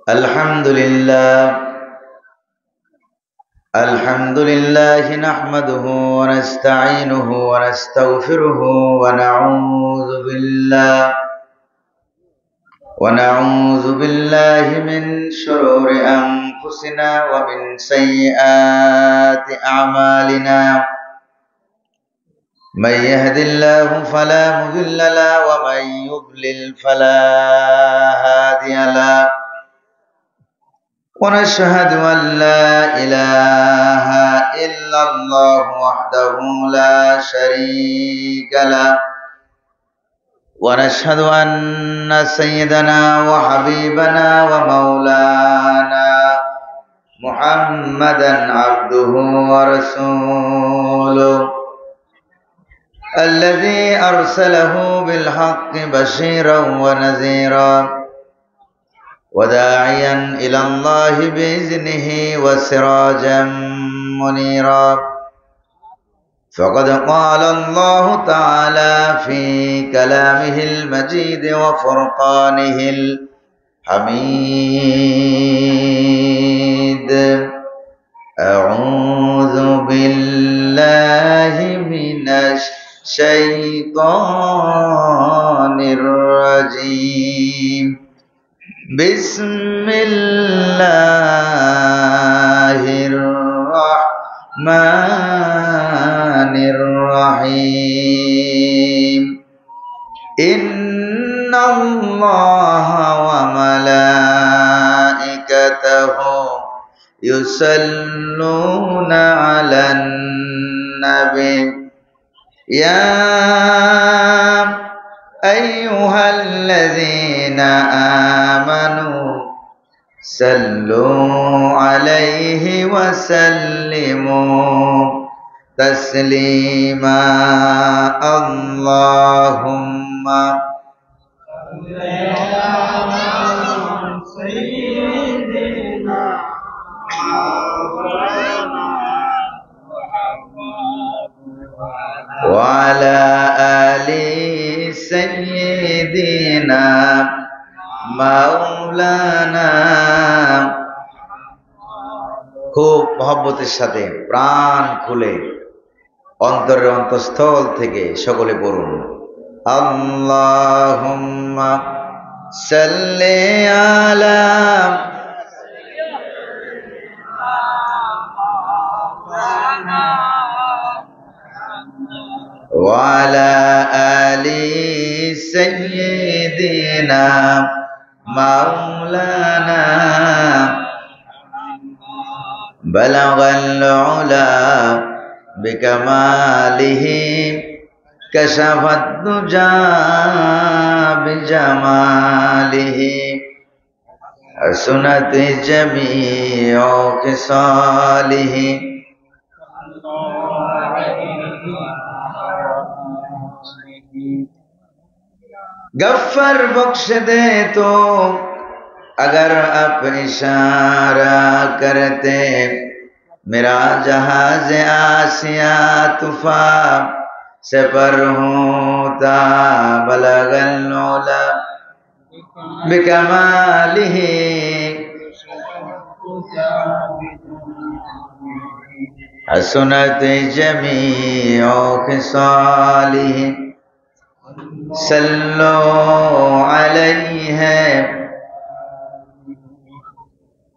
الحمد لله الحمد لله نحمده ونستعينه ونستغفره ونعوذ بالله من شرور أنفسنا ومن سيئات أعمالنا من يهد الله فلا مضل له ومن يضلل فلا هادي له ونشهد أن لا إله إلا الله وحده لا شريك له ونشهد أن سيدنا وحبيبنا ومولانا محمدا عبده ورسوله الذي أرسله بالحق بشيرا ونذيرا وداعيا إلى الله بإذنه وسراجا منيرا فقد قال الله تعالى في كلامه المجيد وفرقانه الحميد أعوذ بالله من الشيطان الرجيم بسم الله الرحمن الرحيم إن الله وملائكته يصلون على النبي يا أيها الذين آمنوا صلوا عليه وسلموا تسليما اللهم سيدنا وعلى آل سيدنا মাওলানা খুব মহব্বতের সাথে প্রাণ খুলে অন্তরের অন্তঃস্থল থেকে সকলে পড়ুন আল্লাহুম্মা সাল্লি আলা وعلى آل سيدنا مولانا بلغ العلا بكماله كشف الدجى بجماله حسنت جميع خصاله गफ्फर बख्श दे तो अगर आप इशारा करते मेरा जहाज आसिया तूफान से पर होता बलगल नौला बिकमालिही हसनत जमीओ खिसालिही सल्लो अलैहि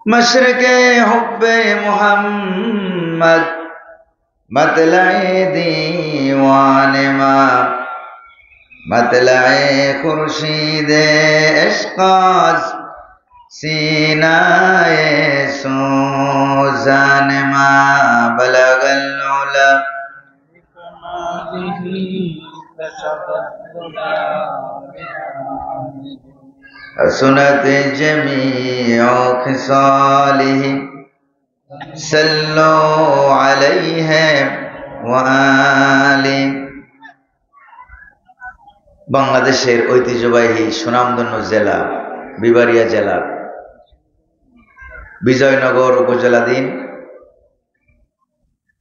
मशरक़े हुब्बे मुहम्मद मतलए दीवाने माँ मतलए खुर्शीदे इश्क़ाज़ सीनाए सूज़ान माँ बलगल उला हसनत जमीअ खिसालिही सल्लु अलैहि व आलिहि বাংলাদেশের ঐতিহ্যবাহী সুনামধন্য জেলা বিবাড়িয়া জেলার বিজয়নগর উপজেলাধীন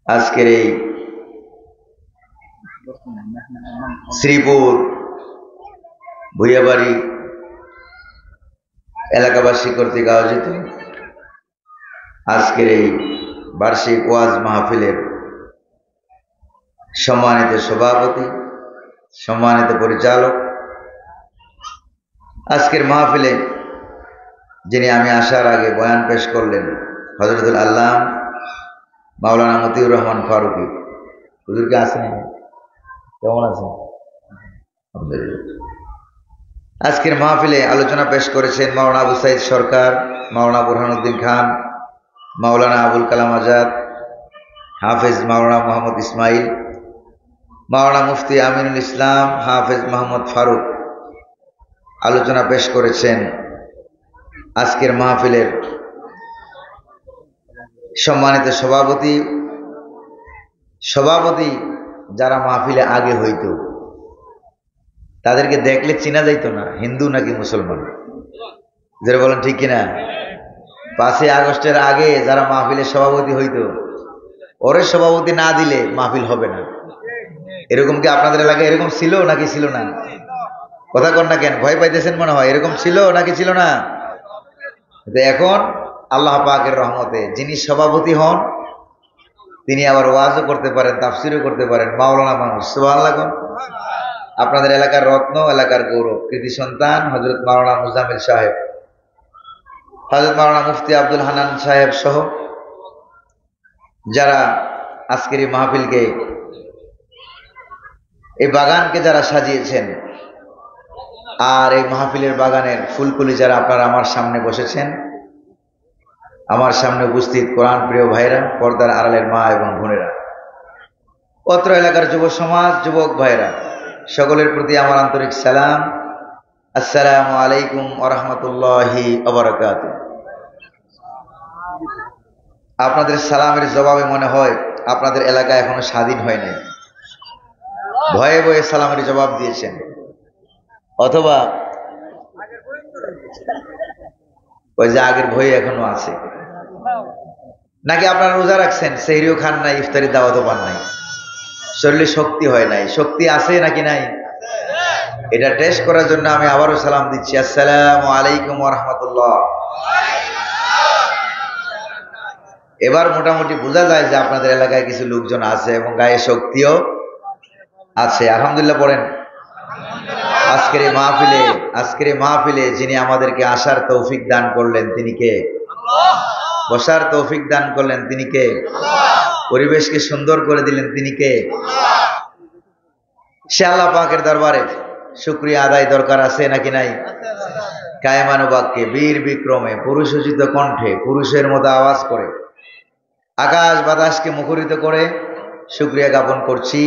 আজকের এই শ্রীপুর ভুইয়াবাড়ি এলাকাবাসী কর্তৃক আয়োজিত আজকের এই বার্ষিক ওয়াজ মাহফিলের সম্মানিত সভাপতি, সম্মানিত পরিচালক, আজকের মাহফিলে যিনি আমি আসার আগে বয়ান পেশ করলেন হযরতুল আল্লাম মাওলানা মতিউর রহমান ফারুকী হুজুরকে আসেন, কেমন আছেন? আজকের মাহফিলে আলোচনা পেশ করেছেন মাওলানা আবু সাইদ সরকার, মাওলানা বুরহানুদ্দিন খান, মাওলানা আবুল কালাম আজাদ, হাফেজ মাওলানা মোহাম্মদ ইসমাইল, মাওলানা মুফতি আমিনুল ইসলাম, হাফেজ মোহাম্মদ ফারুক আলোচনা পেশ করেছেন। আজকের মাহফিলের সম্মানিত সভাপতি যারা মাহফিলে আগে হইতো তাদেরকে দেখলে চেনা যাইতো না হিন্দু নাকি মুসলমান, যারা বলেন ঠিক কিনা? 5ই আগস্টের আগে যারা মাহফিলের সভাপতি হইতো, ওরে সভাপতি না দিলে মাহফিল হবে না। এরকম কি আপনাদের এলাকায় এরকম ছিল নাকি ছিল না? কথা কন না কেন, ভয় পাইতেছেন মনে হয়। এরকম ছিল নাকি ছিল না? এখন আল্লাহ পাকের রহমতে যিনি সভাপতি হন তিনি আবার ওয়াজও করতে পারেন, তাফসিরও করতে পারেন, মাওলানা মানুষ। সুবহানাল্লাহ। আপনাদের এলাকার রত্ন, এলাকার গৌরব, কৃতি সন্তান হযরত মাওলানা মুজাম্মিল সাহেব, হযরত মাওলানা মুফতি আব্দুল হান্নান সাহেব সহ যারা আজকের এই মাহফিলকে, এই বাগানকে যারা সাজিয়েছেন, আর এই মাহফিলের বাগানের ফুলকুলি যারা আপনারা আমার সামনে বসেছেন, আমার সামনে উপস্থিত কোরআন প্রিয় ভাইরা, পর্দার আড়ালের মা এবং বোনেরা, অত্র এলাকার যুব সমাজ, যুবক ভাইরা, সকলের প্রতি আমার আন্তরিক সালাম। আসসালামু আলাইকুম ওয়া রাহমাতুল্লাহি ওয়া বারাকাতুহু। আপনাদের সালামের জবাবে মনে হয় আপনাদের এলাকা এখনো স্বাধীন হয় নাই, ভয়ে ভয়ে সালামের জবাব দিয়েছেন, অথবা ওই যে আগের ভয়ে এখনো আছে, নাকি আপনারা রোজা রাখছেন, সেহরিও খান নাই, ইফতারি দাওয়াতও পান নাই, শরীরে শক্তি হয় নাই। শক্তি আছে নাকি নাই? এটা টেস্ট করার জন্য আমি আবারও সালাম দিচ্ছি। আসসালামু আলাইকুম ওয়া রাহমাতুল্লাহ। এবার মোটামুটি বোঝা যায় যে আপনাদের এলাকায় কিছু লোকজন আছে এবং গায়ে শক্তিও আছে। আলহামদুলিল্লাহ পড়েন। আজকের এই মাহফিলে যিনি আমাদেরকে আসার তৌফিক দান করলেন তিনি কে? বসার তৌফিক দান করলেন তিনি কে? পরিবেশকে সুন্দর করে দিলেন তিনি কে? সে আল্লাহ পাকের দরবারে শুকরিয়া আদায় দরকার আছে নাকি নাই? কায়মানুবাক্যে, বীর বিক্রমে, পুরুষোচিত কণ্ঠে, পুরুষের মতো আওয়াজ করে, আকাশ বাতাসকে মুখরিত করে শুকরিয়া জ্ঞাপন করছি।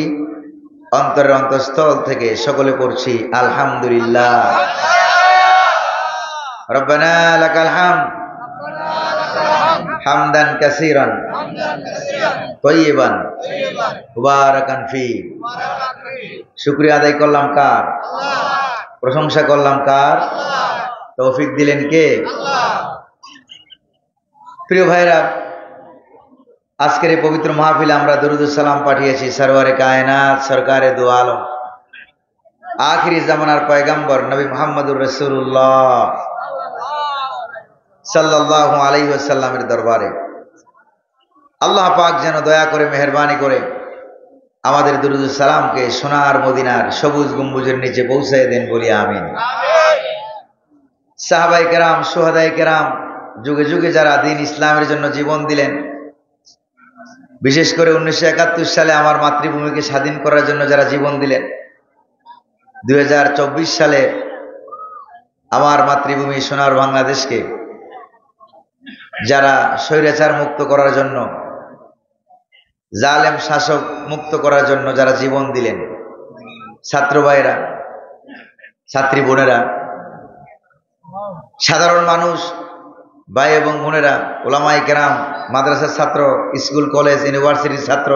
অন্তরের অন্তঃস্থল থেকে সকলে পড়ছি আলহামদুলিল্লাহ। রব্বানা লাকাল হামদ হামদান কাসীরান তাইয়িবান মুবারাকান ফি। শুকরিয়া আদায় করলাম কার? প্রশংসা করলাম কার? তৌফিক দিলেন কে? প্রিয় ভাইরা, আজকের এই পবিত্র মাহফিলে আমরা দরুদ সালাম পাঠিয়েছি সরওয়ারে কায়নাত, সরকারে দু আলম, আখিরি জামানার পয়গম্বর নবী মুহাম্মদুর রাসূলুল্লাহ সাল্লাল্লাহু আলাইহি ওয়াসাল্লামের দরবারে। আল্লাহ পাক যেন দয়া করে, মেহেরবানি করে আমাদের দরুদ সালামকে সোনার মদিনার সবুজ গম্বুজের নিচে পৌঁছায় দেন, বলি আমিন। সাহাবায়ে কেরাম, শুহাদায়ে কেরাম, যুগে যুগে যারা দ্বীন ইসলামের জন্য জীবন দিলেন, বিশেষ করে 1971 সালে আমার মাতৃভূমিকে স্বাধীন করার জন্য যারা জীবন দিলেন, 2024 সালে আমার মাতৃভূমি সোনার বাংলাদেশকে যারা স্বৈরাচার মুক্ত করার জন্য, জালেম শাসক মুক্ত করার জন্য যারা জীবন দিলেন, ছাত্র ভাইরা, ছাত্রী বোনেরা, সাধারণ মানুষ ভাই এবং বোনেরা, ওলামায়ে কেরাম, মাদ্রাসার ছাত্র, স্কুল কলেজ ইউনিভার্সিটির ছাত্র,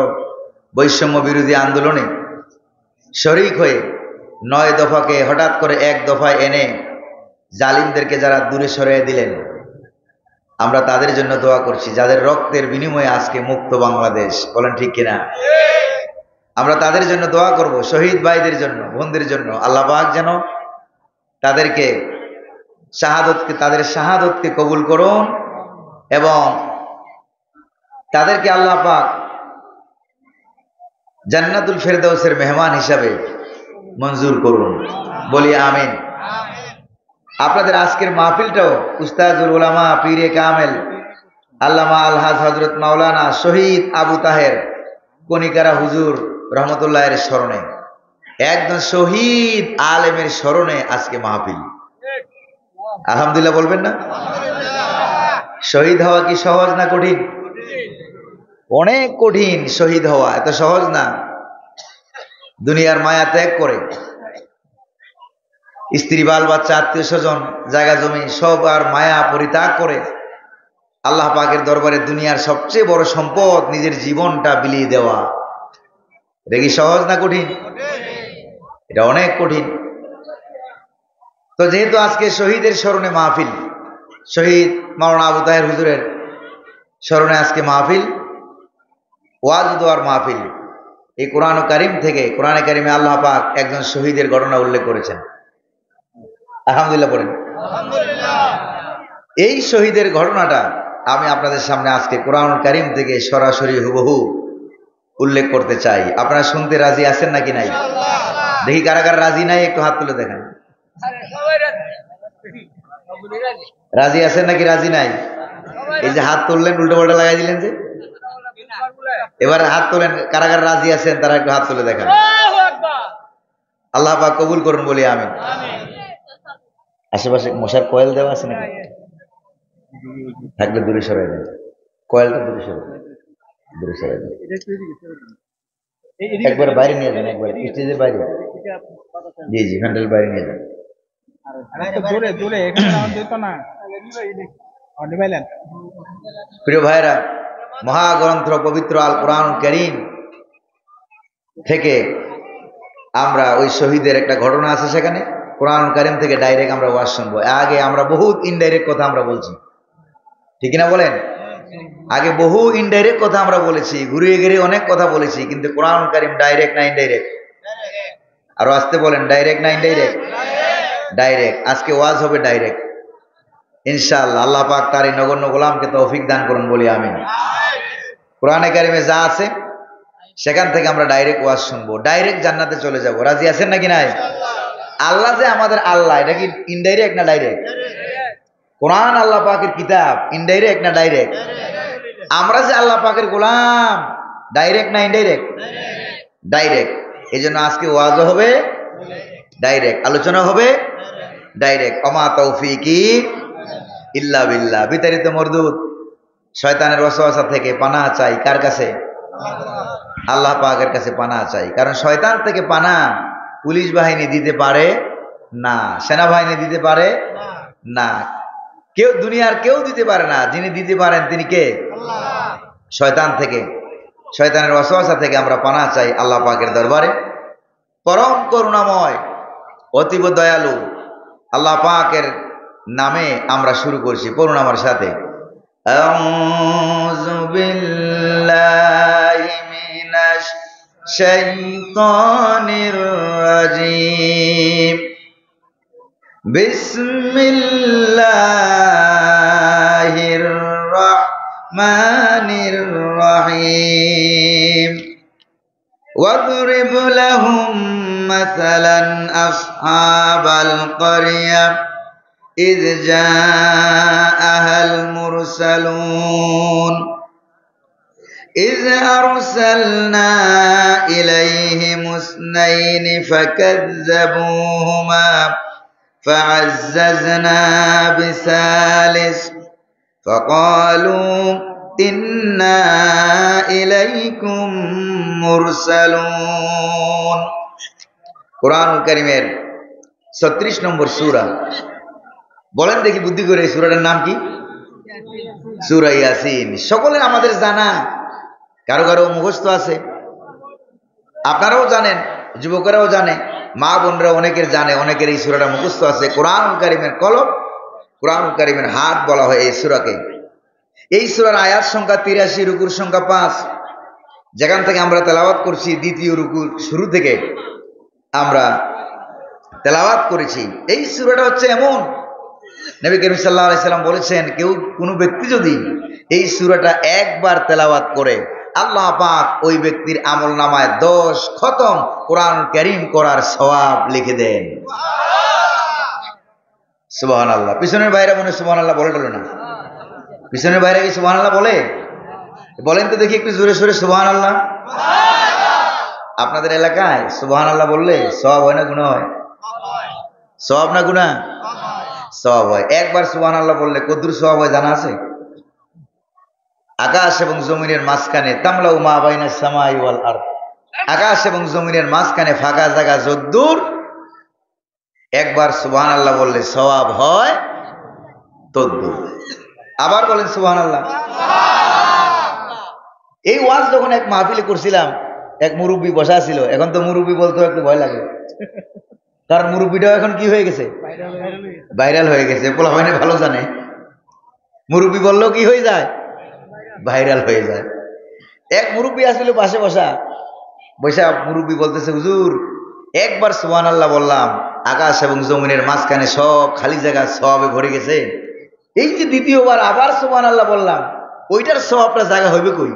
বৈষম্য বিরোধী আন্দোলনে শরীক হয়ে 9 দফাকে হঠাৎ করে 1 দফায় এনে জালিমদেরকে যারা দূরে সরিয়ে দিলেন, আমরা তাদের জন্য দোয়া করছি, যাদের রক্তের বিনিময়ে আজকে মুক্ত বাংলাদেশ। বলেন ঠিক কিনা? আমরা তাদের জন্য দোয়া করব, শহীদ ভাইদের জন্য, বোনদের জন্য। আল্লাহ পাক যেন তাদেরকে শাহাদতকে, তাদের শাহাদতকে কবুল করুন এবং তাদেরকে আল্লাহ পাক জান্নাতুল ফেরদাউসের মেহমান হিসাবে মঞ্জুর করুন, বলি আমিন। আপনাদের আজকের মাহফিলটাও উস্তাজুল উলামা পীরে কামেল আল্লামা আলহাজ হযরত মাওলানা শহীদ আবু তাহের কনিকারা হুজুর রহমতুল্লাহের স্মরণে, একজন শহীদ আলেমের স্মরণে আজকে মাহফিল। আলহামদুলিল্লাহ বলবেন না? শহীদ হওয়া কি সহজ না কঠিন? অনেক কঠিন শহীদ হওয়া, এত সহজ না। দুনিয়ার মায়া ত্যাগ করে স্ত্রী, বাল বাচ্চা, আত্মীয় স্বজন, জায়গা জমি সব আর মায়া পরিত্যাগ করে আল্লাহ পাকের দরবারে দুনিয়ার সবচেয়ে বড় সম্পদ নিজের জীবনটা বিলিয়ে দেওয়া, এটা কি সহজ না কঠিন? এটা অনেক কঠিন। তো যেহেতু আজকে শহীদের স্মরণে মাহফিল, শহীদ মাওলানা আবু তাহের হুজুরের স্মরণে আজকে মাহফিল, ওয়াজ দোয়ার মাহফিল। এই কোরআন কারিম থেকে, কোরআনে কারিমে আল্লাহ পাক একজন শহীদের ঘটনা উল্লেখ করেছেন। আলহামদুলিল্লাহ বলেন। এই শহীদের ঘটনাটা আমি আপনাদের সামনে আজকে কোরআন কারিম থেকে সরাসরি হুবহু উল্লেখ করতে চাই। আপনারা শুনতে রাজি আছেন নাকি নাই? দেখি কারা কারা রাজি নাই, একটু হাত তুলে দেখেন। রাজি আছেন নাকি রাজি নাই? এই যে হাত তুললেন, উল্টো পাল্টা লাগাই দিলেন যে, এবার হাত তোলেন, কারা কারা রাজি আছেন তারা একটু হাত তুলে দেখেন। আল্লাহ পাক কবুল করুন, বলি আমিন। আশেপাশে মশার কয়েল দেওয়া আছে নাকি? থাকলে দূরে সরাই দেন, কয়েলটা দূরে সরাই দেন, দূরে সরাই দেন। একবার বাইরে নিয়ে যান, একবার স্টেজের বাইরে। জি জি, হ্যান্ডেল বাইরে নিয়ে যান। প্রিয় ভাইরা, মহাগ্রন্থ পবিত্র আল কোরআন কারীম থেকে আমরা ওই শহীদের একটা ঘটনা আছে, সেখানে কোরআন কারীম থেকে ডাইরেক্ট আমরা ওয়াজ শুনবো। আগে আমরা বহুত ইনডাইরেক্ট কথা আমরা বলছি, ঠিক না বলেন? আগে বহু ইনডাইরেক্ট কথা আমরা বলেছি, ঘুরিয়ে ঘিরিয়ে অনেক কথা বলেছি, কিন্তু কোরআন কারীম ডাইরেক্ট না ইনডাইরেক্ট? আরো আসতে বলেন, ডাইরেক্ট না ইনডাইরেক্ট? ডাইরেক্ট। আজকে ওয়াজ হবে ডাইরেক্ট ইনশাআল্লাহ। আল্লাহ পাক তার এই নগণ্য গোলামকে তৌফিক দান করুন, বলি আমিন। কোরআনে কারিমে যা আছে সেখান থেকে আমরা ডাইরেক্ট ওয়াজ শুনবো, ডাইরেক্ট জান্নাতে চলে যাব। রাজি আছেন নাকি নাই? আল্লাহ যে আমাদের আল্লাহ, এটা কি ইনডাইরেক্ট না ডাইরেক্ট? কোরআন আল্লাহ পাকের কিতাব, ইনডাইরেক্ট না ডাইরেক্ট? আমরা যে আল্লাহ পাকের গোলাম, ডাইরেক্ট না ইনডাইরেক্ট? ডাইরেক্ট। এই জন্য আজকে ওয়াজও হবে ডাইরেক্ট, আলোচনা হবে ডাইরেক্ট। ওমা তৌফিকি ইল্লা বিল্লাহ। বিতাড়িত মরদুদ শয়তানের ওয়াসওয়াসা থেকে পানাহ চাই কার কাছে? আল্লাহ পাকের কাছে পানাহ চাই। কারণ শয়তান থেকে পানাহ পুলিশ বাহিনী দিতে পারে না, সেনাবাহিনী দিতে পারে না, কেউ, দুনিয়ার কেউ দিতে পারে না। যিনি দিতে পারেন তিনি কে? শয়তান থেকে, শয়তানের ওয়াসওয়াসা থেকে আমরা পানাহ চাই আল্লাহ পাকের দরবারে। পরম করুণাময়, অতীব দয়ালু আল্লাহ পাকের নামে আমরা শুরু করছি। পড়ুন আমার সাথে, আউযু বিল্লাহি মিনাশ শাইতানির রাজিম, বিসমিল্লাহির রাহমানির রাহিম। واضرب لهم مثلا أصحاب القرية إذ جاءها المرسلون إذ أرسلنا إليهم اثنين فكذبوهما فعززنا بثالث فقالوا إنا إليكم মুরসালুন। কোরআনুল কারীমের 36 নম্বর সূরা। বলেন দেখি বুদ্ধি করে, এই সূরাটার নাম কি? সূরা ইয়াসিন। সকলের আমাদের জানা, কারো কারো মুখস্থ আছে, আপনারাও জানেন, যুবকেরাও জানে, মা বোনরা অনেকের জানে, অনেকের এই সূরাটা মুখস্থ আছে। কোরআনুল কারীমের কলম, কোরআনুল কারীমের হাত বলা হয় এই সূরাকে। এই সূরার আয়াত সংখ্যা 83, রুকুর সংখ্যা 5। যেখান থেকে আমরা তেলাওয়াত করছি, দ্বিতীয় রুকুর শুরু থেকে আমরা তেলাওয়াত করেছি। এই সূরাটা হচ্ছে এমন নবী করিম সাল্লাল্লাহু আলাইহি সাল্লাম বলেছেন, কেউ কোনো ব্যক্তি যদি এই সূরাটা একবার তেলাওয়াত করে, আল্লাহ পাক ওই ব্যক্তির আমলনামায় 10 খতম কোরআন কারীম করার সওয়াব লিখে দেন। সুবহানাল্লাহ। পিছনের বাইরে মনে সুবহানাল্লাহ বলে না? পিছনের বাইরে কি সুবহানাল্লাহ বলে? বলেন তো দেখি একটু জোরে সোরে সুবহানাল্লাহ। আপনাদের এলাকায় সুবহানাল্লাহ বললে সওয়াব হয় না গুনাহ হয়? সওয়াব না গুনাহ? সওয়াব হয়। একবার সুবহানাল্লাহ বললে কতদূর সওয়াব হয় জানা আছে? আকাশ এবং জমিনের মাঝখানে তামলাউ মা বাইনাস সামাই ওয়াল আরদ, আকাশ এবং জমিনের মাঝখানে ফাঁকা জায়গা যদ্দূর, একবার সুবহানাল্লাহ বললে সওয়াব হয় তদ্দূর। আবার বলেন সুবহানাল্লাহ। এই ওয়াজ যখন এক মাহফিলে করছিলাম, এক মুরব্বী বসা ছিল। এখন তো মুরব্বী বলতেও একটু ভয় লাগে, কারণ মুরব্বীটাও এখন কি হয়ে গেছে? ভাইরাল হয়ে গেছে। পোলাপাইনে ভালো জানে, মুরব্বী বললেও কি হয়ে যায়? ভাইরাল হয়ে যায়। এক মুরব্বী আসছিল পাশে বসা, মুরব্বী বলতেছে, হুজুর একবার সুবহানাল্লাহ বললাম, আকাশ এবং জমিনের মাঝখানে সব খালি জায়গা সওয়াবে ভরে গেছে। এই যে দ্বিতীয়বার আবার সুবহানাল্লাহ বললাম, ওইটার সওয়াবটা জায়গা হইবে কই?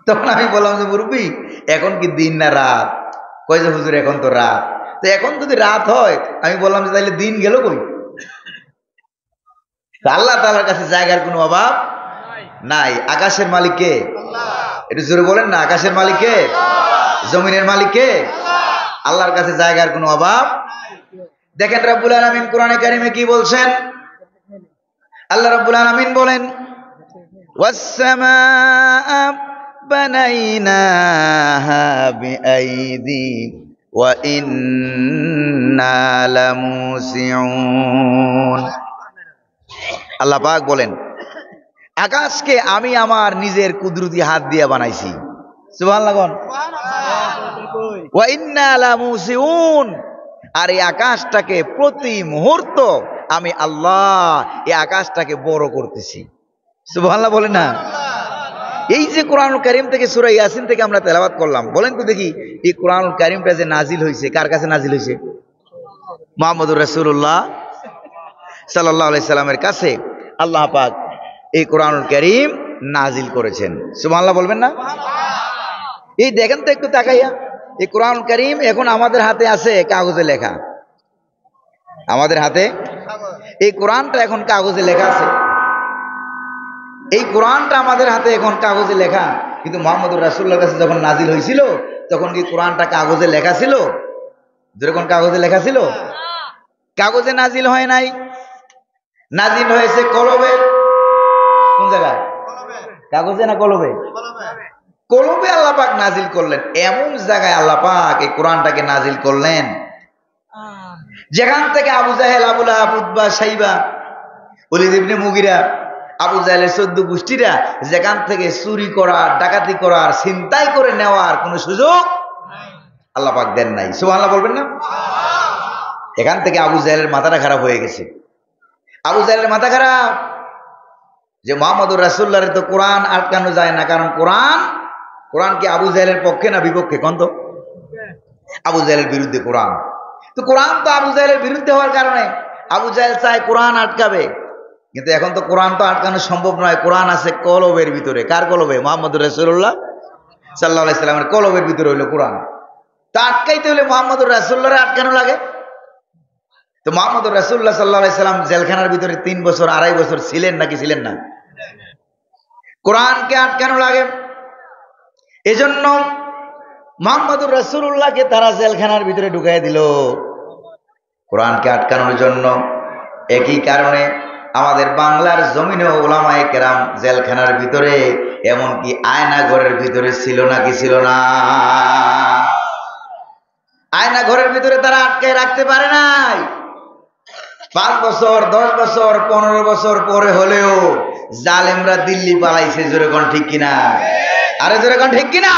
তখন আমি বললাম যে মুরব্বী এখন কি দিন না রাত? কয় যে হুজুর এখন তো রাত। তো এখন যদি রাত হয়, আমি বললাম যে তাহলে দিন গেল কই? আল্লাহ তাআলার কাছে জায়গার কোনো অভাব নাই। আকাশের মালিক কে? একটু জোরে বলেন না। আকাশের মালিক কে? জমিনের মালিক কে? আল্লাহর কাছে জায়গার কোনো অভাব। দেখেন রব্বুল আলামিন কোরআনে কারিমে কি বলছেন? আল্লাহ রব্বুল আলামিন বলেন, ওয়াস সামাআ বানাইনাহা বিআইদি ওয়া ইন্না লামুসিউন। আল্লাহ পাক বলেন, আকাশকে আমি আমার নিজের কুদরতি হাত দিয়ে বানাইছি। সুবহানাল্লাহ। ওয়া ইন্না লামুসিউন। আর এই আকাশটাকে প্রতি মুহূর্ত আমি আল্লাহ এই আকাশটাকে বড় করতেছি। সুবহানাল্লাহ বলেন না? এই যে কোরআনুল কারীম থেকে সূরা ইয়াসিন থেকে আমরা তেলাওয়াত করলাম, বলেন তো দেখি এই কোরআনুল কারীমটা যে নাজিল হয়েছে কার কাছে নাজিল হয়েছে? মুহাম্মদুর রাসূলুল্লাহ সাল্লাল্লাহু আলাইহি সাল্লামের কাছে আল্লাহ পাক এই কোরআনুল কারীম নাজিল করেছেন। সুবহানাল্লাহ বলবেন না? এই দেখেন তো একটু তাকাইয়া, এই কোরআনুল কারীম এখন আমাদের হাতে আছে কাগজে লেখা। আমাদের হাতে এই কোরআনটা এখন কাগজে লেখা আছে। এই কোরআনটা আমাদের হাতে এখন কাগজে লেখা, কিন্তু মুহাম্মদুর রাসূলুল্লাহর কাছে যখন নাজিল হয়েছিল তখন কি কোরআনটা কাগজে লেখা ছিল? যখন কাগজে লেখা ছিল, কাগজে নাজিল হয় নাই, নাজিল হয়েছে কলবে। কোন জায়গায়? কাগজে না কলবে? কলবে আল্লাহ পাক নাজিল করলেন। এমন জায়গায় আল্লাহ পাক এই কোরআনটাকে নাজিল করলেন যেখান থেকে আবু জাহেল, আবু লাহাব, উতবা, শাইবা, ওলীদ ইবনে মুগিরা, আবু জাহেলের 14 গোষ্ঠীরা যেখান থেকে চুরি করার, ডাকাতি করার, ছিনতাই করে নেওয়ার কোনো সুযোগ আল্লাহ পাক দেন নাই। সুবহানাল্লাহ বলবেন না? এখান থেকে আবু জাহেলের মাথাটা খারাপ হয়ে গেছে। আবু জাহেলের মাথা খারাপ যে মুহাম্মদুর রাসূলুল্লাহর তো কোরআন আটকানো যায় না, কারণ কোরআন কি আবু জাহেলের পক্ষে না বিপক্ষে? কোন তো আবু জাহেলের বিরুদ্ধে কোরআন। তো কোরআন তো আবু জাহেলের বিরুদ্ধে হওয়ার কারণে আবু জাহেল চায় কোরআন আটকাবে, কিন্তু এখন তো কোরআন তো আটকানো সম্ভব নয়। কোরআন আছে কলবের ভিতরে। কার কলবে? মুহাম্মদুর রাসূলুল্লাহ সাল্লাল্লাহু আলাইহি সাল্লামের কলবের ভিতরে হইলো কোরআন। তা আটকাইতে হলে মুহাম্মদুর রাসূলুল্লাহরে আটকানো লাগে। তো মুহাম্মদুর রাসূলুল্লাহ সাল্লাল্লাহু আলাইহি সাল্লাম জেলখানার ভিতরে 3 বছর 2.5 বছর ছিলেন নাকি ছিলেন না? কোরআনকে আটকানো লাগে। এজন্য মুহাম্মদুর রাসূলুল্লাহকে তারা জেলখানার ভিতরে ঢুকাই দিল কোরআনকে আটকানোর জন্য। একই কারণে আমাদের বাংলার জমিনে উলামায়ে কেরাম জেলখানার ভিতরে, এমনকি আয়না ঘরের ভিতরে ছিল নাকি ছিল না? আয়না ঘরের ভিতরে তারা আটকে রাখতে পারে নাই। 5 বছর, 10 বছর, 15 বছর পরে হলেও জালেমরা দিল্লি পালাইছে। জোরে কোন ঠিক কিনা? আরে জোরে কোন ঠিক কিনা?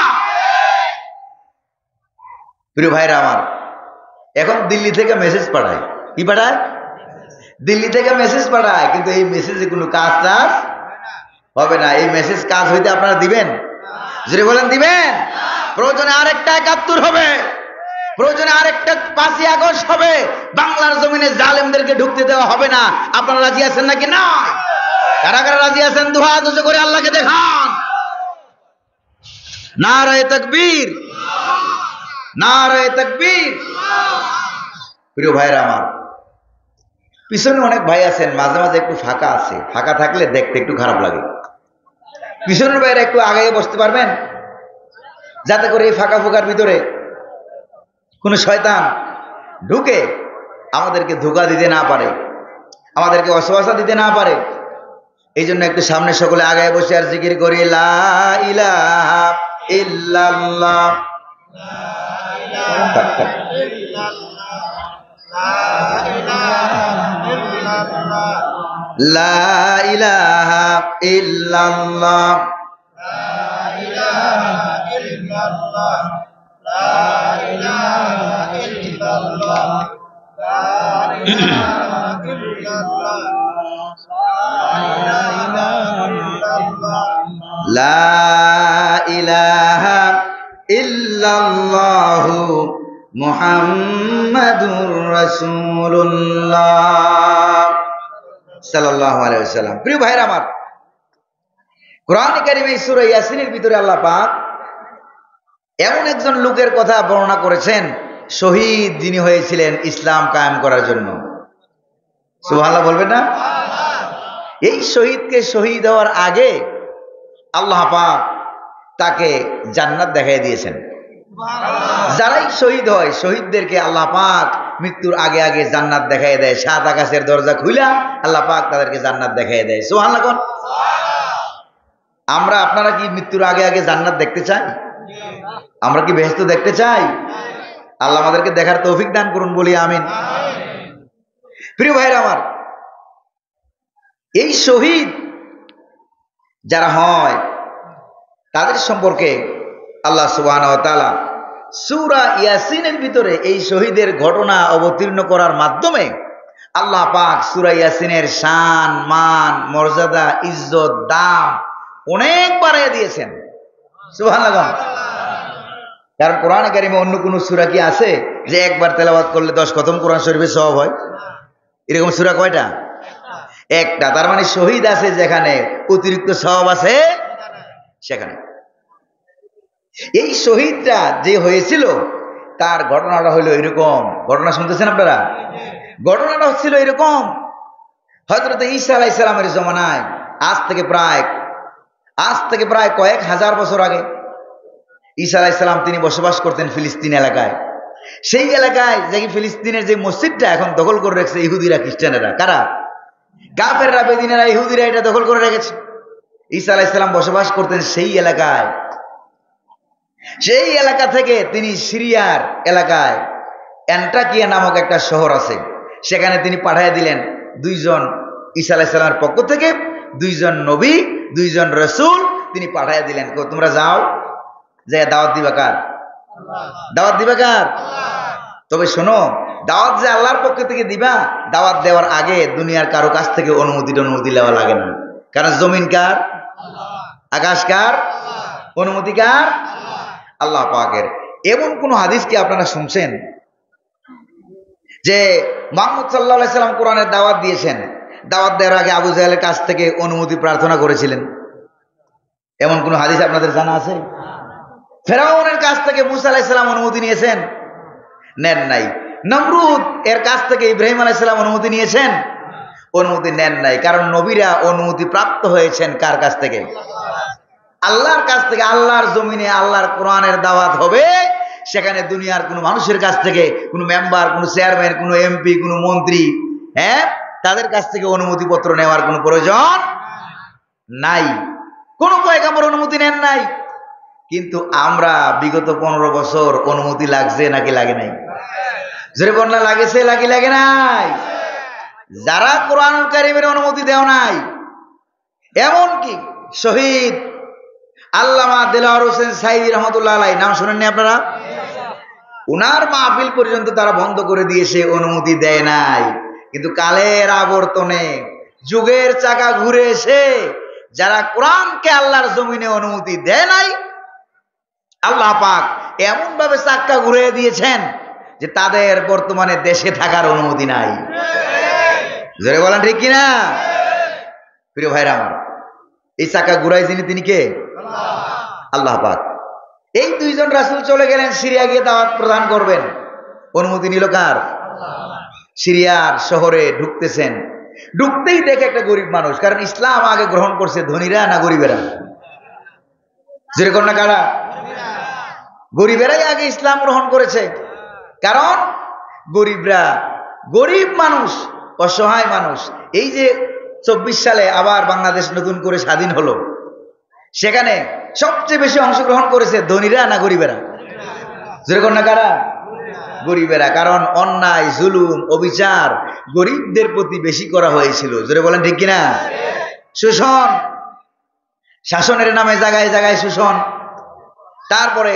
প্রিয় ভাইরা আমার, এখন দিল্লি থেকে মেসেজ পাঠায়। কি পাঠায়? দিল্লি থেকে মেসেজ পাঠায়, কিন্তু এই মেসেজে কোনো কাজ টাজ হবে না। এই মেসেজ কাজ হইতে আপনারা দিবেন? যদি বলেন দিবেন, প্রয়োজনে আরেকটা 71 হবে, প্রয়োজনে আরেকটা 5ই আগস্ট হবে, বাংলার জমিনে জালেমদেরকে ঢুকতে দেওয়া হবে না। আপনারা রাজি আছেন নাকি না? কারা কারা রাজি আছেন দুই হাত উঁচু করে আল্লাহকে দেখান। নারায়ে তাকবীর, নারায়ে তাকবীর। প্রিয় ভাইরা আমার, পিছনে অনেক ভাই আছেন, মাঝে মাঝে একটু ফাঁকা আছে, ফাঁকা থাকলে দেখতে একটু খারাপ লাগে। পিছনের ভাইরা একটু আগে বসতে পারবেন, যাতে করে এই ফাঁকা ফোকার ভিতরে কোন শয়তান ঢুকে আমাদেরকে ধোঁকা দিতে না পারে, আমাদেরকে অসুবিধা দিতে না পারে। এই জন্য একটু সামনে সকলে আগায় বসে আর জিকির করি, লা ইলাহা ইল্লাল্লাহ, লা ইলাহা ইল্লাল্লাহ, লা ইলাহা ইল্লাল্লাহু মুহাম্মাদুর রাসূলুল্লাহ সাল্লাল্লাহু আলাইহি ওয়াসাল্লাম। প্রিয় ভাইরা আমার, কোরআনে কারিমে সূরা ইয়াসিনের ভিতরে আল্লাহ পাক এমন একজন লোকের কথা বর্ণনা করেছেন, শহীদ যিনি হয়েছিলেন ইসলাম কায়েম করার জন্য। সুবহানাল্লাহ বলবেন না? এই শহীদকে শহীদ হওয়ার আগে আল্লাহ পাক তাকে জান্নাত দেখাই দিয়েছেন। যারাই শহীদ হয়, শহীদদেরকে আল্লাহ পাক মৃত্যুর আগে আগে জান্নাত দেখাই দেয়। 7 আকাশের দরজা খুলে আল্লাহ পাক তাদেরকে জান্নাত দেখাই দেয়। সুবহানাল্লাহ কোন? আমরা আপনারা কি মৃত্যুর আগে আগে জান্নাত দেখতে চাই? আমরা কি বেহেশত দেখতে চাই? আল্লাহ আমাদেরকে দেখার তৌফিক দান করুন, বলি আমিন। প্রিয় ভাইরা আমার, এই শহীদ যারা হয় তাদের সম্পর্কে আল্লাহ সুবহানাহু ওয়া তাআলা সূরা ইয়াসিনের ভিতরে এই শহীদের ঘটনা অবতীর্ণ করার মাধ্যমে আল্লাহ পাক সূরা ইয়াসিনের শান, মান, মর্যাদা, ইজ্জত, দাম অনেক বাড়িয়ে দিয়েছেন। সুবহানাল্লাহ। কারণ কোরআনে কারিমে অন্য কোন সূরা কি আছে যে একবার তেলাওয়াত করলে 10 খতম কোরআন শরীফের সওয়াব হয়? এরকম সূরা কয়টা? একটা। তার মানে শহীদ আছে যেখানে, অতিরিক্ত সওয়াব আছে সেখানে। এই শহীদটা যে হয়েছিল তার ঘটনাটা হলো এরকম। ঘটনা শুনতেছেন আপনারা? ঘটনাটা হচ্ছিল এরকম, হযরত ঈসা আলাইহিস সালামের জমানায় আজ থেকে প্রায় কয়েক হাজার বছর আগে ঈসা আলাইহিস সালাম তিনি বসবাস করতেন ফিলিস্তিন এলাকায়। সেই এলাকায় যে ফিলিস্তিনের যে মসজিদটা এখন দখল করে রেখেছে ইহুদিরা, খ্রিস্টানেরা, কারা? কাফেররা, বেদিনেরা, ইহুদিরা এটা দখল করে রেখেছে। ঈসা আলাইহিস সালাম বসবাস করতেন সেই এলাকায়। সেই এলাকা থেকে তিনি সিরিয়ার এলাকায় অ্যান্টাকিয়া নামক একটা শহর আছে, সেখানে তিনি পাঠিয়ে দিলেন 2 জন ঈসা আলাইহিস সালামের পক্ষ থেকে 2 জন নবী, 2 জন রাসূল তিনি পাঠিয়ে দিলেন। তোমরা যাও, যে দাওয়াত দিবা কার? দাওয়াত দিবা কার? তবে শোনো, দাওয়াত যে আল্লাহর পক্ষ থেকে দিবা, দাওয়াত দেওয়ার আগে দুনিয়ার কারো কাছ থেকে অনুমতি নেওয়া লাগে না। কারণ জমিন কার? আকাশ কার? অনুমতি কার? আল্লাহ পাকের। এমন কোন হাদিস কি আপনারা শুনছেন যে মুহাম্মদ সাল্লাল্লাহু আলাইহি সাল্লাম কোরআনের দাওয়াত দিয়েছেন, দাওয়াত দেওয়ার আগে আবু জাহেলের কাছ থেকে অনুমতি প্রার্থনা করেছিলেন? এমন কোন হাদিস আপনাদের জানা আছে? ফেরাউনের কাছ থেকে মুসা আলাইহিস সালাম অনুমতি নিয়েছেন? নেন নাই। নমরুদ এর কাছ থেকে ইব্রাহিম আলাইহিস সালাম অনুমতি নিয়েছেন? অনুমতি নেন নাই। কারণ নবীরা অনুমতি প্রাপ্ত হয়েছেন কার কাছ থেকে? আল্লাহর কাছ থেকে। আল্লাহর জমিনে আল্লাহর কোরআনের দাওয়াত হবে, সেখানে দুনিয়ার কোনো মানুষের কাছ থেকে, কোনো মেম্বার, কোনো চেয়ারম্যান, কোনো এমপি, কোনো মন্ত্রী, তাদের কাছ থেকে অনুমতিপত্র নেওয়ার কোনো প্রয়োজন নাই। কোন পয়গম্বর অনুমতি নেন নাই। কিন্তু আমরা বিগত 15 বছর অনুমতি লাগছে নাকি লাগে নাই? জোরে বন্যা লাগেছে নাকি লাগে নাই? যারা কোরআনুল কারীমের অনুমতি দেও নাই, এমনকি শহীদ আল্লামা দেলোয়ার হোসেন সাঈদী রহমাতুল্লাহ আলাইহি, নাম শুনেননি আপনারা? উনার মাহফিল পর্যন্ত তারা বন্ধ করে দিয়েছে, অনুমতি দেয় নাই। কিন্তু কালের আবর্তনে, যুগের চাকা ঘুরে এসে যারা কোরআনকে আল্লাহর জমিনে অনুমতি দেয় নাই, আল্লাহ পাক এমন ভাবে চাক্কা ঘুরিয়ে দিয়েছেন, যে তাদের বর্তমানে দেশে থাকার অনুমতি নাই। জোরে বলেন ঠিক কিনা? প্রিয় ভাইরা আমার, এই চাকা ঘুরাই তিনি কে? আল্লাহ পাক। এই দুইজন রাসূল চলে গেলেন সিরিয়া গিয়ে দাওয়াত প্রদান করবেন। অনুমতি নিল কার? সিরিয়ার শহরে ঢুকতেছেন, ঢুকতেই দেখে একটা গরিব মানুষ, কারণ ইসলাম আগে গ্রহণ করছে ধনীরা না গরিবেরা? যেরকম না কারা? গরিবেরাই আগে ইসলাম গ্রহণ করেছে। কারণ গরিবরা, গরিব মানুষ, অসহায় মানুষ। এই যে 24 সালে আবার বাংলাদেশ নতুন করে স্বাধীন হলো, সেখানে সবচেয়ে বেশি অংশগ্রহণ করেছে ধনীরা না গরিবেরা? যেরকম না কারা? গরিবেরা। কারণ অন্যায়, জুলুম, অবিচার গরিবদের প্রতি বেশি করা হয়েছিল। জোরে বলেন ঠিক কিনা? শোষণ, শাসনের নামে জায়গায় জায়গায় শোষণ, তারপরে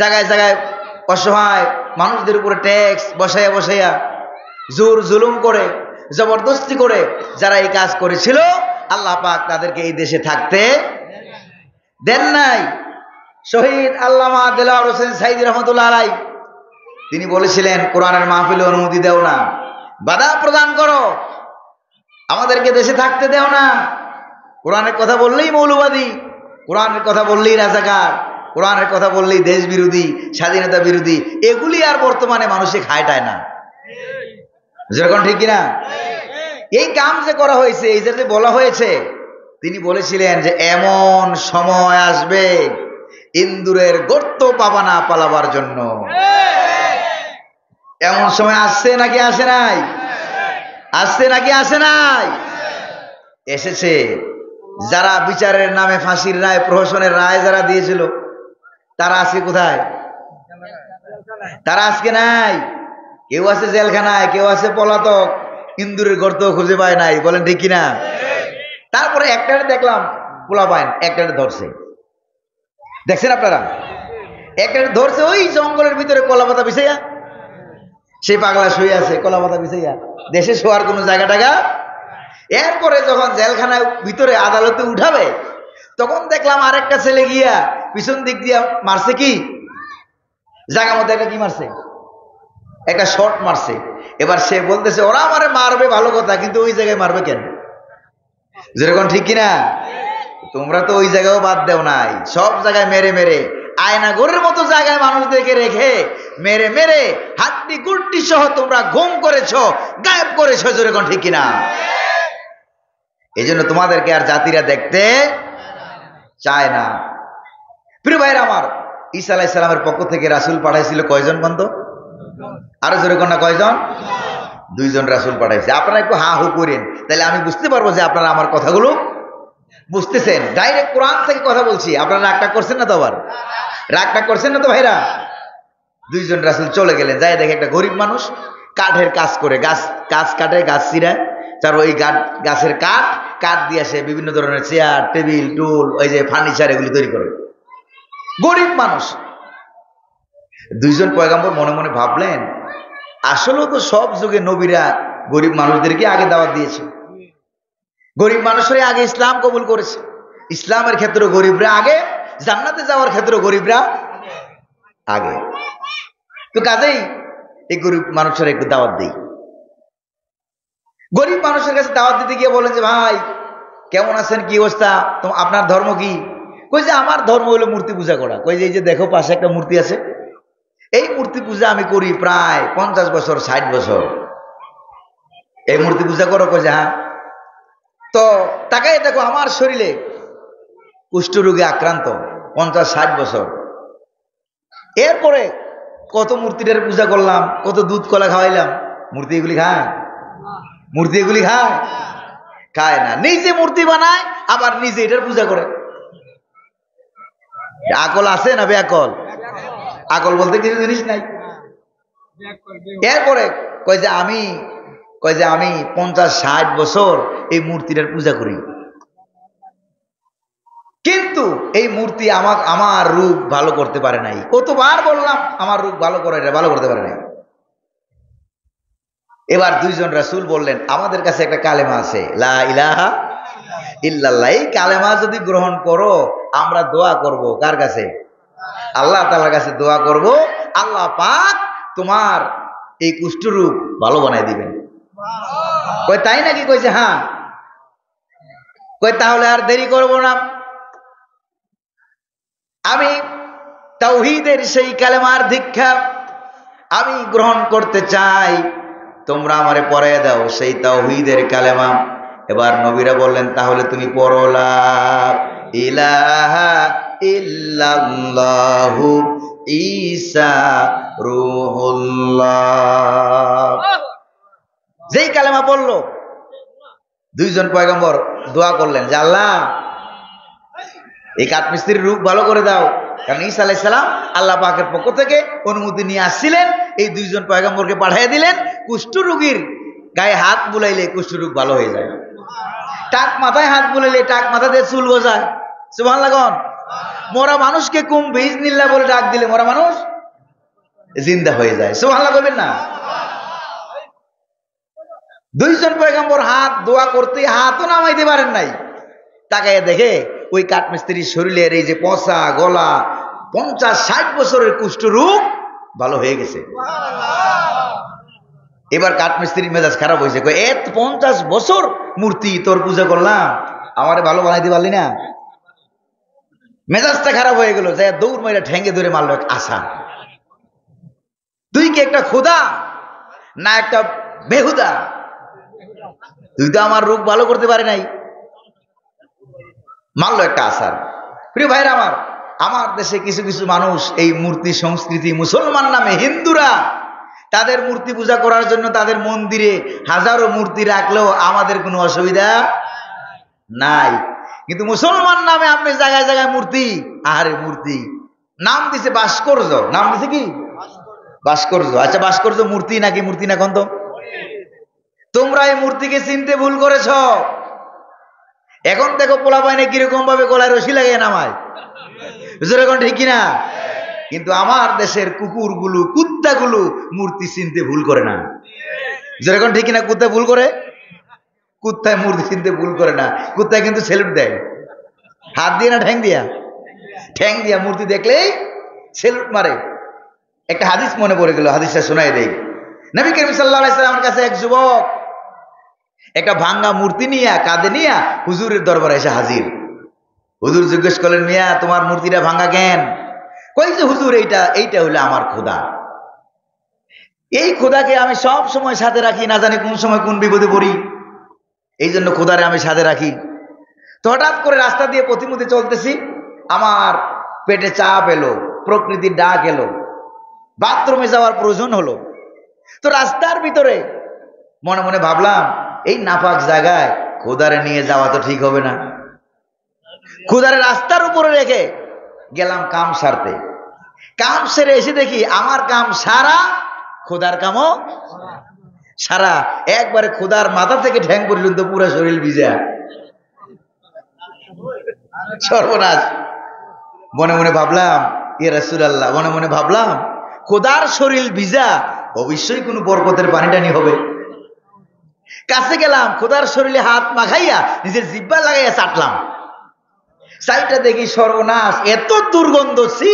জায়গায় জায়গায় অসহায় মানুষদের উপরে ট্যাক্স বসাইয়া বসাইয়া জোর জুলুম করে, জবরদস্তি করে যারা এই কাজ করেছিল, আল্লাহ পাক তাদেরকে এই দেশে থাকতে দেন নাই। শহীদ আল্লামা দেলাওয়ার হোসেন সাঈদী রহমাতুল্লাহ আলাইহি তিনি বলেছিলেন, কোরআনের মাহফিলে অনুমতি দেও না, বাধা প্রদান করো, আমাদেরকে দেশে থাকতে দেও না। কোরআনের কথা বললেই মৌলবাদী, কোরআনের কথা বললেই রাজাকার, কোরআনের কথা বললেই দেশ বিরোধী, স্বাধীনতা বিরোধী, এগুলি আর বর্তমানে মানুষে খায়টায় না। যেরকম ঠিক কিনা? এই কাম যে করা হয়েছে, এই যে বলা হয়েছে, তিনি বলেছিলেন যে এমন সময় আসবে ইন্দুরের গর্ত পাবা না পালাবার জন্য। এমন সময় আসছে নাকি আসে নাই? আসছে নাকি আসে নাই? এসেছে। যারা বিচারের নামে ফাঁসির রায়, প্রহসনের রায় যারা দিয়েছিল, তারা আজকে কোথায়? তারা আজকে নাই। কেউ আছে জেলখানায়, কেউ আছে পলাতক, ইন্দুরের গর্ত খুঁজে পায় নাই। বলেন ঠিক কিনা? তারপরে একটারে দেখলাম পোলা পায়, একটারে ধরছে, দেখছেন আপনারা? একটারে ধরছে ওই জঙ্গলের ভিতরে কলা পাতা বিছাইয়া, সে পাগলা শুয়ে আছে কলা পাতা বিছাইয়া, দেশে শোয়ার কোনো জায়গা টাগা। এরপরে যখন জেলখানায় ভিতরে আদালতে উঠাবে, তখন দেখলাম আরেকটা ছেলে গিয়া পিছন দিক দিয়া মারছে কি, জায়গা মতো একটা কি মারছে, একটা শট মারছে। এবার সে বলতেছে, ওরা আমারে মারবে ভালো কথা, কিন্তু ওই জায়গায় মারবে কেন? যেরকম ঠিক কিনা? তোমরা তো ওই জায়গায়ও বাদ দেও নাই, সব জায়গায় মেরে মেরে আয়নাগরের মতো জায়গায় মানুষদেরকে রেখে মেরে মেরে হাড্ডি গুড্ডি সহ তোমরা গুম করেছো, গায়েব করেছো। যেরকম ঠিক কিনা? এই জন্য তোমাদেরকে আর জাতিরা দেখতে চায় না। প্রিয় ভাইরা আমার, ঈসা আলাইহিস সালামের পক্ষ থেকে রাসূল পাঠাইছিল কয়জন বন্ধু? আরো যেরকম না কয়জন? 2 জন রাসূল পাঠাইছে। আপনারা একটু হা হু করেন, তাহলে আমি বুঝতে পারবো যে আপনারা আমার কথাগুলো বুঝতেছেন। ডাইরেক্ট কোরআন থেকে কথা বলছি। আপনারা রাগটা করছেন না তো? আবার রাগটা করছেন না তো ভাইরা? 2 জন রাসূল চলে গেলেন, যাই দেখে একটা গরিব মানুষ কাঠের কাজ করে, গাছ কাটে, গাছ ছিঁড়ে, তার ওই গাছের কাঠ দিয়ে সে বিভিন্ন ধরনের চেয়ার, টেবিল, টুল, ওই যে ফার্নিচার, এগুলি তৈরি করে। গরিব মানুষ। 2 জন পয়গম্বর মনে মনে ভাবলেন, আসলে তো সব যুগে নবীরা গরিব মানুষদেরকে আগে দাওয়াত দিয়েছে, গরিব মানুষরাই আগে ইসলাম কবুল করেছে। ইসলামের ক্ষেত্রে গরিবরা আগে, জান্নাতে যাওয়ার ক্ষেত্রে গরিবরা আগে। তো কাজেই এই গরিব মানুষের একটু দাওয়াত দেই। গরিব মানুষের কাছে দাওয়াত দিতে গিয়ে বলেন যে, ভাই কেমন আছেন, কি অবস্থা, তো আপনার ধর্ম কি? কই যে আমার ধর্ম হলো মূর্তি পূজা করা। কই যে এই যে দেখো পাশে একটা মূর্তি আছে, এই মূর্তি পূজা আমি করি প্রায় 50 বছর 60 বছর। এই মূর্তি পূজা করো? কই যে হ্যাঁ। তো তাকাই দেখো আমার শরীরে কুষ্ঠরোগে আক্রান্ত, 50-60 বছর। এরপরে কত মূর্তিটার পূজা করলাম, কত দুধ কলা খাওয়াইলাম, মূর্তি এগুলি খায়? মূর্তি এগুলি খায়? খায় না। নিজে মূর্তি বানায়, আবার নিজে এটার পূজা করে। আকল আছে না বেআকল? আকল বলতে কিছু জিনিস নাই। এরপরে কয় যে আমি 50-60 বছর এই মূর্তিটার পূজা করি, কিন্তু এই মূর্তি আমার রূপ ভালো করতে পারে নাই। কতবার বললাম আমার রূপ ভালো করতে পারে নাই। এবার 2 জন রাসূল বললেন, আমাদের কাছে একটা কালেমা আছে, লা ইলাহা ইল্লাল্লাহ। এই কালেমা যদি গ্রহণ করো, আমরা দোয়া করব কার কাছে? আল্লাহ তাআলার কাছে দোয়া করব, আল্লাহ পাক তোমার এই কুষ্ঠরোগ ভালো বানাই দিবেন। কয় তাই নাকি? কইছে হ্যাঁ। কয় তাহলে আর দেরি করব না, আমি তাওহীদের সেই কালেমার দীক্ষা আমি গ্রহণ করতে চাই, তোমরা আমারে পড়াইয়া দাও সেই তাওহীদের কালেমা। এবার নবীরা বললেন তাহলে তুমি পড়ো লা ইলাহা ইল্লাল্লাহু ঈসা রূহুল্লাহ। যেই কালেমা পড়লো, দুইজন পয়গম্বর দোয়া করলেন যে আল্লাহ এই কাঠমিস্ত্রির রূপ ভালো করে দাও। কারণ ঈসা আলাইহিস সালাম আল্লাহ পাকের পক্ষ থেকে অনুমতি নিয়ে আসছিলেন, এই দুইজন পয়গম্বরকে পাঠিয়ে দিলেন। কুষ্ঠ রোগীর গায়ে হাত বুলাইলে কুষ্ঠরোগ ভালো হয়ে যায়, টাক মাথায় হাত বুলাইলে টাক মাথা দিয়ে চুল গজায়। সুবহানাল্লাহ কোন। মরা মানুষকে কুম বিইজনিল্লাহ বলে ডাক দিলে মরা মানুষ জিন্দা হয়ে যায়। সুবহানাল্লাহ কইবেন না? দুইজন পয়গম্বর হাত দোয়া করতে হাতও নামাইতে পারেন নাই, তাকাইয়া দেখে ওই কাঠমিস্ত্রির শরীরের এই যে পচা গলা 50-60 বছরের কুষ্ঠরোগ ভালো হয়ে গেছে। এবার কাঠমিস্ত্রির মেজাজ খারাপ হয়েছে, কই এত 50 বছর মূর্তি তোর পূজা করলাম, আমারে ভালো বানাইতে পারলি না। মেজাজটা খারাপ হয়ে গেল, যে দৌড় মাইরা ঠেঙ্গে ধরে মারলো এক আশা। তুই কি একটা খোদা না একটা বেহুদা? তুই তো আমার রোগ ভালো করতে পারে নাই। মানলো একটা আসার। প্রিয় ভাইরা আমার, আমার দেশে কিছু কিছু মানুষ এই মূর্তি সংস্কৃতি, মুসলমান নামে হিন্দুরা তাদের মূর্তি পূজা করার জন্য তাদের মন্দিরে হাজারো মূর্তি রাখলেও আমাদের কোনো অসুবিধা নাই। কিন্তু মুসলমান নামে আপনি জায়গায় জায়গায় মূর্তি, আহারে মূর্তি নাম দিছে ভাস্কর্য। নাম দিছে কি? ভাস্কর্য। আচ্ছা ভাস্কর্য মূর্তি নাকি মূর্তি না কোন? তো তোমরা এই মূর্তিকে চিনতে ভুল করেছ। এখন দেখো পোলাপাইনে কিরকম ভাবে গলায় রশি লাগাই নামায়, এখন ঠিক কিনা? কিন্তু আমার দেশের কুকুরগুলো কুত্তাগুলো মূর্তি চিনতে ভুল করে না, যেরকম ঠিক কিনা? কুত্তা ভুল করে? কুত্তায় মূর্তি চিনতে ভুল করে না, কুত্তায় কিন্তু সেলুট দেয়। হাত দিয়ে না ঠ্যাং দিয়া? ঠ্যাং দিয়া মূর্তি দেখলেই সেলুট মারে। একটা হাদিস মনে পড়ে গেল, হাদিসটা শোনাই দেই। নবী করিম সাল্লাল্লাহু আলাইহি সাল্লামের কাছে এক যুবক একটা ভাঙ্গা মূর্তি নিয়ে কাঁধে নিয়ে হুজুরের দরবারে এসে হাজির। হুজুর জিজ্ঞেস করলেন, মিয়া তোমার মূর্তিটা ভাঙ্গা কেন? কই যে হুজুর এইটা হলো আমার খোদা, এই খোদাকে আমি সব সময় সাথে রাখি, না জানি কোন সময় কোন বিপদে পড়ি, এই জন্য খোদারে আমি সাথে রাখি। তো হঠাৎ করে রাস্তা দিয়ে পথিমধ্যে চলতেছি, আমার পেটে চাপ এলো, প্রকৃতির ডাক এলো, বাথরুমে যাওয়ার প্রয়োজন হলো। তো রাস্তার ভিতরে মনে মনে ভাবলাম, এই নাপাক জায়গায় খোদারে নিয়ে যাওয়া তো ঠিক হবে না। খোদারে রাস্তার উপরে রেখে গেলাম কাম সারতে। কাম সেরে এসে দেখি আমার কাম সারা, খোদার কামও সারা। একবারে খোদার মাথা থেকে ঠ্যাং পর্যন্ত পুরো শরীর ভিজা। সর্বনাশ। মনে মনে ভাবলাম, ইয়া রাসূলুল্লাহ, মনে মনে ভাবলাম খোদার শরীর ভিজা, অবশ্যই কোনো বরকতের পানি টানি হবে। কাছে গেলাম, খোদার শরীরে হাত মাখাইয়া নিজের জিহ্বা লাগাইয়া চাটলাম। চাইটা দেখি সর্বনাশ, এত দুর্গন্ধ! ছি,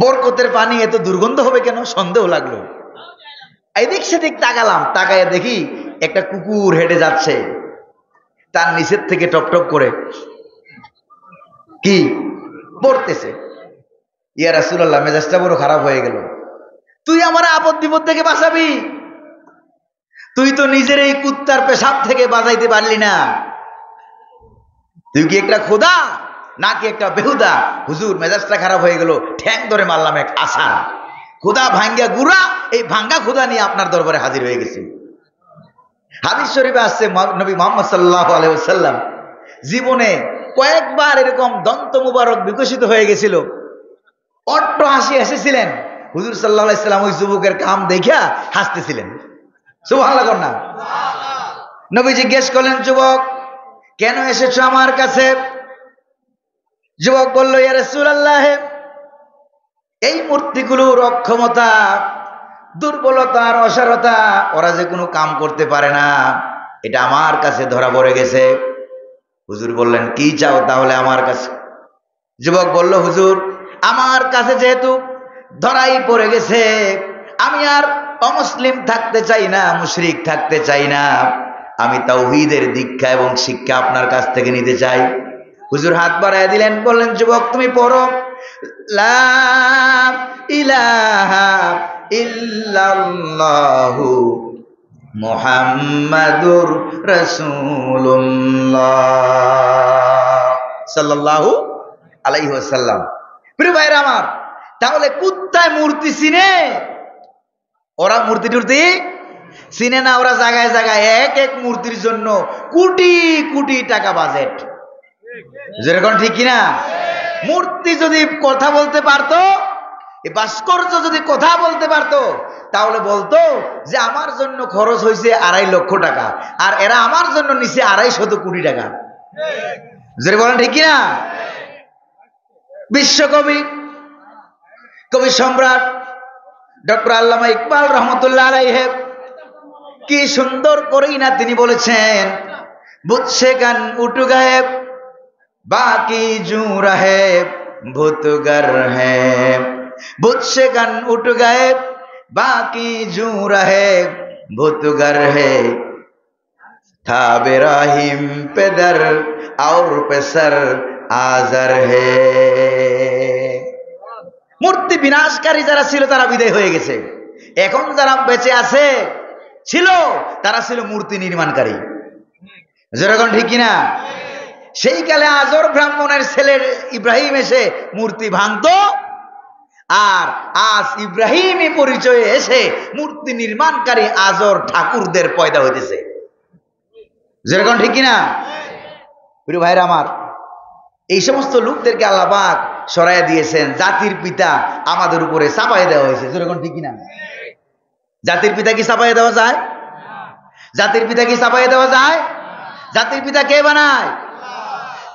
বরকতের পানি এত দুর্গন্ধ হবে কেন? সন্দেহ লাগলো। এদিক সেদিক তাকালাম, তাকাইয়া দেখি একটা কুকুর হেঁটে যাচ্ছে, তার নিচের থেকে টপ টপ করে কি পড়তেছে। ইয়া রাসূলুল্লাহ, মেজাজটা বড় খারাপ হয়ে গেল। তুই আমার আপদ বিপদ থেকে বাঁচাবি, তুই তো নিজের এই কুত্তার পেশাব থেকে বাঁচাইতে পারলি না। তুই কি একটা খোদা নাকি একটা বেহুদা? হুজুর, মেজাজটা খারাপ হয়ে গেল, ঠ্যাং ধরে মারলাম এক আশা। খোদা ভাঙ্গা গুড়া, এই ভাঙ্গা খোদা নিয়ে আপনার দরবারে হাজির হয়ে গেছি। হাদিস শরীফে আসছে, নবী মুহাম্মদ সাল্লাল্লাহু আলাইহি ওয়াসাল্লাম জীবনে কয়েকবার এরকম দন্ত মুবারক বিকশিত হয়ে গেছিল, অট্ট হাসি হেসেছিলেন। হুজুর সাল্লাল্লাহু আলাইহি ওয়াসাল্লাম ওই যুবকের কাম দেখিয়া হাসতেছিলেন। সুবহানাল্লাহ কর না। নবী জিজ্ঞেস করলেন, যুবক কেন এসেছো আমার কাছে? যুবক বলল, ইয়া রাসূলুল্লাহ, এই মূর্তিগুলোর অক্ষমতা, দুর্বলতা আর অসারতা, ওরা যে কোনো কাম করতে পারে না, এটা আমার কাছে ধরা পড়ে গেছে। হুজুর বললেন, কি চাও তাহলে আমার কাছে? যুবক বলল, হুজুর আমার কাছে যেহেতু ধরাই পড়ে গেছে। আমি আর অমুসলিম থাকতে চাই না, মুশরিক থাকতে চাই না, আমি তাওহীদের দীক্ষা এবং শিক্ষা আপনার কাছ থেকে নিতে চাই। হুজুর হাত বাড়ায় দিলেন, বললেন, যুবক তুমি পড়ো লা ইলাহা ইল্লাল্লাহু মুহাম্মাদুর রাসূলুল্লাহ সাল্লাল্লাহু আলাইহি ওয়াসাল্লাম। প্রিয় ভাইরা আমার, তাহলে কুত্তায় মূর্তি চিনে? ওরা মূর্তি টুর্তি চিনে না। ওরা জায়গায় জায়গায় এক এক মূর্তির জন্য কোটি কোটি টাকা বাজেট। যেরকম ঠিক কিনা? মূর্তি যদি কথা বলতে পারতো, এই ভাস্কর্য যদি কথা বলতে পারতো, তাহলে বলতো যে আমার জন্য খরচ হয়েছে 2.5 লক্ষ টাকা, আর এরা আমার জন্য নিচে 250 কোটি টাকা। যেটা বলেন ঠিক কিনা? বিশ্বকবি, কবি সম্রাট ডক্টর আল্লামা ইকবাল রহমতুল্লাহ আলাইহি কি সুন্দর করেই না তিনি বলেছেন, বুঝছে গান উঠ গায়েব বাকি জু রহে ভূতগর হ্যাঁ, বুঝছে গান উঠ গায়েব বাকি জু রহে ভূতগর হ্যাঁ, था बेराहिम पेदर और पेसर आजर है। মূর্তি বিনাশকারী যারা ছিল তারা বিদায় হয়ে গেছে। এখন যারা বেঁচে আছে ছিল তারা ছিল মূর্তি নির্মাণকারী। যেরকম ঠিক কিনা? সেই কালে আজর ব্রাহ্মণের ছেলের ইব্রাহিম এসে মূর্তি ভাঙতো, আর আজ ইব্রাহিমী পরিচয়ে এসে মূর্তি নির্মাণকারী আজর ঠাকুরদের পয়দা হইতেছে। যেরকম ঠিক কিনা? প্রিয় ভাইরা আমার, এই সমস্ত লোকদেরকে আল্লাহ পাক সরাইয়া দিয়েছেন। জাতির পিতা আমাদের উপরে চাপাই দেওয়া হয়েছে। যেরকম ঠিক কিনা? জাতির পিতা কি চাপাই দেওয়া যায়? জাতির পিতা কি চাপাই দেওয়া যায়? জাতির পিতা কে বানায়?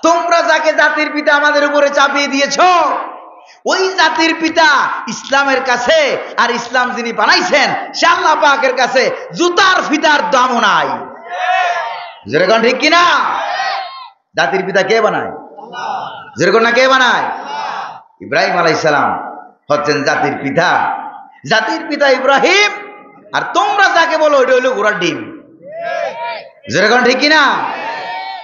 তোমরা যাকে জাতির পিতা আমাদের উপরে চাপিয়ে দিয়েছো, ওই জাতির পিতা ইসলামের কাছে, আর ইসলাম যিনি বানাইছেন সে আল্লাহ পাকের কাছে জুতার ফিতার দামও নাই। যেরকম ঠিক কিনা? জাতির পিতা কে বানায়? যেরকম না কে বানায়? ইব্রাহিম আলাইহিস সালাম হচ্ছেন জাতির পিতা। জাতির পিতা ইব্রাহিম, আর তোমরা যাকে বলো ওইটা হইলো ঘোড়ার ডিম। যেরকম ঠিক কিনা?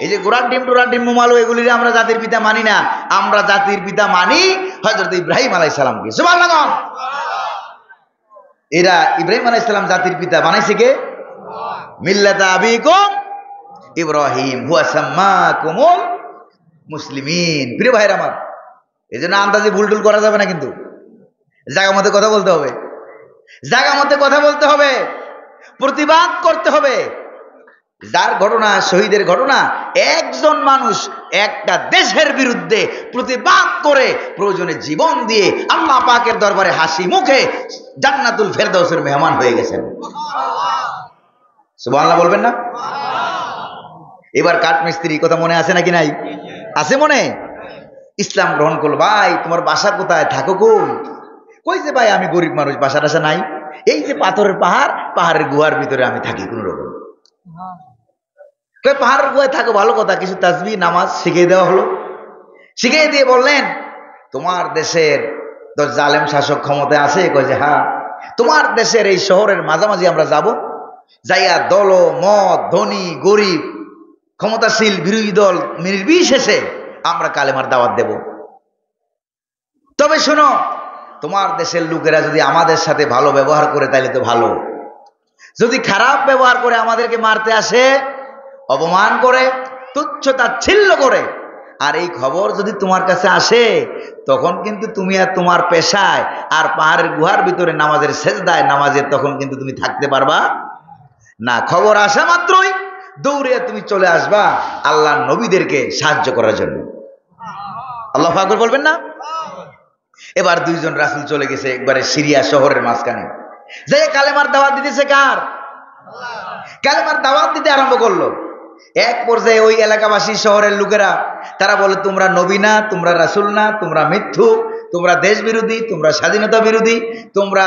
এই যে ঘোড়ার ডিম টোড়ার ডিম মোমালো এগুলির আমরা জাতির পিতা মানি না। আমরা জাতির পিতা মানি হযরত ইব্রাহিম আলাইহিস সালামকে। সুবহানাল্লাহ। এরা ইব্রাহিম আলাইহিস সালাম জাতির পিতা বানাইছে কে? মিল্লাতা আবিকুম ইব্রাহিম হুয়া সাম্মাকুমুল মুসলিমিন। প্রিয় ভাইরা আমার, এই জন্য আন্দাজে ভুলটুল করা যাবে না, কিন্তু জায়গা মতে কথা বলতে হবে। জায়গা মতে কথা বলতে হবে, প্রতিবাদ করতে হবে। যার ঘটনা, শহীদের ঘটনা, একজন মানুষ একটা দেশের বিরুদ্ধে প্রতিবাদ করে প্রয়োজনে জীবন দিয়ে আল্লাহ পাকের দরবারে হাসি মুখে জান্নাতুল ফেরদাউসের মেহমান হয়ে গেছেন। সুবহানাল্লাহ বলবেন না? এবার কাঠমিস্ত্রি কথা মনে আছে নাকি নাই? আছে মনে? ইসলাম গ্রহণ করলো। ভাই তোমার বাসা কোথায়, থাকো কই? কইছে ভাই আমি গরিব মানুষ, বাসা টাসা নাই, এই যে পাথরের পাহাড়, পাহাড়ের গুহার ভিতরে আমি থাকি কোন রকম। পাহাড়ের গুহায় থাকো, ভালো কথা, কিছু তাসবিহ নামাজ শিখিয়ে দেওয়া হলো। শিখিয়ে দিয়ে বললেন তোমার দেশের তো জালেম শাসক ক্ষমতায় আছে? কয় যে হ্যাঁ। তোমার দেশের এই শহরের মাঝামাঝি আমরা যাব, যাইয়া দল মত ধনী গরিব ক্ষমতাশীল বিরোধী দল নির্বিশেষে আমরা কালেমার দাওয়াত দেব। তবে শোনো, তোমার দেশের লোকেরা যদি আমাদের সাথে ভালো ব্যবহার করে তাহলে তো ভালো, যদি খারাপ ব্যবহার করে আমাদেরকে মারতে আসে, অপমান করে, তুচ্ছ তাচ্ছিল্য করে, আর এই খবর যদি তোমার কাছে আসে, তখন কিন্তু তুমি আর তোমার পেশায় আর পাহাড়ের গুহার ভিতরে নামাজের সেজদায় নামাজের তখন কিন্তু তুমি থাকতে পারবা না। খবর আসা মাত্রই দৌড়ে তুমি চলে আসবা আল্লাহর নবীদেরকে সাহায্য করার জন্য। আল্লাহু আকবার বলবেন না? এবার দুইজন রাসূল চলে গেছে একবারে সিরিয়া শহরের মাঝখানে, যে কালেমার দাওয়াত দিতেছে কার? কালেমার দাওয়াত দিতে আরম্ভ করলো। এক পর্যায়ে ওই এলাকাবাসী শহরের লোকেরা তারা বলে তোমরা নবী না, তোমরা রাসূল না, তোমরা মিথ্যুক, তোমরা দেশ বিরোধী, তোমরা স্বাধীনতা বিরোধী, তোমরা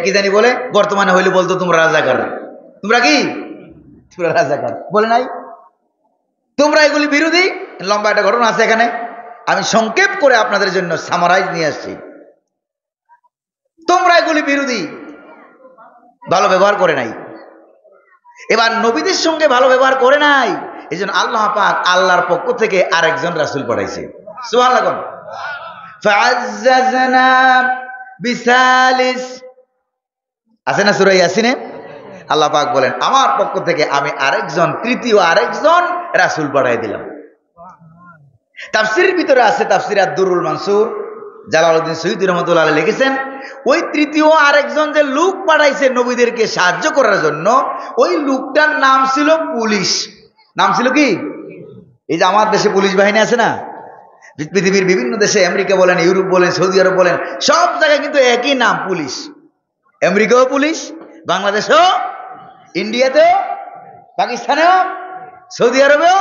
কি জানি বলে, বর্তমানে হইলে বলতো তোমরা রাজাকার। তোমরা কি? তোমরা রাজাকার বলে নাই? তোমরা এগুলি বিরোধী। লম্বা একটা ঘটনা আছে এখানে, আমি সংক্ষেপ করে আপনাদের জন্য সামারাইজ নিয়ে আসছি। তোমরা এগুলি বিরোধী, ভালো ব্যবহার করে নাই। এবার নবীদের সঙ্গে ভালো ব্যবহার করে নাই, এই জন্য আল্লাহ পাক আল্লাহর পক্ষ থেকে আরেকজন রাসূল পাঠাইছে। সুবহানাল্লাহ। ফাআজ্জাজনা বিসালিস, আছে না সূরা ইয়াসিনে? আল্লাহ পাক বলেন আমার পক্ষ থেকে আমি আরেকজন, তৃতীয় আরেকজন রাসূল পাঠাই দিলাম। তাফসীরের ভিতরে আছে, তাফসীর আদ-দুরুল মানসুর, জালালউদ্দিন সৈয়দী রাহমাতুল্লাহ আলাইহি লিখেছেন, ওই তৃতীয় আরেকজন যে লোক পাঠাইছে নবীদেরকে সাহায্য করার জন্য, ওই লোকটার নাম ছিল পুলিশ। নাম ছিল কি? এই যে আমার দেশে পুলিশ বাহিনী আছে না, পৃথিবীর বিভিন্ন দেশে, আমেরিকা বলেন, ইউরোপ বলেন, সৌদি আরব বলেন, সব জায়গায় কিন্তু একই নাম পুলিশ। আমেরিকাও পুলিশ, বাংলাদেশেও, ইন্ডিয়াতেও, পাকিস্তানেও, সৌদি আরবেও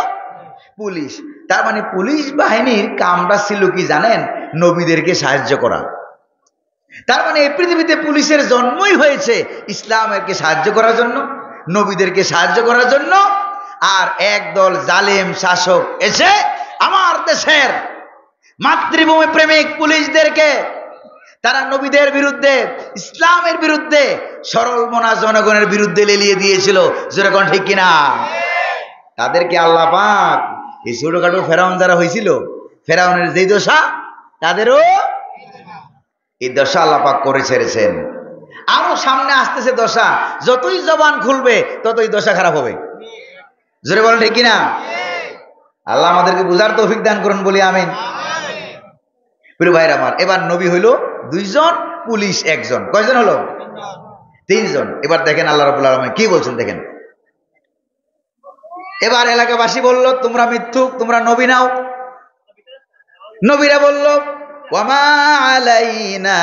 পুলিশ। তার মানে পুলিশ বাহিনীর কামটা ছিল কি জানেন? নবীদেরকে সাহায্য করা। তার মানে এই পৃথিবীতে পুলিশের জন্মই হয়েছে ইসলামকে সাহায্য করার জন্য, নবীদেরকে সাহায্য করার জন্য। আর একদল জালেম শাসক এসে আমার দেশের মাতৃভূমি প্রেমিক পুলিশদেরকে, তারা নবীদের বিরুদ্ধে, ইসলামের বিরুদ্ধে, সরল মনা জনগণের বিরুদ্ধে লেলিয়ে দিয়েছিল। যেরকম ঠিক কিনা? তাদেরকে আল্লাহ পাক এই ছোটখাটো ফেরাউন যারা হয়েছিল, ফেরাউনের যেই দশা, তাদেরও এই দশা আল্লাহ পাক করে ছেড়েছেন। আরো সামনে আসতেছে দশা, যতই জবান খুলবে ততই দশা খারাপ হবে। জোরে বলেন ঠিক কিনা? আল্লাহ আমাদেরকে বুঝার তৌফিক দান করুন, বলি আমিন। প্রিয় ভাইরা আমার, এবার নবী হইল দুইজন, পুলিশ একজন। কয়জন হলো? তিনজন। এবার দেখেন আল্লাহ রাব্বুল আলামিন কি বলছেন, দেখেন। এবার এলাকাবাসী বলল তোমরা মিথ্যুক, তোমরা নবী নাও। নবীরা বলল ওয়ামা আলাইনা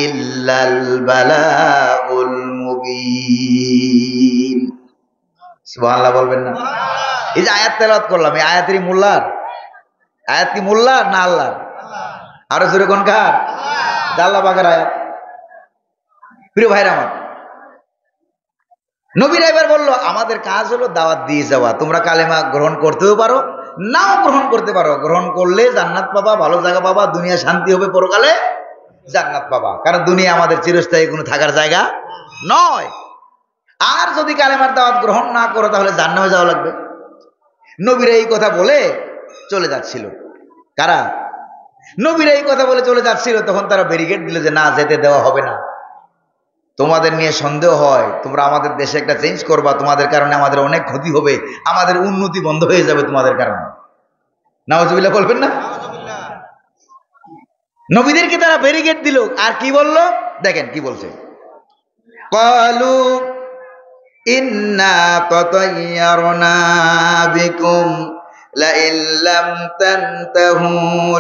ইল্লাল বালাগুল মুবিন। সুবহানাল্লাহ বলবেন না? এই যে আয়াত তেলাওয়াত করলাম, এই আয়াতেরই মোল্লার, আয়াত কি মোল্লার না আল্লাহর? আরো জোরে কোন কার? আল্লাহ পাকের আয়াত। প্রিয় ভাইরা আমার, নবীরা এবার বলল আমাদের কাজ হলো দাওয়াত দিয়ে যাওয়া, তোমরা কালেমা গ্রহণ করতেও পারো, নাও গ্রহণ করতে পারো। গ্রহণ করলে জান্নাত পাবা, ভালো জায়গা পাবা, দুনিয়া শান্তি হবে, পরকালে জান্নাত পাবা। কারণ দুনিয়া আমাদের চিরস্থায়ী কোনো থাকার জায়গা নয়। আর যদি কালেমার দাওয়াত গ্রহণ না করো তাহলে জান্নাতে যাওয়া লাগবে। নবীরা এই কথা বলে চলে যাচ্ছিল। কারা? নবীরা এই কথা বলে চলে যাচ্ছিল, তখন তারা ব্যারিকেড দিল যে না, যেতে দেওয়া হবে না। তোমাদের নিয়ে সন্দেহ হয়, তোমরা আমাদের দেশে একটা চেঞ্জ করবা, তোমাদের কারণে আমাদের অনেক ক্ষতি হবে, আমাদের উন্নতি বন্ধ হয়ে যাবে তোমাদের কারণে। নাউজুবিল্লাহ বলবেন না? নবীদেরকে তারা ব্যারিকেড দিল। আর কি বলল দেখেন কি বলছে, ক্বালু ইন্না তাতায়্যারনা বিকুম লা ইল্লাম তানতাহু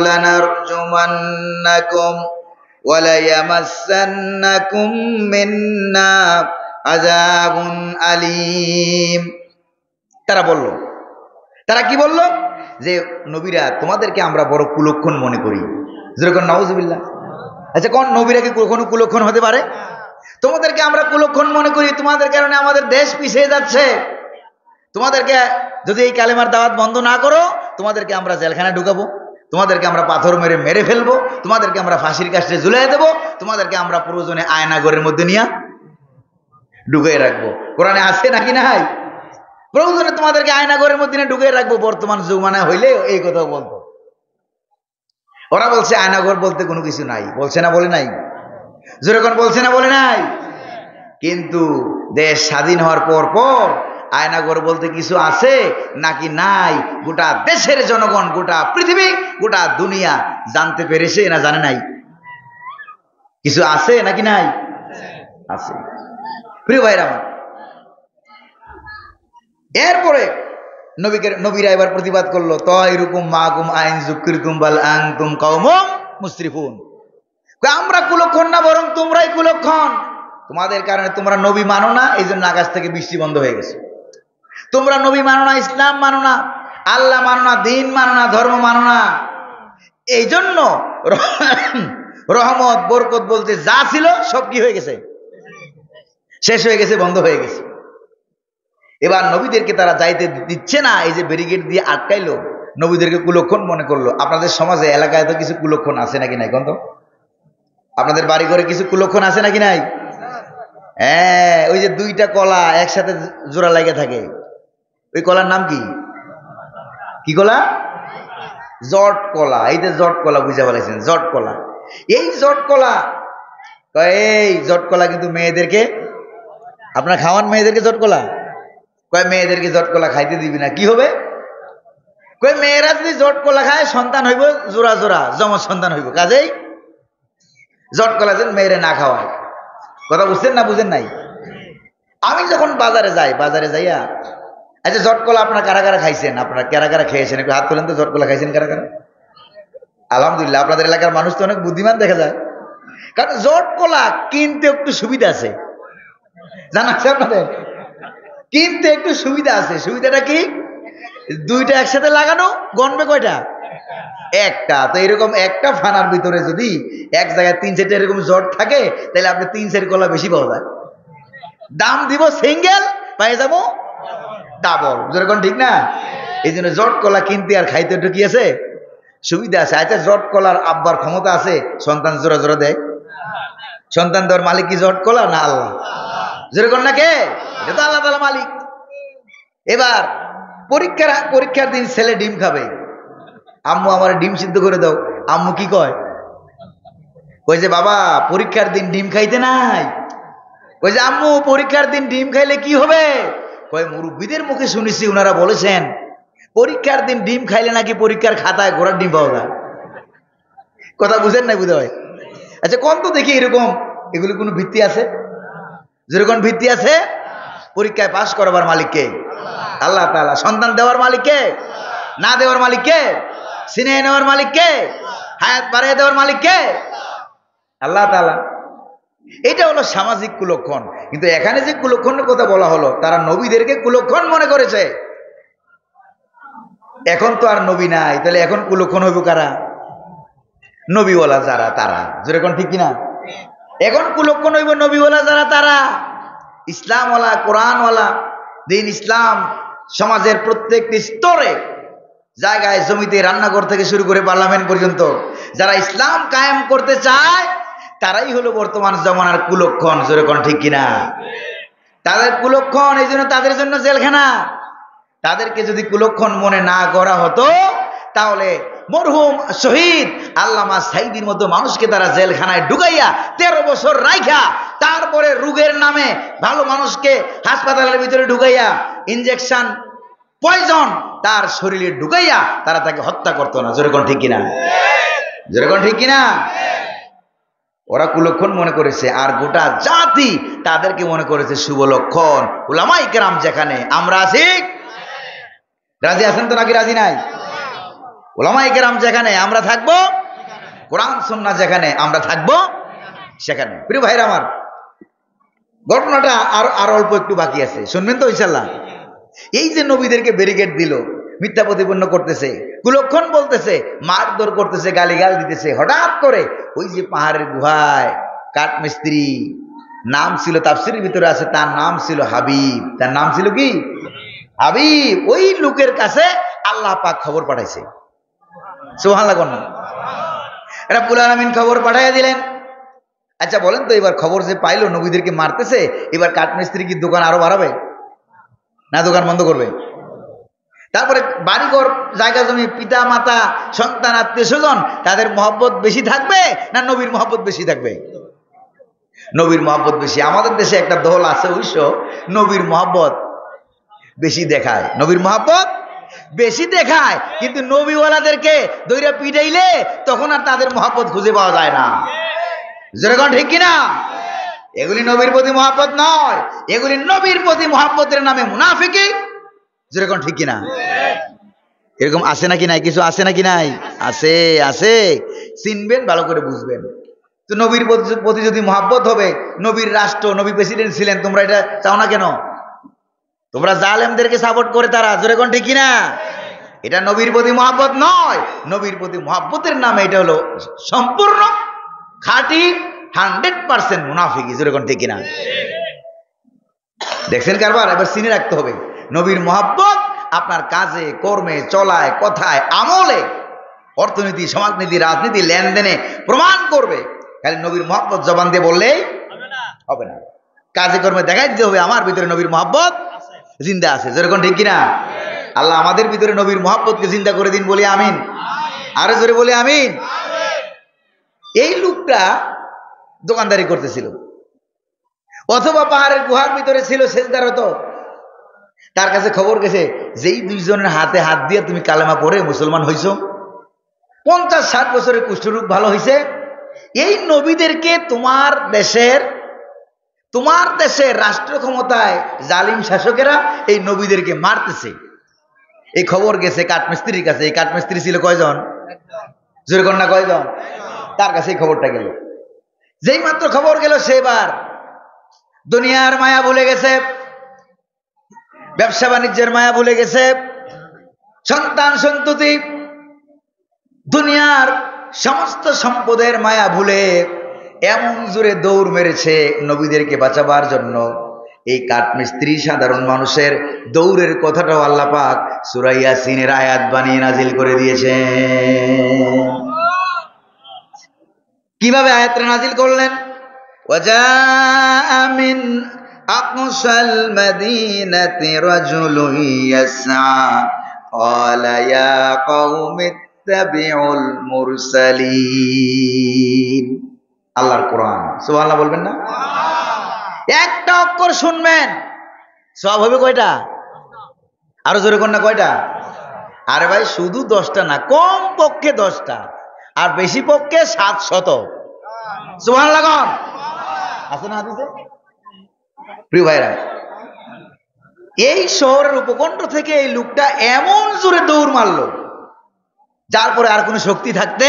লানারজুমান্নাকুম ওয়ালা ইয়ামাসসান্নাকুম মিন্না আযাবুন আলীম। তারা বলল, তারা কি বলল? যে নবীরা তোমাদেরকে আমরা বড় কুলক্ষণ মনে করি। যেরকম নাউজুবিল্লাহ। আচ্ছা, কোন নবীরা কি কোনো কুলক্ষণ হতে পারে? তোমাদেরকে আমরা কুলক্ষণ মনে করি, তোমাদের কারণে আমাদের দেশ পিছিয়ে যাচ্ছে। তোমাদেরকে যদি এই কালেমার দাওয়াত বন্ধ না করো, তোমাদেরকে আমরা জেলখানায় ঢুকাবো, তোমাদেরকে আমরা পাথর মেরে মেরে ফেলবো, তোমাদেরকে আমরা ফাঁসির কাস্টে ঝুলিয়ে দেবো, তোমাদেরকে আমরা প্রয়োজনে আয়নাঘরের মধ্যে নিয়ে ঢুকিয়ে রাখবো। কোরআনে আছে নাকি নাই? প্রয়োজনে তোমাদেরকে আয়নাঘরের মধ্যে নিয়ে ঢুকিয়ে রাখবো। বর্তমান যুগমানা হইলে এই কথা বলতো। ওরা বলছে আয়নাঘর বলতে কোনো কিছু নাই। বলছে না? বলে নাই? যেরকম বলছে না? বলে নাই? কিন্তু দেশ স্বাধীন হওয়ার পর পর আয়নাঘর বলতে কিছু আছে নাকি নাই, গোটা দেশের জনগণ, গোটা পৃথিবী, গোটা দুনিয়া জানতে পেরেছে না জানে নাই? কিছু আছে নাকি নাই? আছে। প্রিয় ভাইরা আমার, এরপরে নবীরা এবার প্রতিবাদ করলো, তায়রুকুম মাকুম আইন যুকরিতুম বাল আনতুম কওমুম মুসরিফুন। আমরা কুলক্ষণ না, বরং তোমরাই কুলক্ষণ। তোমাদের কারণে তোমরা নবী মানো না, এই জন্য আকাশ থেকে বৃষ্টি বন্ধ হয়ে গেছে। তোমরা নবী মানো না, ইসলাম মানো না, আল্লাহ মানো না, দিন মানো না, ধর্ম মানো না। এই জন্য রহমত বরকত বলতে যা ছিল সব কি হয়ে গেছে? শেষ হয়ে গেছে, বন্ধ হয়ে গেছে। এবার নবীদেরকে তারা যাইতে দিচ্ছে না, এই যে ব্যারিকেড দিয়ে আটকাইলো, নবীদেরকে কুলক্ষণ মনে করলো। আপনাদের সমাজে এলাকায় তো কিছু কুলক্ষণ আছে নাকি নাই? কোন আপনাদের বাড়ি ঘরে কিছু কুলক্ষণ আছে নাকি নাই? হ্যাঁ, ওই যে দুইটা কলা একসাথে জোড়া লাগে থাকে, ওই কলার নাম কি? কি কলা? জট কলা। এই যে জট কলা বুঝে বলেছেন, জট কলা। এই জট কলা, এই জট কলা কিন্তু মেয়েদেরকে, আপনারা খাওয়ান মেয়েদেরকে জট কলা? কয় মেয়েদেরকে জট কলা খাইতে দিবি না, কি হবে? কয় মেয়েরা যদি জট কলা খায় সন্তান হইব জোড়া জোড়া, যমজ সন্তান হইব, কাজেই জট কলা যেন মেয়েরে না খাওয়ায়। কথা বুঝছেন না বুঝেন নাই? আমি যখন বাজারে যাই, বাজারে যাইয়া, আচ্ছা জট কলা আপনারা কারা কারা খাইছেন? আপনারা কারা কারা খেয়েছেন একটু হাত তোলেন তো। জট কলা খাইছেন কারা কারা? আলহামদুলিল্লাহ, আপনাদের এলাকার মানুষ তো অনেক বুদ্ধিমান দেখা যায়। কারণ জট কলা কিনতে একটু সুবিধা আছে, জানা আছে আপনাদের? কিনতে একটু সুবিধা আছে। সুবিধাটা কি? দুইটা একসাথে লাগানো, গনবে কয়টা? একটা। তো এরকম একটা ফানার ভিতরে যদি এক জায়গায় 3-4টা এরকম জট থাকে, তাহলে আপনি 3-4 কলা বেশি পাওয়া যায়। দাম দিব সিঙ্গেল, পাই যাবো ডাবল। যেরকম ঠিক না? এই জন্য জট কলা কিনতে আর খাইতে একটু কি আছে, সুবিধা আছে। আচ্ছা, জট কলার আব্বার ক্ষমতা আছে সন্তান জোড়া জোড়া দেয়? সন্তান দেওয়ার মালিক কি জট কলা না আল্লাহ? যেরকম না কে? এটা তো আল্লাহ তাআলা মালিক। এবার পরীক্ষার দিন ছেলে ডিম খাবে, আম্মু আমার ডিম সিদ্ধ করে দাও। আম্মু কি কয়? কই যে বাবা পরীক্ষার দিন ডিম খাইতে নাই। কই যে আম্মু পরীক্ষার দিন ডিম খাইলে কি হবে? কয় মুরব্বীদের মুখে শুনেছি, ওনারা বলেছেন পরীক্ষার দিন ডিম খাইলে নাকি পরীক্ষার খাতায় ঘোড়ার ডিম পাওয়া যায়। কথা বুঝেন নাই বুঝে হয়? আচ্ছা কোন তো দেখি এরকম, এগুলি কোনো ভিত্তি আছে? যেরকম ভিত্তি আছে, পরীক্ষায় পাশ করাবার মালিক কে? আল্লাহ তাআলা। সন্তান দেওয়ার মালিক কে? না দেওয়ার মালিক কে? ছিনিয়ে নেওয়ার মালিক কে? হায়াত বাড়িয়ে দেওয়ার মালিক কে? আল্লাহ তাআলা। এটা হলো সামাজিক কুলক্ষণ। কিন্তু এখানে যে কুলক্ষণের কথা বলা হলো, তারা নবীদেরকে কুলক্ষণ মনে করেছে। এখন তো আর নবী নাই, তাহলে এখন কুলক্ষণ হইব কারা? নবীওয়ালা যারা, তারা। যেরকম ঠিক কিনা? এখন কুলক্ষণ হইব নবীওয়ালা যারা, তারা ইসলামওয়ালা, কোরআনওয়ালা, দিন ইসলাম সমাজের প্রত্যেকটি স্তরে, জায়গায়, জমিতে, রান্নাঘর থেকে শুরু করে পার্লামেন্ট পর্যন্ত যারা ইসলাম কায়েম করতে চায়, তারাই হলো বর্তমান জমানার কুলক্ষণ। যেরকম ঠিক কিনা? তাদের কুলক্ষণ, এই জন্য তাদের জন্য জেলখানা। তাদেরকে যদি কুলক্ষণ মনে না করা হতো, তাহলে মরহুম শহীদ আল্লামা সাইদির মতো মানুষকে তারা জেলখানায় ঢুকাইয়া 13 বছর রাইখা, তারপরে রোগের নামে ভালো মানুষকে হাসপাতালের ভিতরে ঢুকাইয়া ইনজেকশন, পয়জন তার শরীরে ঢুকাইয়া তারা তাকে হত্যা করতো না। যেরকম ঠিক কিনা? যেরকম ঠিক কিনা? ওরা কুলক্ষণ মনে করেছে, আর গোটা জাতি তাদেরকে মনে করেছে শুভ লক্ষণ। উলামায়ে কেরাম যেখানে, আমরা আছি। রাজি আছেন তো নাকি রাজি নাই? উলামায়ে কেরাম যেখানে, আমরা থাকবো। কোরআন সুন্নাহ যেখানে, আমরা থাকবো সেখানে। প্রিয় ভাইরা আমার, ঘটনাটা আর অল্প একটু বাকি আছে, শুনবেন তো ইনশাআল্লাহ। এই যে নবীদেরকে ব্যারিকেড দিল, মিথ্যা প্রতিপন্ন করতেছে, কুলক্ষণ বলতেছে, মারধর করতেছে, গালিগাল দিতেছে, হঠাৎ করে ওই যে পাহাড়ের গুহায় কাঠমিস্ত্রি, নাম ছিল তাফসীরের ভিতরে আছে, তার নাম ছিল হাবিব। তার নাম ছিল কি? হাবিব। ওই লোকের কাছে আল্লাহ পাক খবর পাঠাইছে। সুবহানাল্লাহ না? রাব্বুল আলামিন খবর পাঠাইয়া দিলেন। আচ্ছা বলেন তো, এবার খবর যে পাইলো নবীদেরকে মারতেছে, এবার কাঠমিস্ত্রি কি দোকান আরো বাড়াবে না দোকান বন্ধ করবে? তারপরে বাড়িঘর, জায়গা জমি, পিতা মাতা, সন্তান, আত্মীয় স্বজন, তাদের মহব্বত বেশি থাকবে না নবীর মহব্বত বেশি থাকবে? নবীর মহব্বত বেশি। আমাদের দেশে একটা দল আছে অবশ্য, নবীর মহব্বত বেশি দেখায়। নবীর মহব্বত বেশি দেখায়, কিন্তু নবীওয়ালাদেরকে দইরা পিটাইলে তখন আর তাদের মহব্বত খুঁজে পাওয়া যায় না। যেরকম ঠিক কিনা? এগুলি নবীর প্রতি মহব্বত নয়, এগুলি নবীর প্রতি মহব্বতের নামে মুনাফিকি। যেরকম ঠিক কিনা? এরকম আছে নাকি নাই? কিছু আছে নাকি নাই? আছে, আছে। চিনবেন, ভালো করে বুঝবেন। তো নবীর প্রতি যদি মহব্বত হবে, নবীর রাষ্ট্র, নবী প্রেসিডেন্ট ছিলেন, তোমরা এটা চাও না কেন? তোমরা জালেমদেরকে সাপোর্ট করে তারা। যেরকম ঠিক কিনা? এটা নবীর প্রতি মহব্বত নয়। নবীর প্রতি মহব্বতের নামে এটা হলো সম্পূর্ণ খাঁটি 100% মুনাফিকি। যেরকম ঠিক কিনা? দেখছেন কারবার? এবার চিনে রাখতে হবে, নবীর মহব্বত আপনার কাজে, কর্মে, চলায়, কথায়, আমলে, অর্থনীতি, সমাজনীতি, রাজনীতি, লেনদেনে প্রমাণ করবে খালি নবীর মহব্বত জবান দিয়ে বললেই হবে না, কাজে কর্মে দেখাই দিতে হবে আমার ভিতরে নবীর মহব্বত জিন্দা আছে। যেরকম ঠিক কিনা? আল্লাহ আমাদের ভিতরে নবীর মহব্বতকে জিন্দা করে দিন, বলি আমিন। আরো জোরে বলি আমিন। এই লোকটা দোকানদারি করতেছিল, অথবা পাহাড়ের গুহার ভিতরে ছিল সেজদারত। তার কাছে খবর গেছে যেই দুইজনের হাতে হাত দিয়ে তুমি কালেমা পড়ে মুসলমান হইছো, 50-60 বছরের কুষ্ঠরোগ ভালো হয়েছে, এই নবীদেরকে তোমার দেশের রাষ্ট্র ক্ষমতায় জালিম শাসকেরা এই নবীদেরকে মারতেছে। এই খবর গেছে কাঠমিস্ত্রির কাছে। এই কাঠমিস্ত্রি ছিল কয়জন? জোরে কন্যা কয়জন? তার কাছে এই খবরটা গেল। যেই মাত্র খবর গেল, সেবার দুনিয়ার মায়া ভুলে গেছে, ব্যবসা বাণিজ্যের মায়া ভুলে গেছে, সন্তান সন্ততি দুনিয়ার সমস্ত সম্পদের মায়া ভুলে এমন জোরে দৌড় মেরেছে নবীদেরকে বাঁচাবার জন্য। এই কাঠমিস্ত্রি সাধারণ মানুষের দৌড়ের কথাটাও আল্লাহ পাক সূরা ইয়াসিনের আয়াত বানিয়ে নাজিল করে দিয়েছে। কিভাবে আয়াতটা নাজিল করলেন? ওয়াজাআ মিন আকসাল মাদিনাতি রাজুলুন ইয়াসআ ক্বালা ইয়া কওমি ইত্তাবিউল মুরসালিন। আল্লাহর কোরআন, সুবহানাল্লাহ বলবেন না? একটা অক্ষর শুনবেন, সব হবে কয়টা? আরো জোরে কোন না কয়টা? আরে ভাই শুধু 10টা না, কম পক্ষে 10টা, আর বেশি পক্ষে 700। সুবহানাল্লাহ কোন আছে না হাদিসে? প্রিয় ভাইরা, এই শহরের উপকণ্ঠ থেকে এই লোকটা এমন জোরে দৌড় মারলো, যার পরে আর কোনো শক্তি থাকতে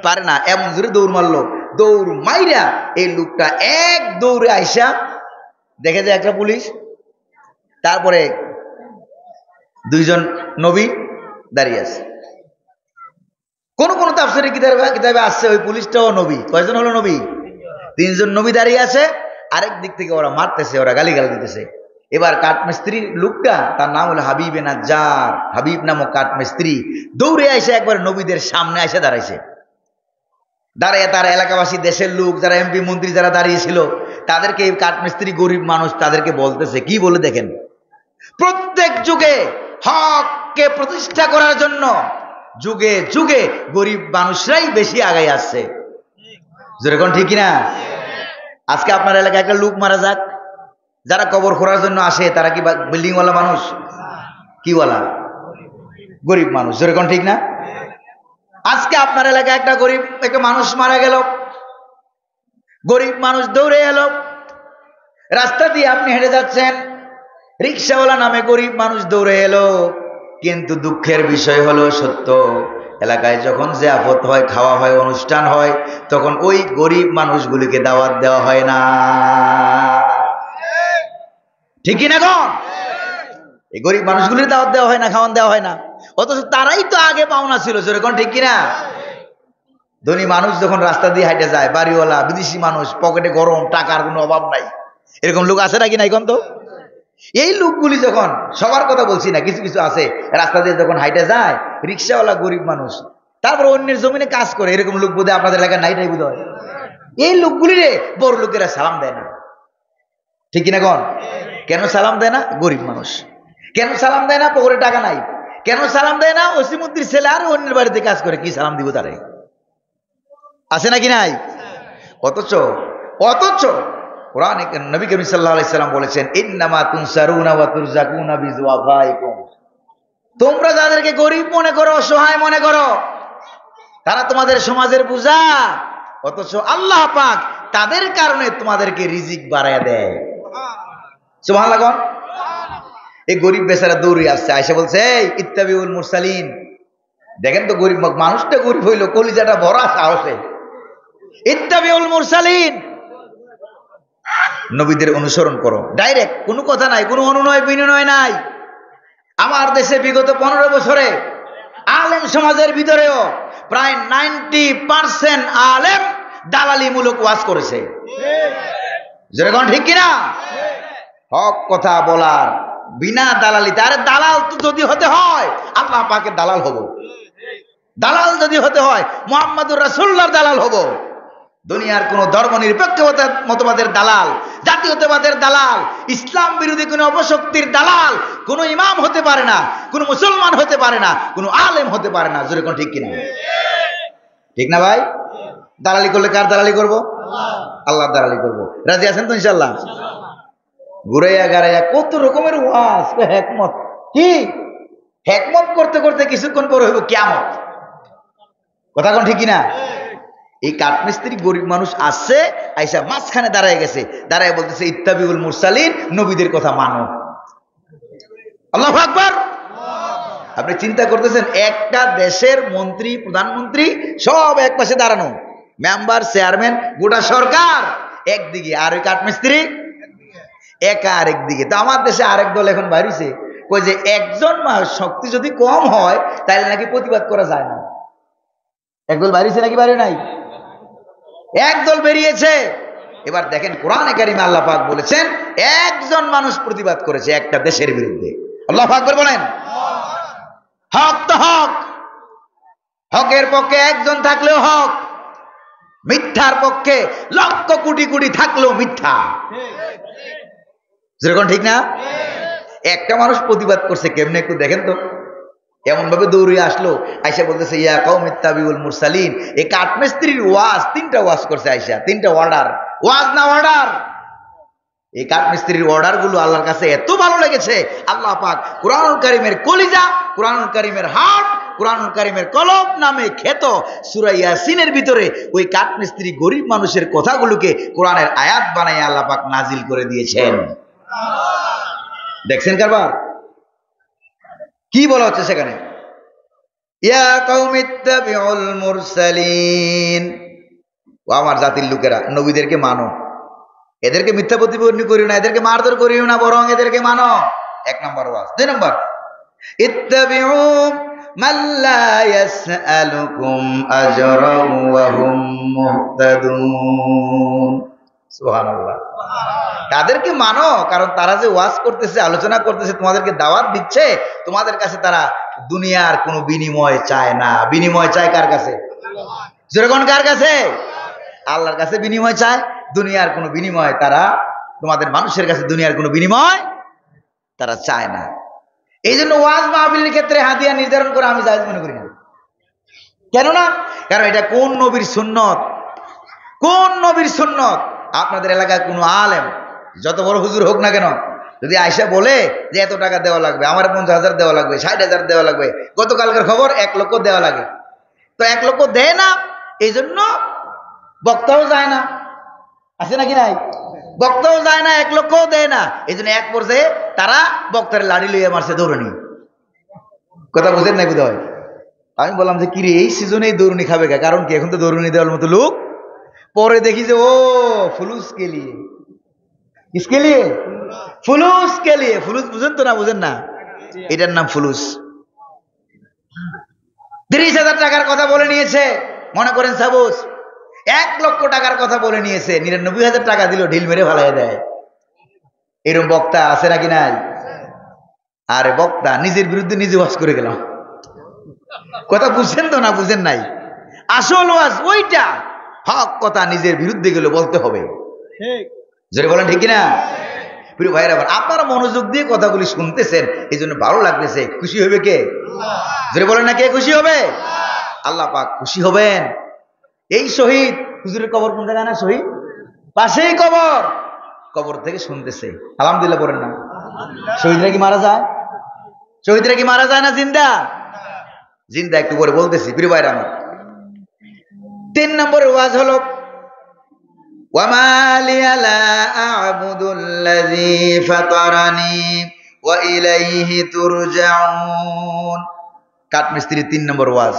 পারে না। এমন জোরে দৌড় মারলো, দৌড় মাইরা এই লোকটা এক দৌড়ে আইসা দেখে যায় একটা পুলিশ, তারপরে দুইজন নবী দাঁড়িয়ে আছে। কোন কোন তাফসীরে কিতাবে আসছে ওই পুলিশটাও নবী। কয়জন হলো নবী? 3 জন নবী দাঁড়িয়ে আছে, আরেক দিক থেকে ওরা মারতেছে, ওরা গালিগাল দিতেছে। এবার কাঠমিস্ত্রি লোকটা, তার নাম হলো হাবিব নাজ্জার, হাবিব নামক কাঠমিস্ত্রি দৌড়ে আইসে একবার নবীদের সামনে এসে দাঁড়াইছে। দাঁড়িয়ে তার এলাকাবাসী, দেশের লোক যারা এমপি মন্ত্রী যারা দাঁড়িয়েছিল, তাদেরকে এই কাঠমিস্ত্রি গরিব মানুষ তাদেরকে বলতেছে, কি বলে দেখেন, প্রত্যেক যুগে হককে প্রতিষ্ঠা করার জন্য যুগে যুগে গরিব মানুষরাই বেশি আগাই আসছে। যেরকম ঠিক কিনা? আজকে আপনার এলাকায় একটা লোক মারা যাক, যারা কবর খোঁড়ার জন্য আসে তারা কি বিল্ডিংওয়ালা মানুষ? কিওয়ালা? গরিব মানুষ। যেরকম ঠিক না? আজকে আপনার এলাকায় একটা মানুষ মারা গেল, গরিব মানুষ দৌড়ে এলো, রাস্তা দিয়ে আপনি হেঁটে যাচ্ছেন, রিক্সাওয়ালা নামে গরিব মানুষ দৌড়ে এলো। কিন্তু দুঃখের বিষয় হলো সত্য, এলাকায় যখন জিয়াফত হয়, খাওয়া হয়, অনুষ্ঠান হয়, তখন ওই গরিব মানুষগুলিকে দাওয়াত দেওয়া হয় না। ঠিক কিনা গণ? এই গরিব মানুষগুলির দাওয়াত দেওয়া হয় না, খাওয়ান দেওয়া হয় না, অথচ তারাই তো আগে পাওনা ছিল। যেরকম ঠিক কিনা? ধনী মানুষ যখন রাস্তা দিয়ে হাইটে যায়, বাড়িওয়ালা বিদেশি মানুষ, পকেটে গরম, টাকার কোনো অভাব নাই, এরকম লোক আছে নাকি নাই কোন? তো এই লোকগুলি যখন, সবার কথা বলছি না, কিছু কিছু আছে রাস্তা দিয়ে যখন হাইটে যায়, রিক্সাওয়ালা গরিব মানুষ, তারপর অন্যের জমিনে কাজ করে, এরকম লোক বোধহয় আপনাদের এলাকায় নাইটাই বোধ হয়। এই লোকগুলি রে বড় লোকেরা সালাম দেয় না। ঠিক কিনা কোন? কেন সালাম দেয় না? গরিব মানুষ। কেন সালাম দেয় না? পকেটে টাকা নাই। কেন সালাম দেয় না? ওসিমুদ্দির ছেলে আর অন্যের বাড়িতে কাজ করে, কি সালাম দিব তারে? আছে নাকি নাই? অথচ কোরআনে নবী করিম সাল্লাল্লাহু আলাইহি সাল্লাম বলেছেন, ইন্নামা তুনসারুনা ওয়া তুরজাকুনা বিযুআফাইকুম। তোমরা যাদেরকে গরিব মনে করো, অসহায় মনে করো, তারা তোমাদের সমাজের বোঝা, অথচ আল্লাহ পাক তাদের কারণে তোমাদেরকে রিজিক বাড়ায়া দেয়। সুবহানাল্লাহ কোন? এই গরিব বেচারা দৌড়ে আসছে, আয়েশা বলছে, এই ইত্তাবিউল মুরসালিন। দেখেন তো গরিব মানুষটা গরিব হইলো, কলিজাটা ভরা সাহসে। ইত্তাবিউল মুরসালিন, নবীদের অনুসরণ করো, ডাইরেক্ট, কোনো কথা নাই, কোনো অনুনয় বিনয় নাই। আমার দেশে বিগত 15 বছরে আলেম সমাজের ভিতরেও প্রায় 90% আলেম দালালিমূলক ওয়াজ করেছে। যেরকম ঠিক কিনা? হক কথা বলার বিনা দালালিতে। আরে দালাল তো যদি হতে হয় আল্লাহ পাকের দালাল হব, দালাল যদি হতে হয় মুহাম্মদুর রাসূলুল্লাহর দালাল হব। দুনিয়ার কোন ধর্মনিরপেক্ষ মতবাদের দালাল, জাতীয়তাবাদের দালাল, ইসলাম বিরোধী কোন অপশক্তির দালাল কোন ইমাম হতে পারে না, কোন মুসলমান হতে পারে না, কোন আলেম হতে পারে না। জোরে কোন ঠিক কিনা? ঠিক না ভাই? দালালি করলে কার দালালি করব? আল্লাহর দালালি করব। রাজি আছেন তো ইনশাআল্লাহ? ঘুরাইয়া গাড়াইয়া কত রকমের ওয়াজ, হেকমত। কি হেকমত করতে করতে কিছুক্ষণ পরে হইব কিয়ামত। কথা কোন ঠিক কিনা? এই কাঠমিস্ত্রি গরিব মানুষ আসছে, আইসা মাঝখানে দাঁড়ায় গেছে, দাঁড়ায় বলতেছে ইত্তাবিউল মুরসালিন, নবীদের কথা মানো। আল্লাহু আকবার। আপনি চিন্তা করতেছেন একটা দেশের মন্ত্রী, প্রধানমন্ত্রী সব এক পাশে দাঁড়ানো, মেম্বার, চেয়ারম্যান, গোটা সরকার একদিকে, আর ওই কাঠমিস্ত্রি একা আরেক দিকে। তো আমার দেশে আরেক দল এখন বাইরেছে, কই যে একজন শক্তি যদি কম হয় তাহলে নাকি প্রতিবাদ করা যায় না। একদল বাইরেছে নাকি বাইরে নাই? একদল বেরিয়েছে। এবার দেখেন কোরআনে কারিমে আল্লাহ পাক বলেছেন একজন মানুষ প্রতিবাদ করেছে একটা দেশের বিরুদ্ধে। আল্লাহু আকবার বলেন। হক তো হক, হকের পক্ষে একজন থাকলেও হক, মিথ্যার পক্ষে লক্ষ কোটি কোটি থাকলেও মিথ্যা। যেরকম ঠিক না? একটা মানুষ প্রতিবাদ করছে কেমনে একটু দেখেন তো। এমন ভাবে দৌড়িয়ে আসলো, আয়সা বলতেছে ইয়া কওমি ইত্তাবিউল মুরসালিন। এই কাঠমিস্ত্রির ওয়াজ, তিনটা ওয়াজ করছে আয়সা, তিনটা অর্ডার, ওয়াজ না অর্ডার। এই কাঠমিস্ত্রির অর্ডার গুলো আল্লাহর কাছে এত ভালো লেগেছে, আল্লাহ পাক কুরআনুল কারীমের কলিজা, কুরআনুল কারীমের হার্ট, কুরআনুল কারীমের কলব নামে খ্যাত সূরা ইয়াসিনের ভিতরে ওই কাঠমিস্ত্রি গরিব মানুষের কথাগুলোকে কোরআনের আয়াত বানায় আল্লাহ পাক নাজিল করে দিয়েছেন। দেখছেন কারবার কি বলা হচ্ছে সেখানে? ইয়া কওমি ইত্তাবিউল মুরসালিন, ও আমার জাতির লোকেরা, নবীদেরকে মানো, এদেরকে মিথ্যা প্রতিপন্ন করিও না, এদেরকে মারধর করিও না, বরং এদেরকে মানো। এক নম্বর ওয়াজ। দুই নম্বর, ইত্তাবিউ মান লা ইয়াসআলুকুম আজরান ওয়া হুম মুহতাদুন। সুবহানাল্লাহ। তাদেরকে মানো, কারণ তারা যে ওয়াজ করতেছে, আলোচনা করতেছে, তোমাদেরকে দাওয়াত দিচ্ছে, তোমাদের কাছে তারা দুনিয়ার কোনো বিনিময় চায় না। বিনিময় চায় কার কাছে? যেরকম কার কাছে? আল্লাহর কাছে বিনিময় চায়। দুনিয়ার কোনো বিনিময় তারা, তোমাদের মানুষের কাছে দুনিয়ার কোনো বিনিময় তারা চায় না। এই জন্য ওয়াজ মাহফিলের ক্ষেত্রে হাদিয়া নির্ধারণ করা আমি জায়েজ মনে করি না। কেন না? কারণ এটা কোন নবীর সুন্নত? কোন নবীর সুন্নত? আপনাদের এলাকায় কোনো আলেম, যত বড় হুজুর হোক না কেন, যদি আয়সা বলে যে এত টাকা দেওয়া লাগবে, আমার 50,000 দেওয়া লাগবে, 60,000 দেওয়া লাগবে, গতকালকের খবর 1 লক্ষ দেওয়া লাগে, তো 1 লক্ষ দেয় না, এই জন্য বক্তাও যায় না। আছে নাকি নাই? বক্তাও যায় না, 1 লক্ষও দেয় না, এই জন্য এক পর্যায়ে তারা বক্তার লাড়ি লইয়া মারছে দৌড়নি। কথা বুঝেন নাই বোধহয়? আমি বললাম যে কিরে এই সিজনে দৌড়নি খাবে কে? কারণ কি এখন তো দৌড়নি দেওয়ার মতো লোক। পরে দেখি যে ও ফুলুস কে লিয়ে, কিসকে লিয়ে? ফুলুস কে লিয়ে। ফুলুস বুঝেন তো? না বুঝেন না? এটার নাম ফুলুস। 30,000 টাকার কথা বলে নিয়েছে, মনে করেন সাপোজ 1 লক্ষ টাকার কথা বলে নিয়েছে, 99,000 টাকা দিল, ঢিল মেরে ভালাই দেয়। এরকম বক্তা আছে নাকি নাই? আরে বক্তা নিজের বিরুদ্ধে নিজে ওয়াজ করে গেলাম। কথা বুঝছেন তো? না বুঝেন নাই? আসল ওয়াজ ওইটা, হক কথা নিজের বিরুদ্ধে গেলে বলতে হবে। জোরে বলেন ঠিক কিনা? প্রিয় ভাইরা, আপনারা মনোযোগ দিয়ে কথাগুলি শুনতেছেন, এই জন্য ভালো লাগতেছে। খুশি হবে কে? জোরে বলেন না, কে খুশি হবে? আল্লাহ পাক খুশি হবেন। এই শহীদ হুজুরের কবর কোন জায়গায় না? শহীদ পাশেই কবর, কবর থেকে শুনতেছে। আলহামদুলিল্লাহ বলেন না? শহীদরা কি মারা যায়? শহীদরা কি মারা যায় না? জিন্দা। জিন্দা। একটু করে বলতেছি প্রিয় ভাইরা আমার। 3 নম্বরের ওয়াজ হলো ওয়ামা লিয়া লা আ'বুদুল্লাযী ফাতারানি ওয়া ইলাইহি তুরজাউন। কাঠমিস্ত্রি 3 নম্বর ওয়াজ।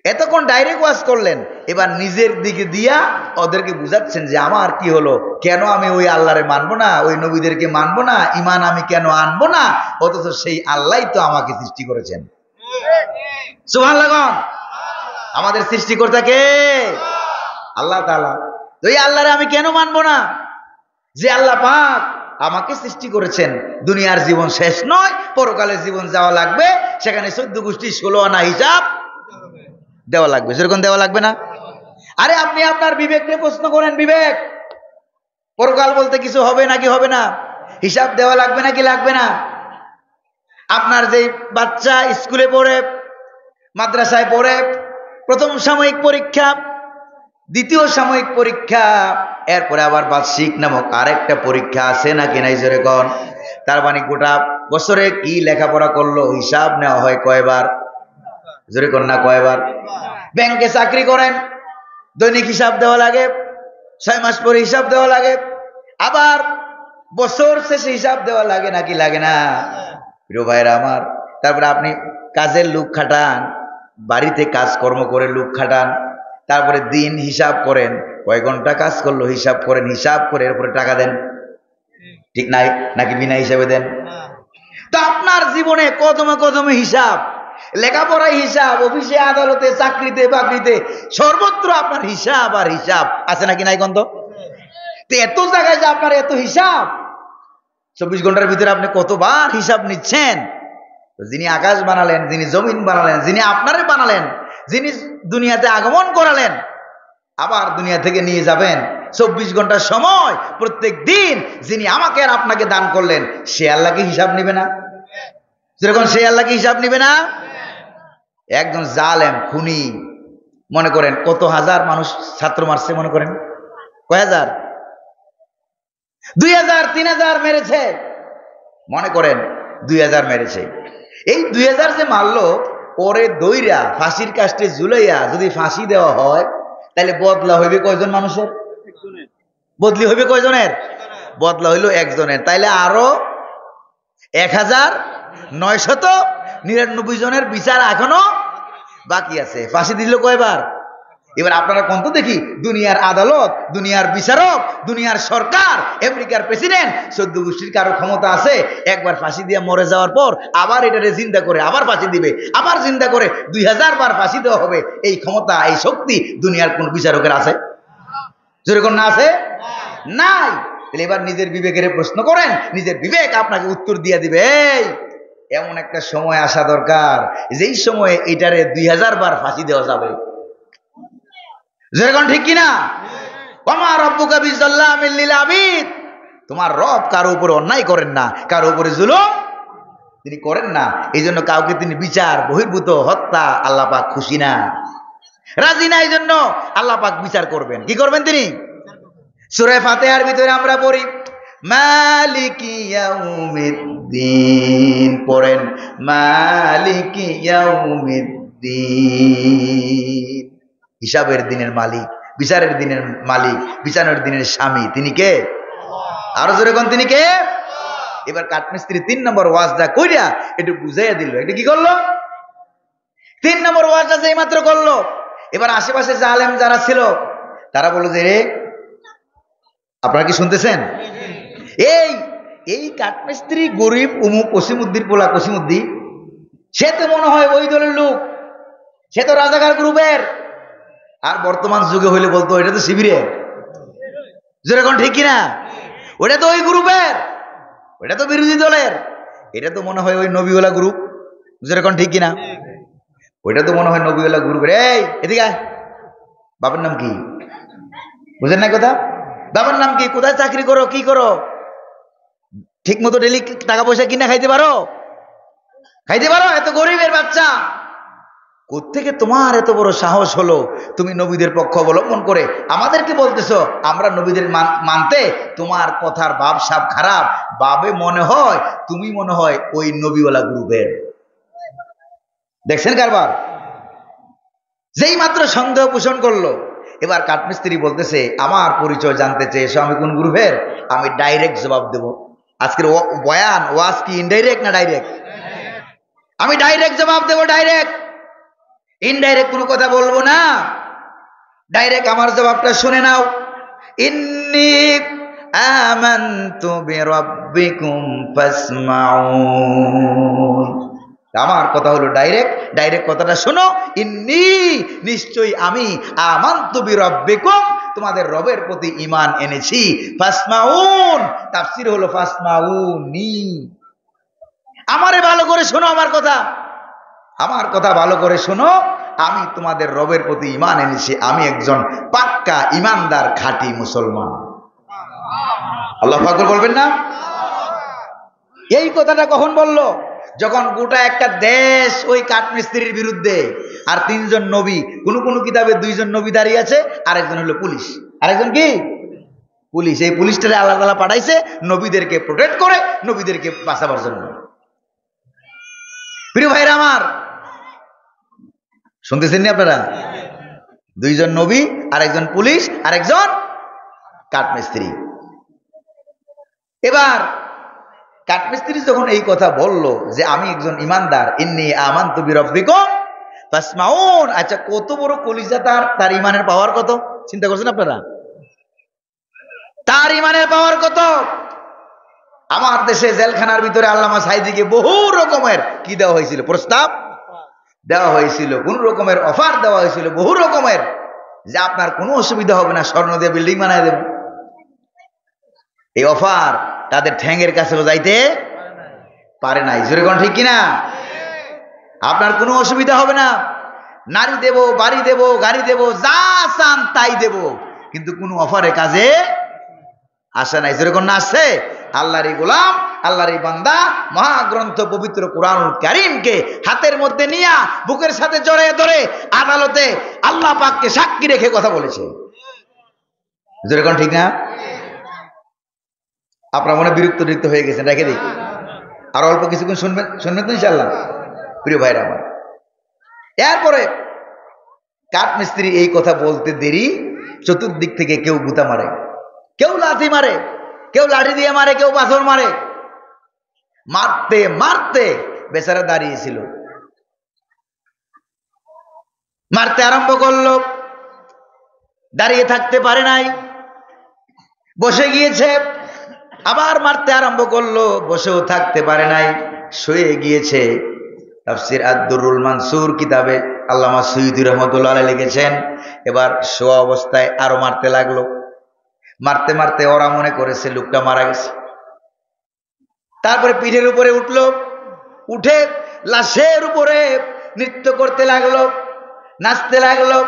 এতক্ষণ ডাইরেক্ট ওয়াজ করলেন, এবার নিজের দিকে দিয়া ওদেরকে বুঝাচ্ছেন যে আমার কি হলো, কেন আমি ওই আল্লাহরে মানবো না, ওই নবীদেরকে মানবো না, ইমান আমি কেন আনবো না, অথচ সেই আল্লাহই তো আমাকে সৃষ্টি করেছেন। সুবহানাল্লাহ। আমাদের সৃষ্টিকর্তা কে? আল্লাহ তাআলা। তো এই আল্লাহরে আমি কেন মানবো না? যে আল্লাহ পাক আমাকে সৃষ্টি করেছেন। দুনিয়ার জীবন শেষ নয়, পরকালের জীবন যাওয়া লাগবে, সেখানে 14 গোষ্ঠী 16 আনা হিসাব দেওয়া লাগবে। যেরকম দেওয়া লাগবে না? আরে আপনি আপনার বিবেককে প্রশ্ন করেন, বিবেক, পরকাল বলতে কিছু হবে নাকি হবে না, হিসাব দেওয়া লাগবে নাকি লাগবে না। আপনার যে বাচ্চা স্কুলে পড়ে, মাদ্রাসায় পড়ে, প্রথম সাময়িক পরীক্ষা, দ্বিতীয় সাময়িক পরীক্ষা, এরপরে আবার বার্ষিক নামক আরেকটা পরীক্ষা আছে নাকি নাই, জোরে কোন। তার মানে গোটা বছরে কি লেখাপড়া করলো হিসাব নেওয়া হয় কয়বার, জোরে কোন না কয়বার। ব্যাংকে চাকরি করেন, দৈনিক হিসাব দেওয়া লাগে, 6 মাস পরে হিসাব দেওয়া লাগে, আবার বছর শেষে হিসাব দেওয়া লাগে নাকি লাগে না, প্রিয় ভাইরা আমার। তারপরে আপনি কাজের লোক খাটান, বাড়িতে কাজকর্ম করে লোক খাটান, তারপরে দিন হিসাব করেন, কয় ঘন্টা কাজ করলো হিসাব করেন, হিসাব করে এরপরে টাকা দেন, ঠিক নাই নাকি বিনা হিসাবে দেন। তো আপনার জীবনে কদমে কদমে হিসাব, লেখাপড়ায় হিসাব, অফিসে আদালতে চাকরিতে বাকরিতে সর্বত্র আপনার হিসাব আর হিসাব আছে নাকি নাই গন্ধ। তো এত জায়গায় যে আপনার এত হিসাব, 24 ঘন্টার ভিতরে আপনি কতবার হিসাব নিচ্ছেন। যিনি আকাশ বানালেন, যিনি জমিন বানালেন, যিনি আপনারে বানালেন, যিনি দুনিয়াতে আগমন করালেন, আবার দুনিয়া থেকে নিয়ে যাবেন 24 ঘন্টার সময় প্রত্যেক দিন, যিনি আমাকে আর আপনাকে দান করলেন, সে আল্লাহকে হিসাব নিবে না, যেরকম সে আল্লাহকে হিসাব নিবে না। একজন জালেম খুনি, মনে করেন কত হাজার মানুষ ছাত্র মারছে, মনে করেন কয় হাজার, 2000 3000 মেরেছে, মনে করেন 2000 মেরেছে। এই 2000 যে মারলো, পরে দইরা ফাঁসির কাস্টে ঝুলাইয়া যদি ফাঁসি দেওয়া হয়, তাহলে বদলা হইবে কয়জন মানুষের, বদলি হইবে কয়জনের, বদলা হইল একজনের। তাইলে আরো 1999 জনের বিচার এখনো বাকি আছে। ফাঁসি দিল কয়বার। এবার আপনারা কোন তো দেখি, দুনিয়ার আদালত, দুনিয়ার বিচারক, দুনিয়ার সরকার, আমেরিকার প্রেসিডেন্ট, 14 গোষ্ঠীর কারো ক্ষমতা আছে একবার ফাঁসি দিয়ে মরে যাওয়ার পর আবার এটারে জিন্দা করে আবার ফাঁসি দিবে, আবার জিন্দা করে 2000 বার ফাঁসি দেওয়া হবে। এই ক্ষমতা, এই শক্তি দুনিয়ার কোন বিচারকের আছে, যেরকম না আছে, নাই। তাহলে এবার নিজের বিবেকের প্রশ্ন করেন, নিজের বিবেক আপনাকে উত্তর দিয়ে দিবে। এই এমন একটা সময় আসা দরকার, যেই সময়ে এটারে 2000 বার ফাঁসি দেওয়া যাবে, যেরকম ঠিক কিনা। ওমা রব্বুকা বিযাল্লামিল লিল আবিদ, তোমার রব কারো উপরে অন্যায় করেন না, কারো উপরে জুলুম তিনি করেন না। এই জন্য কাউকে তিনি বিচার বহির্ভূত হত্যা আল্লাহ পাক খুশি না, রাজি না। এই জন্য আল্লাহ পাক বিচার করবেন, কি করবেন তিনি। সূরা ফাতিহার ভিতরে আমরা পড়ি মালিকি ইয়াউমিদ্দিন, পড়েন মালিকি ইয়াউমিদ্দিন। হিসাবের দিনের মালিক, বিচারের দিনের মালিক, বিচারের দিনের স্বামী তিনি কে, আরো জোরে কোন তিনি কে। এবার কাঠমিস্ত্রি 3 নম্বর ওয়াজটা কইরা একটু বুঝাইয়া দিল, এটা কি করলো, 3 নম্বর ওয়াজটা যেই মাত্র করলো, এবার আশেপাশে জালেম যারা ছিল তারা বলল যে রে, আপনারা কি শুনতেছেন, এই এই কাঠমিস্ত্রি গরিব উমুক কসিমউদ্দির পোলা কসিমউদ্দি, সে তো মনে হয় ওই দলের লোক, সে তো রাজাকার গ্রুপের। আর বর্তমান যুগে হইলে বলতো এটা তো শিবিরের, যেরকম ঠিক কিনা, ওটা তো ওই গ্রুপের, ওটা তো বিরোধী দলের, এটা তো মনে হয় ওই নবীওয়ালা গ্রুপ, যেরকম ঠিক কিনা, ওইটা তো মনে হয় নবীওয়ালা গ্রুপের। এই এদিকে বাবার নাম কি, বুঝেন না কথা, বাবার নাম কি, কোথায় চাকরি করো, কি করো, ঠিক মতো ডেলি টাকা পয়সা কিনা খাইতে পারো, খাইতে পারো, এত গরিবের বাচ্চা, কোত্থেকে তোমার এত বড় সাহস হলো, তুমি নবীদের পক্ষ অবলম্বন করে আমাদেরকে বলতেছো আমরা নবীদের মানতে, তোমার কথার ভাব সাব খারাপ, বাবে মনে হয় তুমি মনে হয় ওই নবীওয়ালা গ্রুপের। দেখছেন কারবার, যেই মাত্র সন্দেহ পোষণ করলো, এবার কাঠমিস্ত্রি বলতেছে আমার পরিচয় জানতে চেয়েছো, আমি কোন গ্রুপের, আমি ডাইরেক্ট জবাব দেব। আজকের বয়ান ওয়াজ কি ইনডাইরেক্ট না ডাইরেক্ট, আমি ডাইরেক্ট জবাব দেব, ডাইরেক্ট, ইনডাইরেক্ট কোনো কথা বলবো না, ডাইরেক্ট আমার জবাবটা শুনে নাও। ইন্নী আমানতু বিরাব্বিকুম ফাসমাউন, আমার কথা হলো ডাইরেক্ট, ডাইরেক্ট কথাটা শোনো। ইন্নী, নিশ্চয়ই আমি, আমানতু বিরাব্বিকুম, তোমাদের রবের প্রতি ঈমান এনেছি। ফাসমাউন, তাফসীর হলো ফাসমাউনি, আমারে ভালো করে শোনো, আমার কথা ভালো করে শোনো। আমি তোমাদের রবের প্রতি ঈমান এনেছি, আমি একজন পাক্কা ঈমানদার খাঁটি মুসলমান। আল্লাহু আকবার বলবেন না? এই কথাটা কখন বলল? যখন গোটা একটা দেশ ওই কাঠমিস্ত্রির বিরুদ্ধে, আর 3 জন নবী, কোন কোন কিতাবে 2 জন নবী দাঁড়িয়ে আছে, আরেকজন হলো পুলিশ। আরেকজন কি? পুলিশ। এই পুলিশটারে আল্লাহ তাআলা পাঠাইছে নবীদেরকে প্রোটেক্ট করে, নবীদেরকে বাঁচাবার জন্য। প্রিয় ভাইরা আমার, শুনতেছেন নি আপনারা? 2 জন নবী, আরেকজন পুলিশ, আরেকজন কাঠমিস্ত্রি। এবার কাঠমিস্ত্রি যখন এই কথা বলল যে আমি একজন ইমানদার, ইন্নী আমানতু বিরাব্বিকুম ফাসমাউন, আচ্ছা কত বড় কলিজা তার ইমানের পাওয়ার কত চিন্তা করছেন আপনারা? তার ইমানের পাওয়ার কত? আমার দেশে জেলখানার ভিতরে আল্লামা সাঈদীকে বহু রকমের কি দেওয়া হয়েছিল, প্রস্তাব দেওয়া হয়েছিল, কোন রকমের অফার দেওয়া হয়েছিল, বহু রকমের, যে আপনার কোনো অসুবিধা হবে না, স্বর্ণ দিয়ে বিল্ডিং বানায় দেব। এই অফার তাদের ঠ্যাঙের কাছে যাইতে পারে নাই। জোরে কোন ঠিক কিনা? আপনার কোনো অসুবিধা হবে না, নারী দেব, বাড়ি দেব, গাড়ি দেব, যা চান তাই দেব, কিন্তু কোনো অফারে কাজে আসে নাই। জোরে কোন না আসছে? আল্লাহর এই গোলাম, আল্লাহর এই বান্দা মহাগ্রন্থ পবিত্র কুরআনুল কারীমকে হাতের মধ্যে নিয়ে বুকের সাথে জড়িয়ে ধরে আদালতে আল্লাহ পাককে সাক্ষী রেখে কথা বলেছে। জোরে কোন ঠিক না? আপনার মনে বিরক্ত হয়ে গেছেন, রেখে দিই, আর অল্প কিছুক্ষণ শুনবেন তো ইনশাআল্লাহ। প্রিয় ভাইরা আমার, এরপরে কাঠমিস্ত্রি এই কথা বলতে দেরি, চতুর্দিক থেকে কেউ গুতা মারে, কেউ লাঠি মারে, কেউ লাঠি দিয়ে মারে, কেউ পাথর মারে। মারতে মারতে বেচারা দাঁড়িয়েছিল, মারতে আরম্ভ করলো, দাঁড়িয়ে থাকতে পারে নাই, বসে গিয়েছে, আবার মারতে আরম্ভ করলো, বসেও থাকতে পারে নাই, শুয়ে গিয়েছে। তাফসীর আদ-দুররুল মানসুর কিতাবে আল্লামা সুয়ুতী রাহমাতুল্লাহ আলাইহি লিখেছেন, এবার শোয়া অবস্থায় আরো মারতে লাগলো। মারতে মারতে ওরা মনে করেছে লোকটা মারা গেছে। তারপরে পিঠের উপরে উঠলো, উঠে লাশের উপরে নৃত্য করতে লাগলো, নাচতে লাগলো।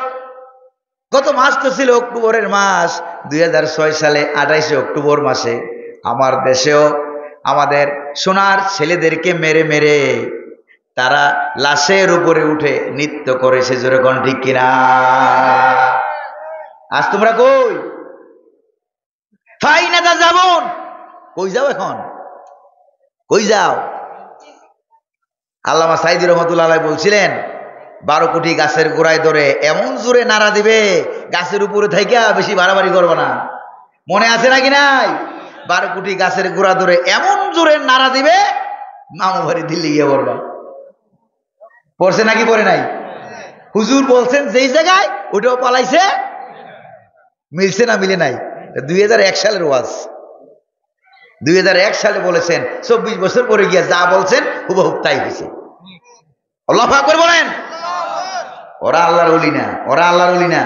গত মাস তো ছিল অক্টোবরের মাস, 2006 সালে 28 অক্টোবর মাসে আমার দেশেও আমাদের সোনার ছেলেদেরকে মেরে মেরে তারা লাশের উপরে উঠে নৃত্য করেছে। জোরে কোন ঠিক কিনা? আজ তোমরা কই? ফাইনা দা যাবন, কই যাও এখন? কই যাও? আল্লামা সাঈদী রহমাতুল্লাহ আলাইহি বলছিলেন 12 কোটি গাছের গোড়ায় ধরে এমন জোরে নাড়া দিবে, গাছের উপরে থাইকা বেশি বাড়াবাড়ি করবে না। মনে আছে নাকি নাই? 12 কোটি গাছের গোড়া ধরে এমন জোরে নাড়া দিবে, মামু বাড়ি দিল্লি গিয়ে বলবা। পড়ছে নাকি পড়ে নাই? হুজুর বলছেন যেই জায়গায়, ওটাও পালাইছে। মিলছে না মিলে নাই? 2001 সালের ওয়াজ, 2001 সালে বলেছেন, 24 বছর পরে গিয়া যা বলছেন হুবহুব তাই হয়েছে। আল্লাহু আকবার বলেন। ওরা আল্লাহর ওলি না, ওরা আল্লাহর ওলি না।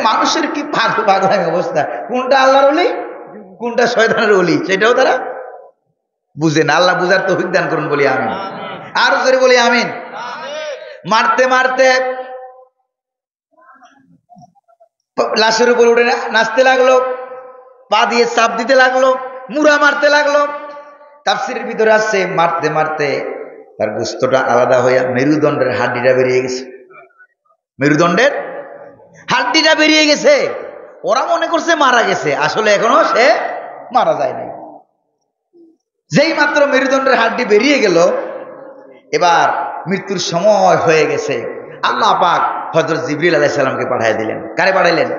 মানুষের কি পাগলামি অবস্থা, কোনটা আল্লাহর ওলি কোনটা শয়তানের ওলি সেটাও তারা বুঝে না। আল্লাহ বুঝার তৌফিক দান করুন বলি আমিন। আরো জোরে বলি আমিন। মারতে মারতে লাশের উপর উঠে নাচতে লাগলো, পা দিয়ে চাপ দিতে লাগলো, মুড়া মারতে লাগলো। তাফসীরের ভিতরে আসছে মারতে মারতে তার গোস্তটা আলাদা হইয়া মেরুদণ্ডের হাড্ডিটা বেরিয়ে গেছে। মেরুদণ্ডের হাড্ডিটা বেরিয়ে গেছে। ওরা মনে করছে মারা গেছে, আসলে এখনো সে মারা যায় নাই। যেই মাত্র মেরুদণ্ডের হাড্ডি বেরিয়ে গেল, এবার মৃত্যুর সময় হয়ে গেছে। আল্লাহ পাক হযরত জিবরিল আলাইহিস সালামকে পাঠিয়ে দিলেন। কারে পাঠাইলেন?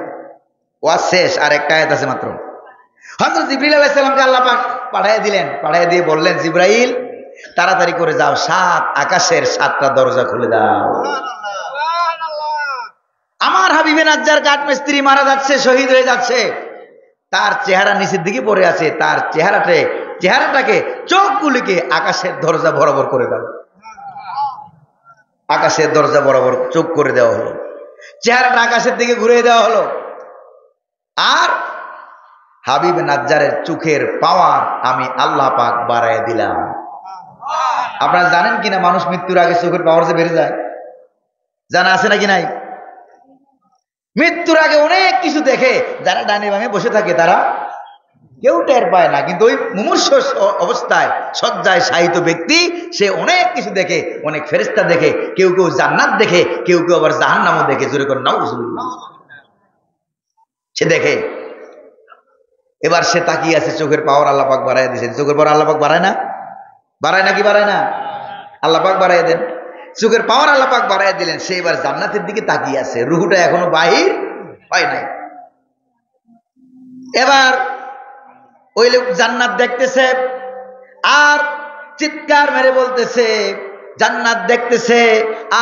ওয়াজ শেষ, আর একটা আয়াত আছে মাত্র। হযরত জিবরিল আলাইহিস সালামকে আল্লাহ পাক পাঠিয়ে দিলেন। পাঠিয়ে দিয়ে বললেন, জিবরাইল তাড়াতাড়ি করে যাও, 7 আকাশের 7টা দরজা খুলে দাও। আমার হাবিবে নাজ্জার কাঠমিস্ত্রি মারা যাচ্ছে, শহীদ হয়ে যাচ্ছে, তার চেহারা নিচের দিকে পড়ে আছে, তার চেহারাটাকে চোখগুলিকে আকাশের দরজা বরাবর করে দাও। আকাশের দরজা বরাবর চোখ করে দেওয়া হলো, চেহারাটা আকাশের দিকে ঘুরিয়ে দেওয়া হলো। আর হাবিব নাজ্জারের চোখের পাওয়ার আমি আল্লাহ পাক বাড়ায় দিলাম। আপনারা জানেন কিনা মানুষ মৃত্যুর আগে চোখের পাওয়ার যে বেড়ে যায়? জানা আছে নাকি নাই? মৃত্যুর আগে অনেক কিছু দেখে। যারা ডানে বামে বসে থাকে তারা কেউ টের পায় না, কিন্তু ওই মুমূর্ষ অবস্থায় শয্যায় শায়িত ব্যক্তি সে অনেক কিছু দেখে, অনেক ফেরেশতা দেখে, কেউ কেউ জান্নাত দেখে, কেউ কেউ আবার জাহান্নামও দেখে। জোরে করে নাউজুবিল্লাহ। সে দেখে। এবার সে তাকিয়ে আছে, চোখের পাওয়ার আল্লাহ পাক বাড়ায় দিয়েছেন। চোখের পাওয়ার আল্লাহ পাক বাড়ায় না? বাড়ায় নাকি বাড়ায় না? আল্লাহ পাক বাড়ায় দেন। চোখের পাওয়ার আল্লাহ পাক বাড়ায় দিলেন। সে এবার জান্নাতের দিকে তাকিয়ে আছে, রুহুটা এখনো বাহির হয় নাই। এবার ওই লোক জান্নাত দেখতেছে আর চিৎকার মেরে বলতেছে, জান্নাত দেখতেছে,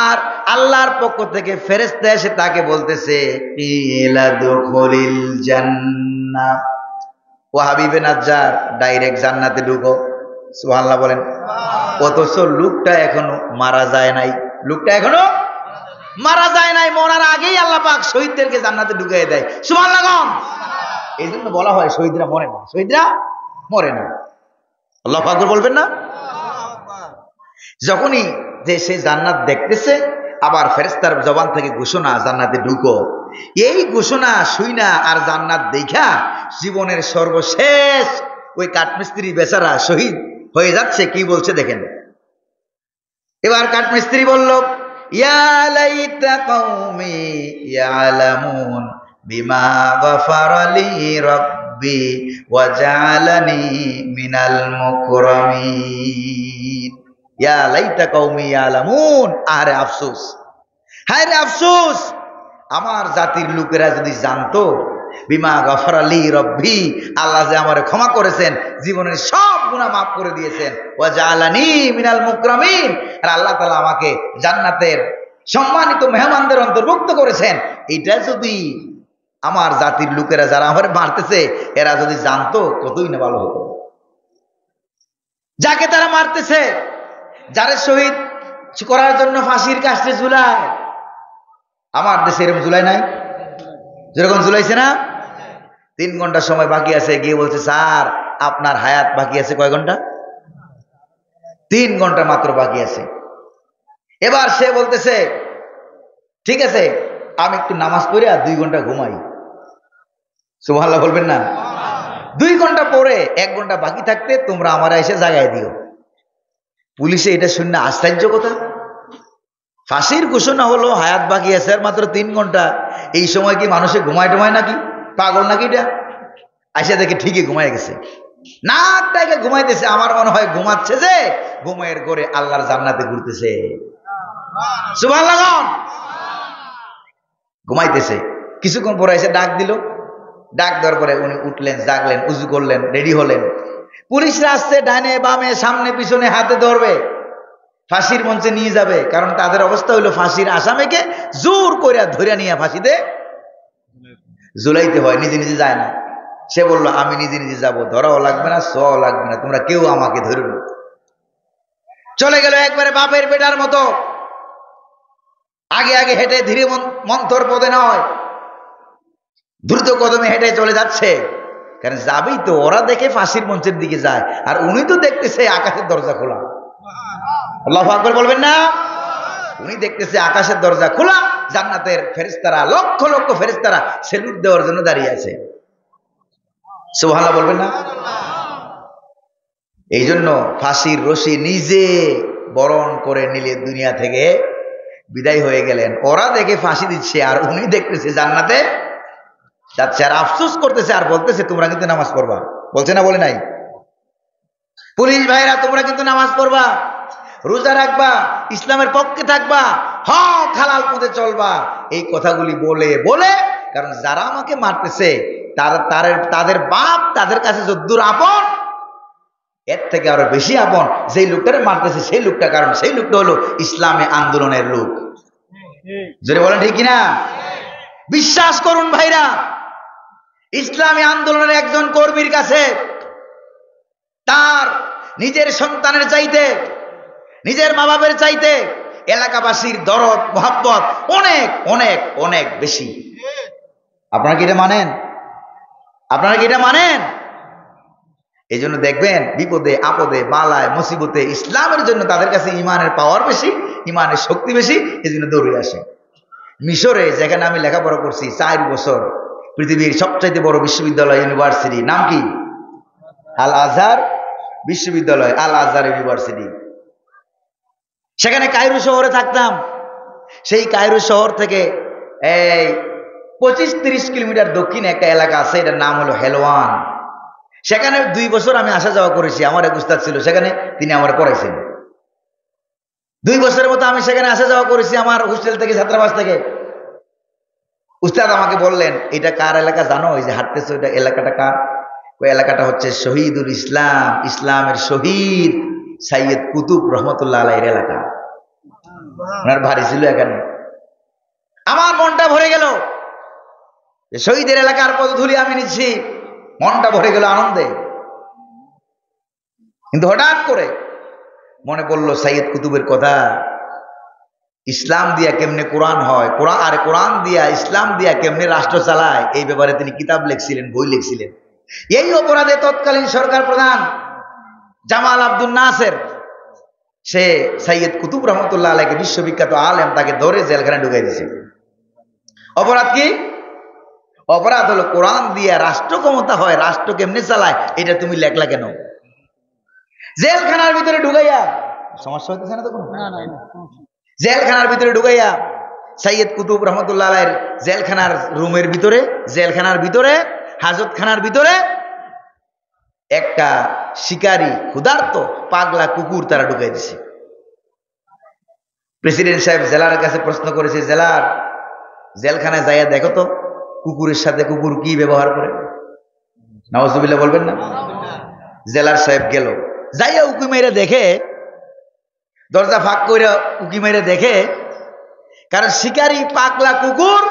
আর আল্লাহর পক্ষ থেকে ফেরেশতা এসে তাকে বলতেছে ইলা দুখুলিল জান্নাহ, ও হাবিবে নাজ্জার ডাইরেক্ট জান্নাতে ঢুকো। সুবহানাল্লাহ বলেন। অথচ লোকটা এখনো মারা যায় নাই। লোকটা এখনো মারা যায় নাই। মরার আগেই আল্লাহ পাক শহীদদেরকে জান্নাতে ঢুকিয়ে দেয়। সুবহানাল্লাহ। এই জন্য বলা হয় শহীদরা মরে না, শহীদরা মরে না। আল্লাহু আকবার বলবেন না? যখনই যে সে জান্নাত দেখতেছে, আবার ফেরেশতার জবান থেকে ঘোষণা জান্নাতে ঢুকো। এই ঘোষণা শুইনা আর জান্নাত দেখা জীবনের সর্বশেষ ওই কাঠমিস্ত্রি বেচারা শহীদ হয়ে যাচ্ছে। কি বলছে দেখেন। এবার কাঠমিস্ত্রি বলল, ইয়া লাইতা কওমি ইয়ালামুন বিমা গফারা লি রাব্বি ওয়া জাআলানি মিনাল মুকরামিন। ইয়া লাইতা কওমি ইয়ালামুন, আরে আফসোস, হায় রে আফসোস, আমার জাতির লোকেরা যদি জানতো বিমা গফারা লি রাব্বি, আল্লাহ যে আমারে ক্ষমা করেছেন, জীবনের সব গুনাহ মাফ করে দিয়েছেন, ওয়া জাআলানি মিনাল মুকরামিন, আর আল্লাহ তাআলা আমাকে জান্নাতের সম্মানিত মেহমানদের অন্তর্ভুক্ত করেছেন, এটা যদি আমার জাতির লোকেরা যারা আমারে মারতেছে এরা যদি জানতো কতই না ভালো হতো। যাকে তারা মারতেছে, যারা শহীদ করার জন্য ফাঁসির কাস্টে ঝুলায়, আমার দেশে এরকম ঝুলায় নাই? যেরকম ঝুলাইছে না? 3 ঘন্টা সময় বাকি আছে, গিয়ে বলছে স্যার আপনার হায়াত বাকি আছে কয় ঘন্টা? 3 ঘন্টা মাত্র বাকি আছে। এবার সে বলতেছে ঠিক আছে আমি একটু নামাজ পড়ে আর 2 ঘন্টা ঘুমাই। সুবহানাল্লাহ বলবেন না? 2 ঘন্টা পরে 1 ঘন্টা বাকি থাকতে তোমরা আমার এসে জাগায় দিও। পুলিশে এটা শুনে আশ্চর্য কথা। ফাঁসির ঘোষণা হলো, হায়াত বাকি আছে আর মাত্র 3 ঘন্টা। এই সময় কি মানুষে ঘুমায় টুমায় নাকি? পাগল নাকি এটা? আইসা দেখে ঠিকই ঘুমায় গেছে, নাকটাকে ঘুমাইতেছে। আমার মনে হয় ঘুমাচ্ছে যে ঘুমের ঘরে আল্লাহর জান্নাতে ঘুরতেছে। সুবহানাল্লাহ। ঘুমাইতেছে। কিছুক্ষণ পরে এসে ডাক দিল। ডাক দেওয়ার পরে উনি উঠলেন, জাগলেন, উজু করলেন, রেডি হলেন। পুলিশরা আসছে, ডানে বামে সামনে পিছনে হাতে ধরবে, ফাঁসির মঞ্চে নিয়ে যাবে। কারণ তাদের অবস্থা হইলো ফাঁসির আসামিকে জোর করে ধরে নিয়ে ফাঁসিতে ঝুলাইতে হয়, নিজে নিজে যায় না। সে বলল আমি নিজে নিজে যাব, ধরাও লাগবে না, সও লাগবে না, তোমরা কেউ আমাকে ধরো না। চলে গেল একবারে বাপের বেটার মতো। আগে আগে হেঁটে ধীরে মন্থর পদে নয়, দ্রুত কদমে হেঁটে চলে যাচ্ছে। কারণ যাবেই তো, ওরা দেখে ফাঁসির মঞ্চের দিকে যায়, আর উনি তো দেখতেছে আকাশের দরজা খোলা। আল্লাহু আকবার বলবেন না? উনি দেখতেছে আকাশের দরজা খোলা, জান্নাতের ফেরেশতারা, লক্ষ লক্ষ ফেরেশতারা সেলুট দেওয়ার জন্য দাঁড়িয়ে আছে। সুবহানাল্লাহ বলবেন না? এই জন্য ফাঁসির রশি নিজে বরণ করে নিলে দুনিয়া থেকে বিদায় হয়ে গেলেন। ওরা দেখে ফাঁসি দিচ্ছে আর উনি দেখতেছে জান্নাতে যাচ্ছে, আর আফসোস করতেছে, আর বলতেছে তোমরা কিন্তু নামাজ পড়বা। বলছে না? বলে নাই? পুলিশ ভাইরা তোমরা কিন্তু নামাজ পড়বা, রোজা রাখবা, ইসলামের পক্ষে থাকবা, হক হালাল পথে চলবা। এই কথাগুলি বলে বলে, কারণ যারা আমাকে মারতেছে তাদের বাপ তাদের কাছে যদ্দূর আপন, এর থেকে আরো বেশি আপন যেই লোকটারে মারতেছে সেই লোকটা। কারণ সেই লোকটা হলো ইসলামী আন্দোলনের লোক। যদি বলেন ঠিক কিনা? বিশ্বাস করুন ভাইরা, ইসলামী আন্দোলনের একজন কর্মীর কাছে তার নিজের সন্তানের চাইতে, নিজের মা বাপের চাইতে এলাকাবাসীর দরদ মোহাব্বত অনেক অনেক অনেক বেশি। আপনারা কি এটা মানেন? আপনারা কি এটা মানেন? এই জন্য দেখবেন বিপদে আপদে বালায় মুসিবতে ইসলামের জন্য তাদের কাছে ইমানের পাওয়ার বেশি, ইমানের শক্তি বেশি, এই জন্য দৌড়ে আসে। মিশরে যেখানে আমি লেখাপড়া করছি 4 বছর, পৃথিবীর সবচাইতে বড় বিশ্ববিদ্যালয় ইউনিভার্সিটি, নাম কি? আল আজহার বিশ্ববিদ্যালয়, আল আজহার ইউনিভার্সিটি। সেখানে কায়রো শহরে থাকতাম। সেই কায়রো শহর থেকে এই 25-30 কিলোমিটার দক্ষিণে একটা এলাকা আছে, এটার নাম হলো হেলওয়ান। সেখানে 2 বছর আমি আসা যাওয়া করেছি। আমার এক উস্তাদ ছিল সেখানে, তিনি আমার পড়াইছেন। 2 বছরের মতো আমি সেখানে আসা যাওয়া করেছি আমার হোস্টেল থেকে, ছাত্রাবাস থেকে। উস্তাদ আমাকে বললেন, এটা কার এলাকা জানো? এই যে হাঁটতেছো, এটা এলাকাটা কার? ওই এলাকাটা হচ্ছে শহীদুল ইসলাম, ইসলামের শহীদ সাইয়্যেদ কুতুব রহমতুল্লাহ আলাইহির এলাকা। ওনার বাড়ি ছিল এখানে। আমার মনটা ভরে গেল, শহীদের এলাকার পদধূলি আমি নিচ্ছি, মনটা ভরে গেল আনন্দে। কিন্তু হঠাৎ করে মনে পড়লো সাইয়্যেদ কুতুবের কথা, ইসলাম দিয়া কেমনে কোরআন হয়, কোরআন দিয়া ইসলাম দিয়া কেমনে রাষ্ট্র চালায়, এই ব্যাপারে তিনি কিতাব লিখছিলেন, বই লিখছিলেন। এই অপরাধে তৎকালীন সরকার প্রধান জামাল আব্দুল নাসের, সে সাইয়্যেদ কুতুব রহমতুল্লাহ আলাইহি বিশ্ববিখ্যাত আলেম, তাকে ধরে জেলখানায় ঢুকাই দিয়েছে। অপরাধ কি? অপরাধ হলো কোরআন দিয়া রাষ্ট্র ক্ষমতা হয়, রাষ্ট্র কেমনে চালায়, এটা তুমি লেখলা কেন? জেলখানার ভিতরে ঢুকাইয়া, সমস্যা হইতেছে না তো কোনো? জেলখানার ভিতরে ঢুকাইয়া সাইয়্যেদ কুতুব রহমতুল্লাহ আলাইহির জেলখানার রুমের ভিতরে, জেলখানার ভিতরে, হাজতখানার ভিতরে একটা শিকারী ক্ষুধার্ত পাগলা কুকুর তারা ঢুকাই দিছে। প্রেসিডেন্ট সাহেব জেলার কাছে প্রশ্ন করেছে, জেলার, জেলখানায় যাইয়া দেখো তো কুকুরের সাথে কুকুর কি ব্যবহার করে। নাউজুবিল্লাহ বলবেন না? জেলার সাহেব গেল, যাইয়া উকি মেরে দেখে, দরজা ফাঁক করে উকি মেরে দেখে, কারণ শিকারী পাগলা কুকুর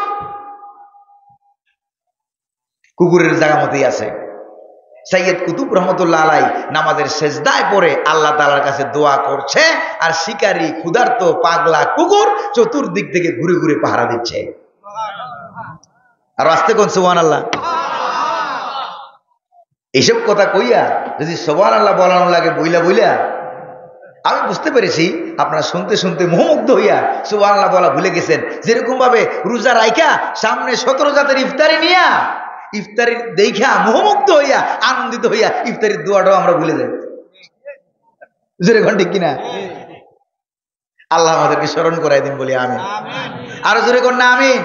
কুকুরের জায়গা মতোই আছে। সাইয়্যেদ কুতুব রহমতুল্লাহ আলাইহি নামাজের সেজদায় পড়ে আল্লাহ তাআলার কাছে দোয়া করছে, আর শিকারী ক্ষুধার্ত পাগলা কুকুর চতুর্দিক থেকে ঘুরে ঘুরে পাহারা দিচ্ছে। আর আস্তে কোন সুবহানাল্লাহ। এইসব কথা কইয়া যদি সুবহানাল্লাহ বলানো লাগে বইলা বইলা, আমি বুঝতে পেরেছি আপনারা শুনতে শুনতে মোহমুগ্ধ হইয়া সুবহানাল্লাহ বলা ভুলে গেছেন। যেরকম ভাবে রোজা রাইখা সামনে 17 জাতের ইফতারি নিয়া, ইফতারির দেখা মোহমুগ্ধ হইয়া আনন্দিত হইয়া ইফতারির দোয়াটাও আমরা ভুলে যাই। যেরকম ঠিক কিনা? আল্লাহ আমাদেরকে স্মরণ করাই দিন, বলি আমিন। আরো জোরে কর না আমিন।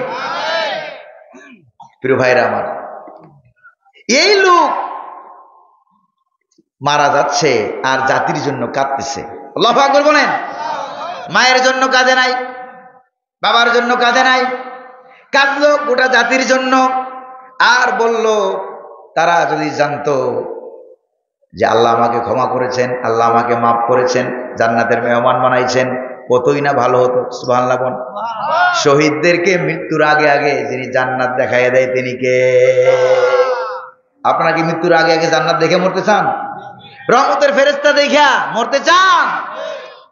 প্রিয় ভাইরা আমার, এই লোক মারা যাচ্ছে আর জাতির জন্য কাঁদতেছে। আল্লাহু আকবার বলেন। মায়ের জন্য কাঁদে নাই, বাবার জন্য কাঁদে নাই, কাঁদলো গোটা জাতির জন্য। আর বলল, তারা যদি জানতো যে আল্লাহ আমাকে ক্ষমা করেছেন, আল্লাহ আমাকে মাফ করেছেন, জান্নাতের মেহমান বানাইছেন, কতই না ভালো হতো। সুবহানাল্লাহ বল। শহীদদেরকে মৃত্যুর আগে আগে যিনি জান্নাত দেখাইয়া দেয় তিনি কে? আপনারা কি মৃত্যুর আগে আগে জান্নাত দেখে মরতে চান? রহমতের ফেরেশতা দেখা মরতে চান?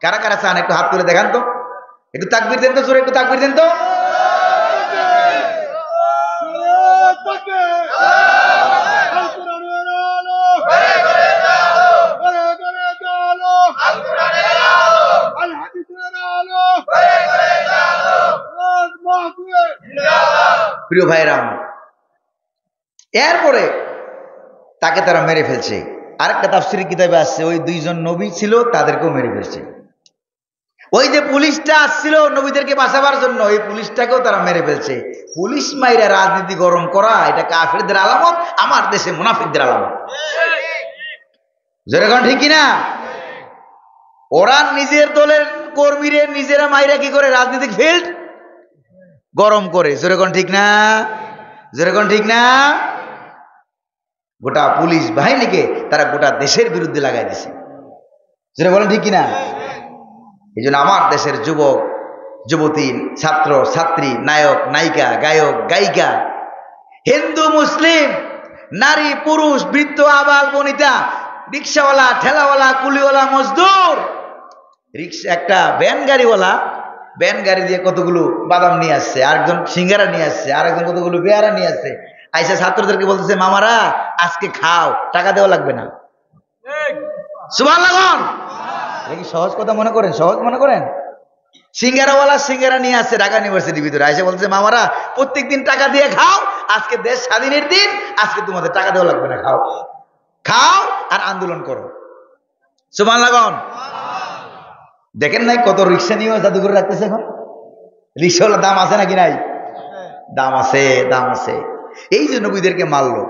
কারা কারা চান একটু হাত তুলে দেখান তো, একটু তাকবীর দেন তো, জোরে একটু তাকবীর দেন তো। প্রিয় ভাইরা আমার, এরপরে তাকে তারা মেরে ফেলছে। আরেকটা তাফসীরি কিতাবে আসছে, ওই 2 জন নবী ছিল তাদেরকেও মেরে ফেলছে। ওই যে পুলিশটা আসছিল নবীদেরকে বাঁচাবার জন্য, এই পুলিশটাকেও তারা মেরে ফেলছে। পুলিশ মাইরা রাজনীতি গরম করা, এটা কাফেরদের আলামত, আমার দেশে মুনাফিকদের আলামত। যেরকম ঠিক কিনা? ওরা নিজের দলের কর্মীরে নিজেরা মাইরা কি করে রাজনৈতিক ফিল্ড গরম করে। যেরকম ঠিক না? যেরকম ঠিক না? গোটা পুলিশ বাহিনীকে তারা গোটা দেশের বিরুদ্ধে লাগাই দিছে। যেটা বলেন ঠিক কিনা? এই জন্য আমার দেশের যুবক যুবতী, ছাত্র ছাত্রী, নায়ক নায়িকা, গায়ক গায়িকা, হিন্দু মুসলিম, নারী পুরুষ, বৃদ্ধ আবাল বনিতা, রিক্সাওয়ালা, ঠেলাওয়ালা, কুলিওয়ালা, মজদুর, রিক্সা একটা ভ্যান গাড়িওয়ালা, ভ্যান গাড়ি দিয়ে কতগুলো বাদাম নিয়ে আসছে, আরেকজন সিঙ্গারা নিয়ে আসছে, আরেকজন কতগুলো পেয়ারা নিয়ে আসছে, আইসা ছাত্রদেরকে বলতেছে, মামারা আজকে খাও, টাকা দেওয়া লাগবে না। সুবহানাল্লাহ। এটা কি সহজ কথা মনে করেন? সহজ মনে করেন? সিঙ্গারাওয়ালা সিঙ্গারা নিয়ে আসছে ঢাকা ইউনিভার্সিটির ভিতরে, এসে বলছে মামারা প্রত্যেকদিন টাকা দিয়ে খাও, আজকে দেশ স্বাধীনের দিন, আজকে তোমাদের টাকা দেওয়া লাগবে না, খাও খাও আর আন্দোলন করো। সুবহানাল্লাহ। দেখেন নাই কত রিক্সা নিয়ে জাদুঘরে রাখতেছে এখন? রিক্সাওয়ালা দাম আছে নাকি নাই? দাম আছে, দাম আছে। এই যে নবীদেরকে মারলো,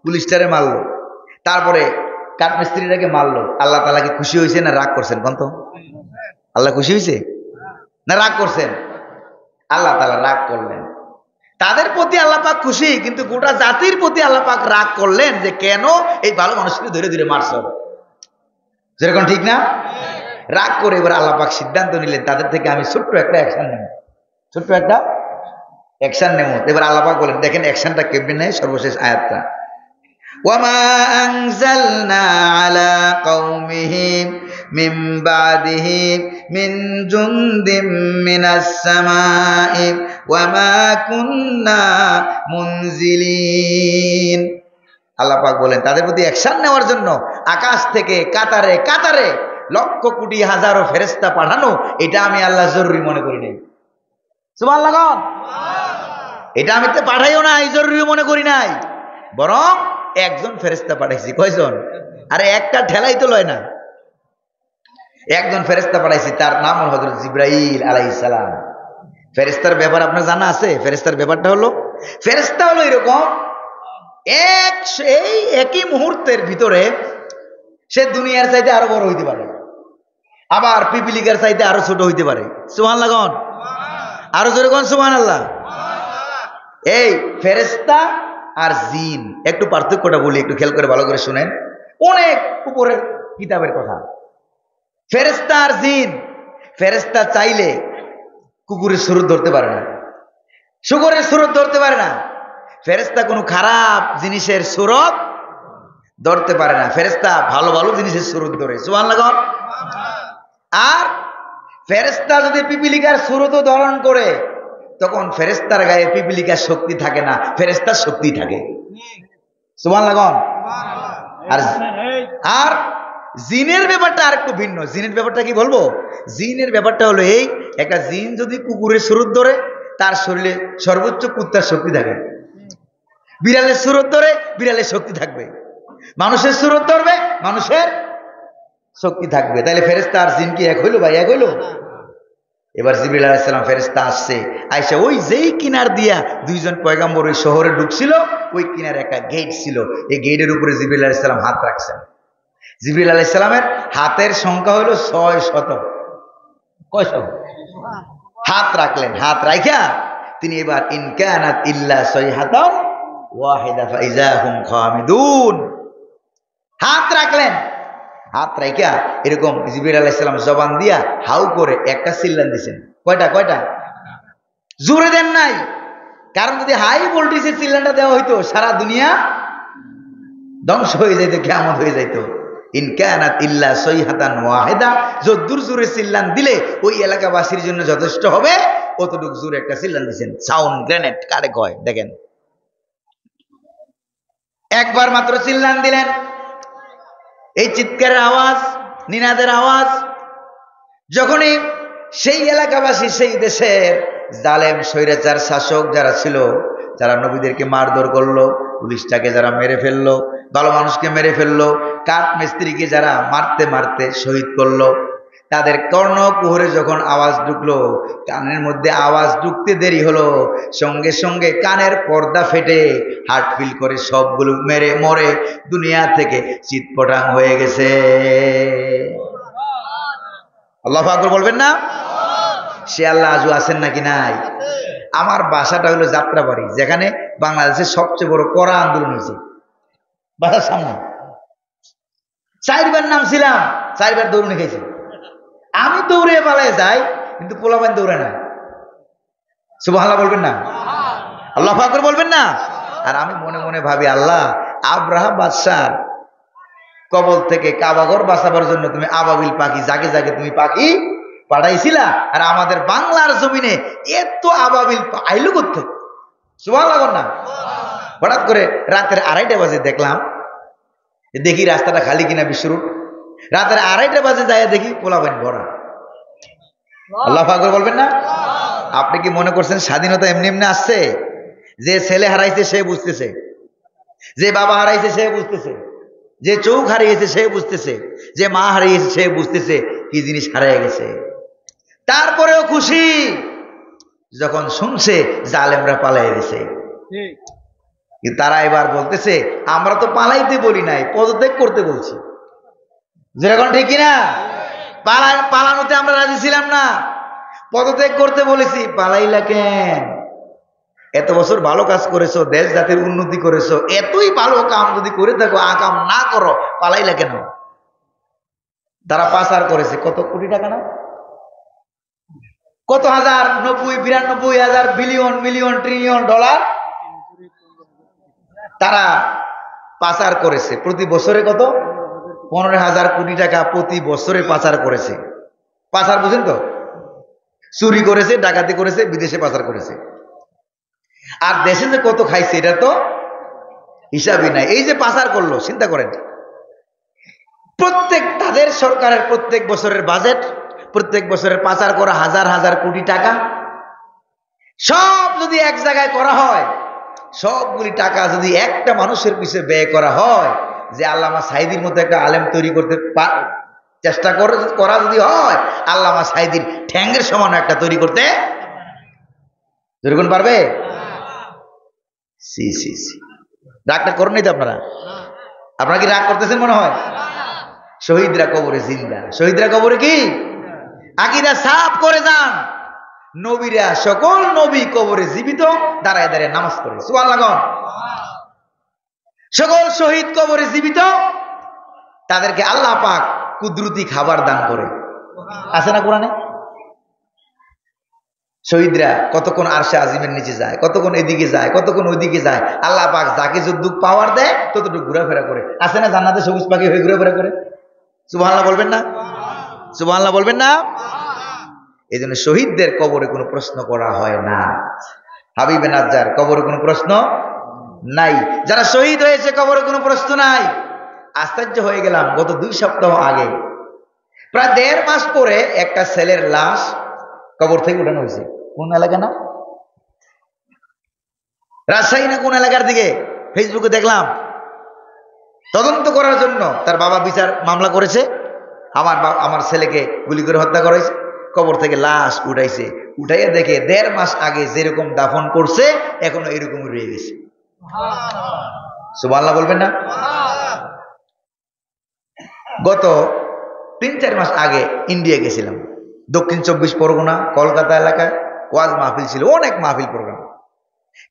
পুলিশটারে মারলো, তারপরে কাঠমিস্ত্রিটাকে মারলো, আল্লাহ তাআলা কি খুশি হয়েছে না রাগ করছেন? কোন তো আল্লাহ খুশি হয়েছে না রাগ করছেন? আল্লাহ তাআলা রাগ করলেন। তাদের প্রতি আল্লাহ পাক খুশি, কিন্তু গোটা জাতির প্রতি আল্লাহ পাক রাগ করলেন যে কেন এই ভালো মানুষকে ধরে ধরে মারছো। যেরকম ঠিক না? রাগ করে এবার আল্লাহ পাক সিদ্ধান্ত নিলেন তাদের থেকে আমি ছোট্ট একটা অ্যাকশন নেব, ছোট্ট একটা অ্যাকশন নেব। এবার আল্লাহ পাক বলেন, দেখেন অ্যাকশনটা কেমনে নেয়, সর্বশেষ আয়াতটা, ওয়ামা আনজালনা আলা কওমিহি মিন বাদিহি মিন জুনদিম মিনাস সামাই ওয়ামা কুন্না মুনজিলিন। আল্লাহ পাক বলেন তাদের প্রতি অ্যাকশন নেওয়ার জন্য আকাশ থেকে কাতারে কাতারে লক্ষ কোটি হাজারো ফেরেশতা পাঠানো, এটা আমি আল্লাহ জরুরি মনে করি নাই। সুবহানাল্লাহ। এটা আমি তো পাঠাইও নাই, জরুরি মনে করি নাই, বরং একজন ফেরেশতা পাঠাইছি। কয়জন? আরে একটা ঠেলাই তো লয় না, একজন ফেরেশতা পাঠাইছি, তার নাম হল হযরত জিবরাইল আলাইহিস সালাম। ফেরেশতার ব্যাপার আপনার জানা আছে? ফেরেশতার ব্যাপারটা হলো, ফেরেশতা হলো এরকম, এই একই মুহূর্তের ভিতরে সে দুনিয়ার চাইতে আরো বড় হইতে পারে, আবার পিপিলিকার চাইতে আরো ছোট হইতে পারে। সুবহানাল্লাহ। আরো জোরে কোন সুবহানাল্লাহ। এই ফেরেশতা আর জিন একটু পার্থক্যটা বলি, একটু খেয়াল করে ভালো করে শুনেন, অনেক উপরের কিতাবের কথা। ফেরেশতা আর জিন, ফেরেশতা চাইলে কুকুরের সুরত ধরতে পারে না, শুকরের সুরত ধরতে পারে না, ফেরেশতা কোনো খারাপ জিনিসের সুরত ধরতে পারে না, ফেরেশতা ভালো ভালো জিনিসের সুরত ধরে। সুবহানাল্লাহ। আর ফেরেশতা যদি পিপিলিকার সুরতও ধারণ করে, তখন ফেরেশতার গায়ে পিপিলিকার শক্তি থাকে না, ফেরেশতার শক্তি থাকে। সুবহানাল্লাহ। আর জিনের ব্যাপারটা আর একটু ভিন্ন। জিনের ব্যাপারটা কি বলবো? জিনের ব্যাপারটা হলো এই, একটা জিন যদি কুকুরের সুরত ধরে, তার শরীরে সর্বোচ্চ কুত্তার শক্তি থাকে, বিড়ালের সুরত ধরে বিড়ালের শক্তি থাকবে, মানুষের সুরত ধরবে মানুষের শক্তি থাকবে। তাহলে ফেরেশতা আর জিন কি এক হইল ভাই? এক হইল। এবার জিবরাইল আলাইহিস সালাম ফেরেশতা আসছে, আইসা ওই যেই কিনার দিয়া দুইজন পয়গম্বর ওই শহরে ঢুকছিল, ওই কিনারে একটা গেট ছিল, এই গেটের উপরে জিবরাইল আলাইহিস সালাম হাত রাখছেন। জিবরাইল আলাইহিস সালামের হাতের সংখ্যা হলো 600। কয়শ? হাত রাখলেন, হাত রাইখা তিনি এবার ইন কানাত ইল্লা সাইহাতান ওয়াহিদা ফাইজা হুম খামিদুন, হাত রাখলেন। হাত রাইখা এরকম জিবরাইল আলাইহিস সালাম জবান দিয়া হাউ করে একটা চিল্লান দিছেন। কয়টা? কয়টা? জোরে দেন নাই, কারণ যদি হাই ভোল্টেজের চিল্লানটা দেওয়া হইতো সারা দুনিয়া ধ্বংস হয়ে যাইতো, কিয়ামত হয়ে যাইতো। ইন কানাত ইল্লা সাইহাতান ওয়াহিদা, যদ্দুর জোরে চিল্লান দিলে ওই এলাকাবাসীর জন্য যথেষ্ট হবে, অতটুকু জোরে একটা চিল্লান দিছেন। সাউন্ড গ্রেনেড কারে কয় দেখেন। একবার মাত্র চিল্লান দিলেন, এই চিৎকারের আওয়াজ, নিনাদের আওয়াজ, যখনই সেই এলাকাবাসী, সেই দেশের জালেম স্বৈরাচার শাসক যারা ছিল, যারা নবীদেরকে মারধর করলো, পুলিশটাকে যারা মেরে ফেললো, ভালো মানুষকে মেরে ফেললো, কাঠ মিস্ত্রিকে যারা মারতে মারতে শহীদ করলো, তাদের কর্ণকুহরে যখন আওয়াজ ঢুকলো, কানের মধ্যে আওয়াজ ঢুকতে দেরি হলো, সঙ্গে সঙ্গে কানের পর্দা ফেটে হার্ট ফিল করে সবগুলো মেরে মরে দুনিয়া থেকে চিৎপটাং হয়ে গেছে। আল্লাহু আকবার বলবেন না? সে আল্লাহ আজও আছেন নাকি নাই? আমার বাসাটা হলো যাত্রাবাড়ি, যেখানে বাংলাদেশের সবচেয়ে বড় কড়া আন্দোলন হয়েছে। বাসার সামনে 4বার নামছিলাম, 4বার দৌড়ে খেয়েছি। আমি দৌড়ে পালায় যাই, কিন্তু পোলাপান দৌড়ে না। সুবহানাল্লাহ বলবেন না? আল্লাহু আকবার বলবেন না? আর আমি মনে মনে ভাবি, আল্লাহ, আব্রাহা বাদশাহ কবল থেকে কাবাঘর বাঁচাবার জন্য তুমি আবাবিল পাখি জাগে জাগে তুমি পাখি পাঠাইছিলা, আর আমাদের বাংলার জমিনে এত আবাবিল আইলো করতে। সুবহানাল্লাহ না? হঠাৎ করে রাতের 2:30 বাজে দেখলাম, দেখি রাস্তাটা খালি কিনা, বিশ্বরূপ রাতের 2:30 বাজে যায় দেখি পোলাপান ভরা। আল্লাহু আকবার বলবেন না? আপনি কি মনে করছেন স্বাধীনতা এমনি এমনি আসছে? যে ছেলে হারাইছে সে বুঝতেছে, যে বাবা হারাইছে সে বুঝতেছে, যে চোখ হারিয়েছে সে বুঝতেছে, যে মা হারিয়েছে সে বুঝতেছে কি জিনিস হারিয়ে গেছে। তারপরেও খুশি যখন শুনছে জালেমরা পালিয়ে গেছে। কিন্তু তারা এবার বলতেছে আমরা তো পালাইতে বলি নাই, পদত্যাগ করতে বলছি। যেরকম ঠিক কিনা? পালানোতে আমরা রাজি ছিলাম না, পদত্যাগ করতে বলেছি। পালাইলা কেন? এত বছর ভালো কাজ করেছো, দেশ জাতির উন্নতি করেছো, এতই ভালো কাম যদি করে থাকো, আকাম না করো, পালাইলা কেন? তারা পাচার করেছে কত কোটি টাকা না, কত হাজার, 90-92,000 বিলিয়ন মিলিয়ন ট্রিলিয়ন ডলার তারা পাচার করেছে। প্রতি বছরে কত? 15,000 কোটি টাকা প্রতি বছরে পাচার করেছে। পাচার বুঝেন তো? চুরি করেছে, ডাকাতি করেছে, বিদেশে পাচার করেছে। আর দেশে যে কত খাইছে এটা তো হিসাবই নাই। এই যে পাচার করলো, চিন্তা করেন, প্রত্যেক তাদের সরকারের প্রত্যেক বছরের বাজেট, প্রত্যেক বছরের পাচার করা হাজার হাজার কোটি টাকা, সব যদি এক জায়গায় করা হয়, সবগুলি টাকা যদি একটা মানুষের পিছনে ব্যয় করা হয়, যে আল্লামা সাঈদীর মতো একটা আলেম তৈরি করতে চেষ্টা করা যদি হয়, আল্লামা সাঈদীর ঠ্যাঙ্গের সমান একটা তৈরি করতে যেরকম পারবে? সি সি সি, রাগটা করেন নাই তো আপনারা? আপনারা কি রাগ করতেছেন মনে হয়? শহীদরা কবরে জিন্দা, শহীদরা কবরে কি আকীদা সাফ করে যান। নবীরা, সকল নবী কবরে জীবিত, দাঁড়ায় দাঁড়ায় নামাজ পড়ে, সুবহানাল্লাহ। সকল শহীদ কবরে জীবিত, তাদেরকে আল্লাহ পাক কুদরতি খাবার দান করে। আছে না কোরআনে? শহীদরা কতক্ষণ আরশে আজিমের নিচে যায়, কতক্ষণ এদিকে যায়, কতক্ষণ ওইদিকে যায়, আল্লাহ পাক যাকে যতটুকু পাওয়ার দেয় ততটুকু ঘোরাফেরা করে। আছে না জান্নাতে সবুজ পাখি হয়ে ঘোরাফেরা করে? সুবহানাল্লাহ বলবেন না? সুবহানাল্লাহ বলবেন না? এই জন্য শহীদদের কবরে কোনো প্রশ্ন করা হয় না। হাবিবে নাজ্জার কবরে কোনো প্রশ্ন নাই, যারা শহীদ হয়েছে কবরে কোনো প্রশ্ন নাই। আশ্চর্য হয়ে গেলাম, গত 2 সপ্তাহ আগে, প্রায় 1.5 মাস পরে একটা ছেলের লাশ কবর থেকে উঠানো হয়েছে। কোন এলাকা না, রাজশাহী না কোন এলাকার দিকে, ফেসবুকে দেখলাম। তদন্ত করার জন্য তার বাবা বিচার মামলা করেছে, আমার ছেলেকে গুলি করে হত্যা করা হয়েছে। কবর থেকে লাশ উঠাইছে, উঠাইয়া দেখে 1.5 মাস আগে যেরকম দাফন করছে এখনো এরকম রয়ে গেছে। সুবহানাল্লাহ বলবেন না? গত 3-4 মাস আগে ইন্ডিয়া গেছিলাম, দক্ষিণ 24 পরগনা, কলকাতা এলাকায় ওয়াজ মাহফিল ছিল, অনেক মাহফিল প্রোগ্রাম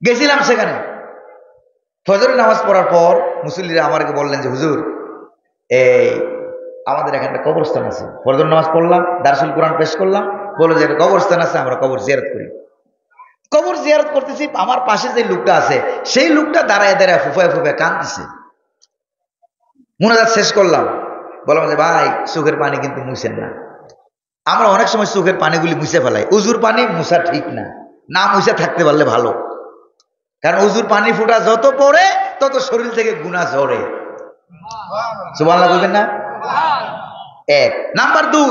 গেছিলাম। সেখানে ফজরের নামাজ পড়ার পর মুসল্লিরা আমাকে বললেন যে হুজুর, এই আমাদের এখানে একটা কবরস্থান আছে। ফজর নামাজ পড়লাম, দারসুল কোরআন পেশ করলাম, বললো যে কবরস্থান আছে, আমরা কবর জিয়ারত করি। কবর জিয়ারত করতেছি, আমার পাশে যে লোকটা আছে সেই লোকটা দাঁড়ায় দাঁড়ায় ফুফায় ফুফায় কাঁদতেছে। মুনাজাত শেষ করলাম, বললাম যে ভাই চোখের পানি কিন্তু মুছেন না। আমরা অনেক সময় চোখের পানিগুলি মুছে ফেলাই, উজুর পানি মুছা ঠিক না, না মুছে থাকতে পারলে ভালো। কারণ উজুর পানি ফোঁটা যত পড়ে তত শরীর থেকে গুনাহ ঝরে। সুবহানাল্লাহ বলবেন না? 1 নাম্বার 2,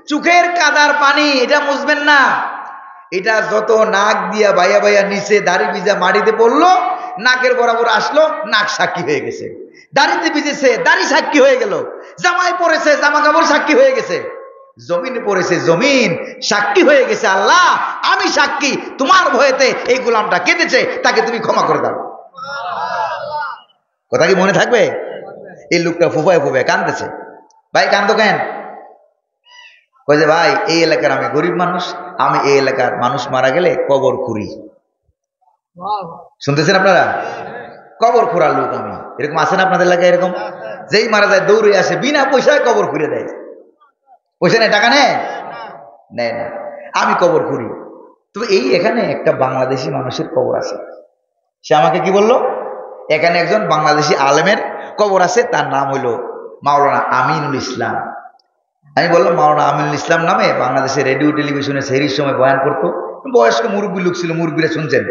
চোখের কাদার পানি এটা মুছবেন না, এটা যত নাক দিয়া বাইয়া বাইয়া নিচে দাড়ি ভিজা মাটিতে পড়লো, নাকের বরাবর আসলো, নাক সাক্ষী হয়ে গেছে। দাড়িতে ভিজেছে, দাড়ি সাক্ষী হয়ে গেল। জামায় পড়েছে, জামা কাপড় সাক্ষী হয়ে গেছে। জমিনে পড়েছে, জমিন সাক্ষী হয়ে গেছে। আল্লাহ আমি সাক্ষী, তোমার ভয়েতে এই গোলামটা কেঁদেছে, তাকে তুমি ক্ষমা করে দাও। কথা কি মনে থাকবে? এই লোকটা ফুফায় ফুফায় কাঁদতেছে। ভাই কান্দো কেন? কই যে ভাই এই এলাকার আমি গরিব মানুষ, আমি এই এলাকার মানুষ মারা গেলে কবর খুঁড়ি। শুনতেছেন আপনারা? কবর খোঁড়ার লোক আমি। এরকম আছে না আপনাদের এলাকায়? এরকম যেই মারা যায় দৌড়ে আসে, বিনা পয়সায় কবর খুঁড়ে দেয়। পয়সা নেই, টাকা নেয় না, আমি কবর খুঁড়ি। তো এই এখানে একটা বাংলাদেশি মানুষের কবর আছে। সে আমাকে কি বললো, এখানে একজন বাংলাদেশি আলেমের কবর আছে, তার নাম হইল মাওলানা আমিনুল ইসলাম। আমি বললাম মাওলানা আমিনুল ইসলাম নামে বাংলাদেশের রেডিও টেলিভিশনে সেহরির সময় বয়ান করতো, বয়স্ক মুরব্বী লোক ছিল, মুরব্বীরা শুনছেন।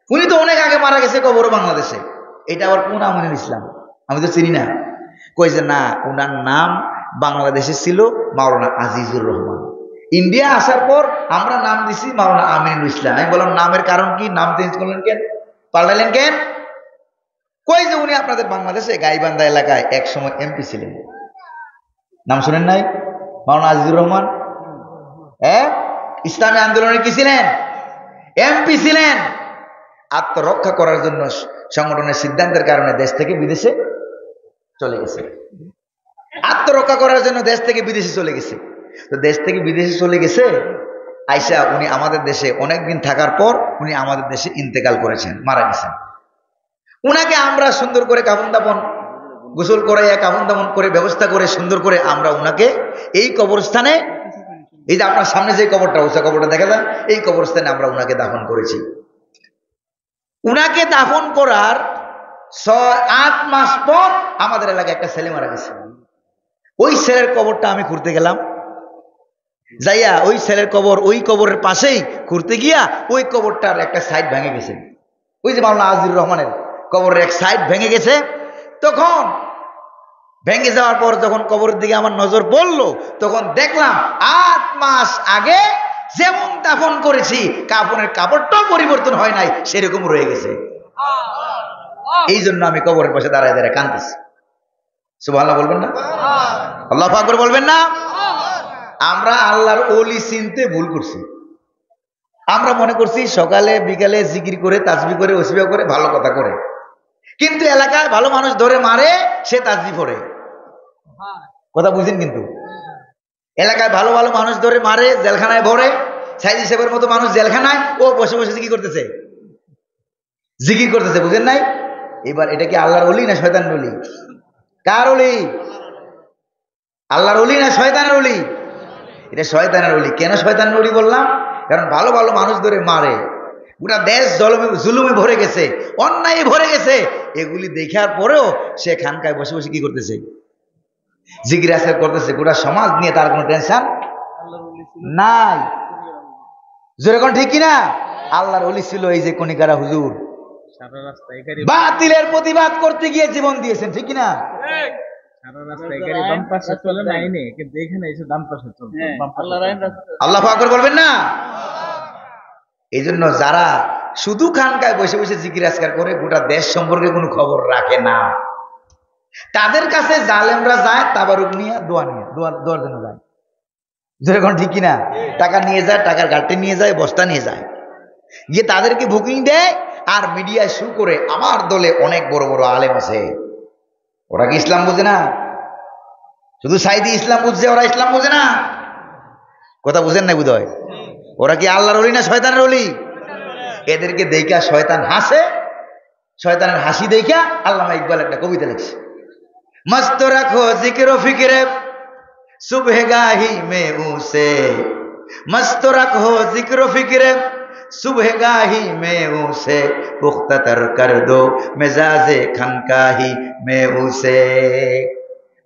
উনি তো অনেক আগে মারা গেছে, কবর বাংলাদেশে। এটা আবার কোন আমিনুল ইসলাম? আমি তো চিনি না। কই যে না, ওনার নাম বাংলাদেশে ছিল মাওলানা আজিজুর রহমান। ইন্ডিয়া আসার পর আমরা নাম দিছি মাওলানা আমিনুল ইসলাম। আমি বললাম নামের কারণ কি, নাম চেঞ্জ করলেন কেন, পাল্টালেন কেন? কই যে উনি আপনাদের বাংলাদেশে গাইবান্ধা এলাকায় এক সময় এমপি ছিলেন। নাম শুনেন নাই মাওলানা আজিজুর রহমান? ইসলামী আন্দোলনে কি ছিলেন? এমপি ছিলেন। আত্মরক্ষা করার জন্য সংগঠনের সিদ্ধান্তের কারণে দেশ থেকে বিদেশে চলে গেছে। আত্মরক্ষা করার জন্য দেশ থেকে বিদেশে চলে গেছে। তো দেশ থেকে বিদেশে চলে গেছে, আইসা উনি আমাদের দেশে অনেকদিন থাকার পর উনি আমাদের দেশে ইন্তেকাল করেছেন, মারা গেছেন। উনাকে আমরা সুন্দর করে কাফন দাফন, গোসল করাইয়া কাফন দাফন করে ব্যবস্থা করে সুন্দর করে আমরা উনাকে এই কবরস্থানে, এই যে আপনার সামনে যে কবরটা, উঁচা কবরটা দেখা যায়, এই কবরস্থানে আমরা উনাকে দাফন করেছি। উনাকে দাফন করার 6-8 মাস পর আমাদের এলাকায় একটা ছেলে মারা গেছে। ওই ছেলের কবরটা আমি খুঁড়তে গেলাম, যাইয়া ওই ছেলের কবর, ওই কবরের পাশেই খুঁড়তে গিয়া ওই কবরটার একটা সাইড ভেঙে গেছে। ওই যে মাওলানা আজিজুর রহমানের কবরের এক সাইড ভেঙে গেছে। তখন ভেঙে যাওয়ার পর যখন কবরের দিকে আমার নজর পড়লো, তখন দেখলাম 8 মাস আগে যেমন দাফন করেছি কাফনের কাপড়টাও পরিবর্তন হয় নাই, সেরকম রয়ে গেছে। এই জন্য আমি কবরের পাশে দাঁড়ায় দাঁড়ায় কাঁদতেছি। সুবহানাল্লাহ বলবেন না? আল্লাহু আকবার বলবেন না? আমরা আল্লাহর ওলি চিনতে ভুল করছি। আমরা মনে করছি সকালে বিকালে জিকির করে, তাসবিহ করে, ওসিফা করে, ভালো কথা করে, কিন্তু এলাকায় ভালো মানুষ ধরে মারে, সে তাসবিহ পড়ে। কথা বুঝেন? কিন্তু এলাকায় ভালো ভালো মানুষ ধরে মারে, জেলখানায় ভরে, সাইদি সাহেবের মতো মানুষ জেলখানায়, ও বসে বসে কি করতেছে? জিকির করতেছে। বুঝেন নাই? এবার এটা কি আল্লাহর ওলি না শয়তানের ওলি? কার ওলি? আল্লাহর ওলি না শয়তানের ওলি? এটা শয়তানের ওলি। কেন শয়তানের ওলি বললাম? কারণ ভালো ভালো মানুষ ধরে মারে, গোটা দেশ জুলুমে ভরে গেছে, অন্যায় ভরে গেছে। এগুলি দেখার পরেও সে খানকায় বসে বসে কি করতেছে? জিকির আজকার করতেছে। গোটা সমাজ নিয়ে তার কোনো টেনশন নাই। যেরকম ঠিক কিনা? আল্লাহর ওলি ছিল এই যে কণিকারা হুজুর, বাতিলের প্রতিবাদ করতে গিয়ে জীবন দিয়েছেন, ঠিক কিনা? আল্লাহু আকবার বলবেন না? এই জন্য যারা শুধু খানকায় বসে বসে জিকির আজকার করে, গোটা দেশ সম্পর্কে কোনো খবর রাখে না, তাদের কাছে জালেমরা যায় তাবারুক নিয়ে, দোয়ার জন্য যায়। যেরকম ঠিক কিনা? টাকা নিয়ে যায়, টাকার গাড়িতে নিয়ে যায়, বস্তা নিয়ে যায়, গিয়ে তাদেরকে বুকিং দেয়, আর মিডিয়ায় শু করে আমার দলে অনেক বড় বড় আলেম আছে। ওরা কি ইসলাম বোঝে না? শুধু সাইদি ইসলাম বুঝছে, ওরা ইসলাম বোঝে না। কথা বুঝেন না বোধহয়? ওরা কি আল্লাহর ওলি না শয়তানের ওলি? এদেরকে দেখা শয়তান হাসে। শয়তানের হাসি দেখা আল্লামা ইকবাল একটা কবিতা লিখছে, মস্ত রাখো জিকির ও ফিকিরে সুবহগাহি মে উসে, মস্ত রাখো জিকির ও ফিকিরে সুবহগাহি মে উসে, পুখতাতর কর দো মেজাজে খানকাহি মে উসে।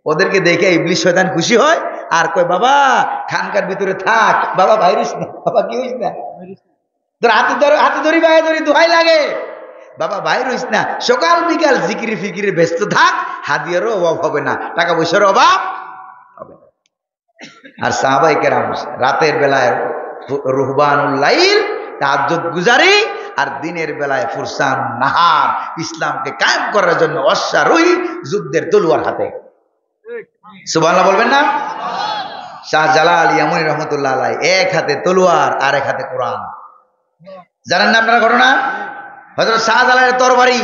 ওদেরকে দেখে ইবলিস শয়তান খুশি হয় আর কয়, বাবা খানকার ভিতরে থাক, বাবা ভাইরিস না, বাবা কি হইস না, তোর হাতে ধরি বাইরে ধরি দোহাই লাগে, বাবা বাইর হইস না, সকাল বিকাল জিকির ফিকিরে ব্যস্ত থাক, হাদিয়ারও অভাব হবে না, টাকা পয়সার অভাব হবে না। আর সাহাবায়ে কেরাম রাতের বেলায় রুহবানুল লাইল তাহাজ্জুদ গুজারি, আর দিনের বেলায় ফুরসান নাহার ইসলামকে কায়েম করার জন্য অশ্বারোহী যুদ্ধের তলোয়ার হাতে। সুবহানাল্লাহ বলবেন না? শাহজালাল ইয়ামানী রহমতুল্লাহ আলাইহি এক হাতে তলোয়ার আর এক হাতে কোরআন। জানেন না আপনারা ঘটনা? হযরত শাহজালালের তরবারি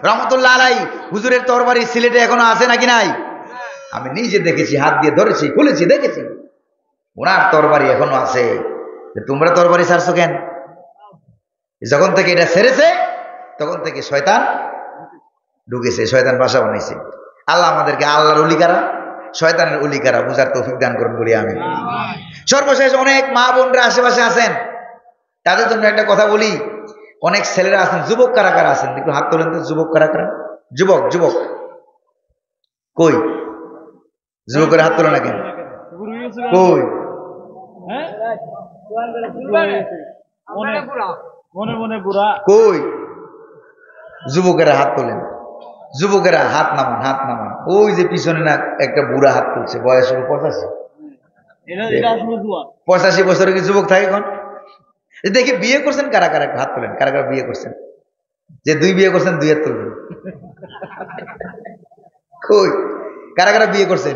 রহমতুল্লাহ আলাইহি, হুজুরের তরবারি সিলেটে এখনো আছে নাকি নাই? আমি নিজে দেখেছি, হাত দিয়ে ধরেছি, খুলেছি, দেখেছি, ওনার তরবারি এখনো আছে। তোমরা তরবারি ছাড়ছো কেন? যখন থেকে এটা ছেড়েছে তখন থেকে শয়তান ঢুকেছে, শয়তান বাসা বানাইছে। আল্লাহ আমাদেরকে আল্লাহর ওলি কারা, শয়তানের ওলি কারা বুঝার তৌফিক দান করুন বলি আমি। সর্বশেষ অনেক মা বোনরা আশেপাশে আছেন, তাদের জন্য একটা কথা বলি। অনেক ছেলেরা আছেন, যুবক কারা কারা আছেন একটু হাত তোলেন তো। যুবক কারা কারা? যুবক যুবক কই? যুবকের হাত তোলে না কেন? কই? কই? যুবকেরা হাত তোলেন। যুবকেরা হাত নামান, হাত নামান। ওই যে পিছনে না একটা বুড়া হাত তুলছে, বয়স হলো 85। 85 বছরে কি যুবক থাকে কোন? দেখি বিয়ে করছেন কারা কারা, হাত তোলেন। কারা কারা বিয়ে করছেন? যে 2 বিয়ে করছেন 2 হাত তুলবেন। কই কারা কারা বিয়ে করছেন?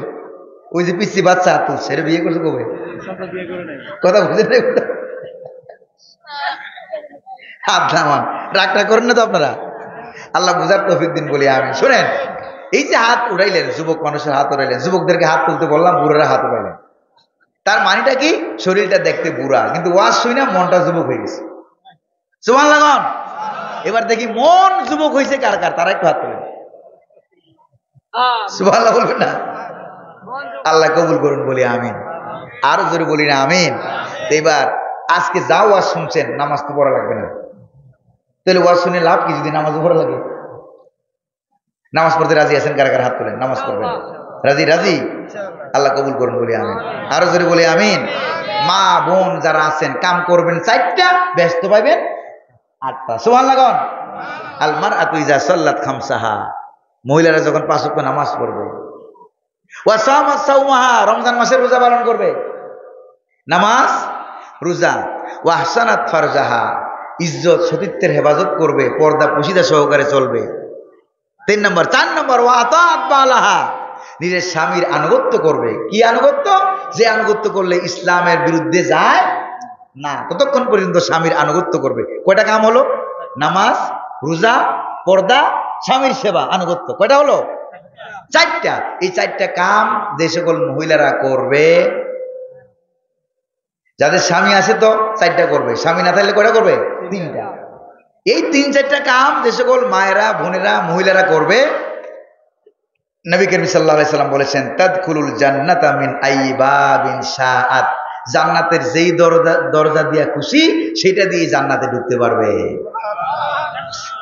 ওই যে পিচ্ছি বাচ্চা হাত তুলছে, এটা বিয়ে করছে কবে? কথা বুঝেন না? হাত নামান, রাগটা করেন না তো আপনারা। আল্লাহ বুঝার তৌফিক দিন বলি আমি। শুনেন, এই যে হাত উড়াইলেন, যুবক মানুষের হাত উড়াইলেন, যুবকদেরকে হাত তুলতে বললাম, বুড়ারা হাত উড়াইলেন। তার মানেটা কি? শরীরটা দেখতে বুড়া, কিন্তু ওয়াজ শুই না মনটা যুবক হয়ে গেছে। সুবহানাল্লাহ। এবার দেখি মন যুবক হয়েছে কার কার, তারা একটু হাত তোলেন। সুবহানাল্লাহ বলবেন না? আল্লাহ কবুল করুন বলি আমিন। আরো জোরে বলি না আমিন। এবার আজকে যা ওয়াজ শুনছেন, নামাজ তো পড়া লাগবে না। তাহলে ওয়াজ শুনে লাভ কি যদি নামাজ পড়া লাগে? নামাজ পড়তে রাজি আছেন কারা কারা? হাত তোলেন। নামাজ পড়বেন রাজি? রাজি? আল্লাহ কবুল করুন বলি আমিন। আরো জোরে বলি আমিন। মা বোন যারা আছেন, কাম করবেন 4টা, ব্যস্ত পাইবেন 8টা। সুবহানাল্লাহ। আল মারআতু ইযা সাল্লাত খামসাহা, মহিলারা যখন 5 ওয়াক্ত নামাজ পড়বে, ওয়া সামাত সাওমাহা, রমজান মাসের রোজা পালন করবে, নামাজ রোজা, ওয়া আহসানাত ফারজাহা, ইজ্জত সতীত্বের হেফাজত করবে, পর্দা পশিদা সহকারে চলবে। 3 নম্বর। 4 নম্বর, ওয়া আতাত বালাহা, নিজের স্বামীর আনুগত্য করবে। কি আনুগত্য? যে আনুগত্য করলে ইসলামের বিরুদ্ধে যায় না, ততক্ষণ পর্যন্ত স্বামীর আনুগত্য করবে। কয়টা কাম হলো? নামাজ, রোজা, পর্দা, স্বামীর সেবা, আনুগত্য। কয়টা হলো? 4টা। এই 4টা কাম যে সকল মহিলারা করবে, যাদের স্বামী আছে তো 4টা করবে, স্বামী না থাকলে কয়টা করবে? 3টা। এই 3-4টা কাম যে সকল মায়েরা, বোনেরা, মহিলারা করবে, নবী করিম সাল্লাল্লাহু আলাইহি সাল্লাম বলেছেন, তাদখুলুল জান্নাতা মিন আইয়ি বাবিন শাআত, জান্নাতের যেই দরজা দিয়া খুশি সেটা দিয়ে জান্নাতে ঢুকতে পারবে।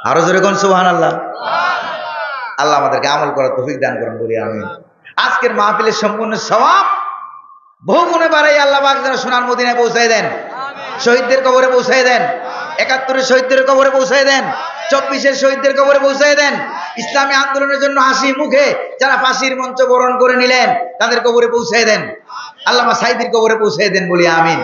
আরো জোরে কোন সুবহানাল্লাহ। আল্লাহ আমাদেরকে আমল করার তৌফিক দান করুন বলি আমিন। আজকের মাহফিলের সম্পূর্ণ সওয়াব বহু গুণে বাড়াই আল্লাহ পাক যেন সোনার মদিনায় পৌঁছায় দেন, শহীদদের কবরে পৌঁছায় দেন, 71-এর শহীদদের কবরে পৌঁছায় দেন, 24-এর শহীদদের কবরে পৌঁছায় দেন, ইসলামী আন্দোলনের জন্য হাসি মুখে যারা ফাঁসির মঞ্চ বরণ করে নিলেন তাদের কবরে পৌঁছায় দেন, আল্লামা সাঈদীর কবরে পৌঁছায় দেন বলি আমিন।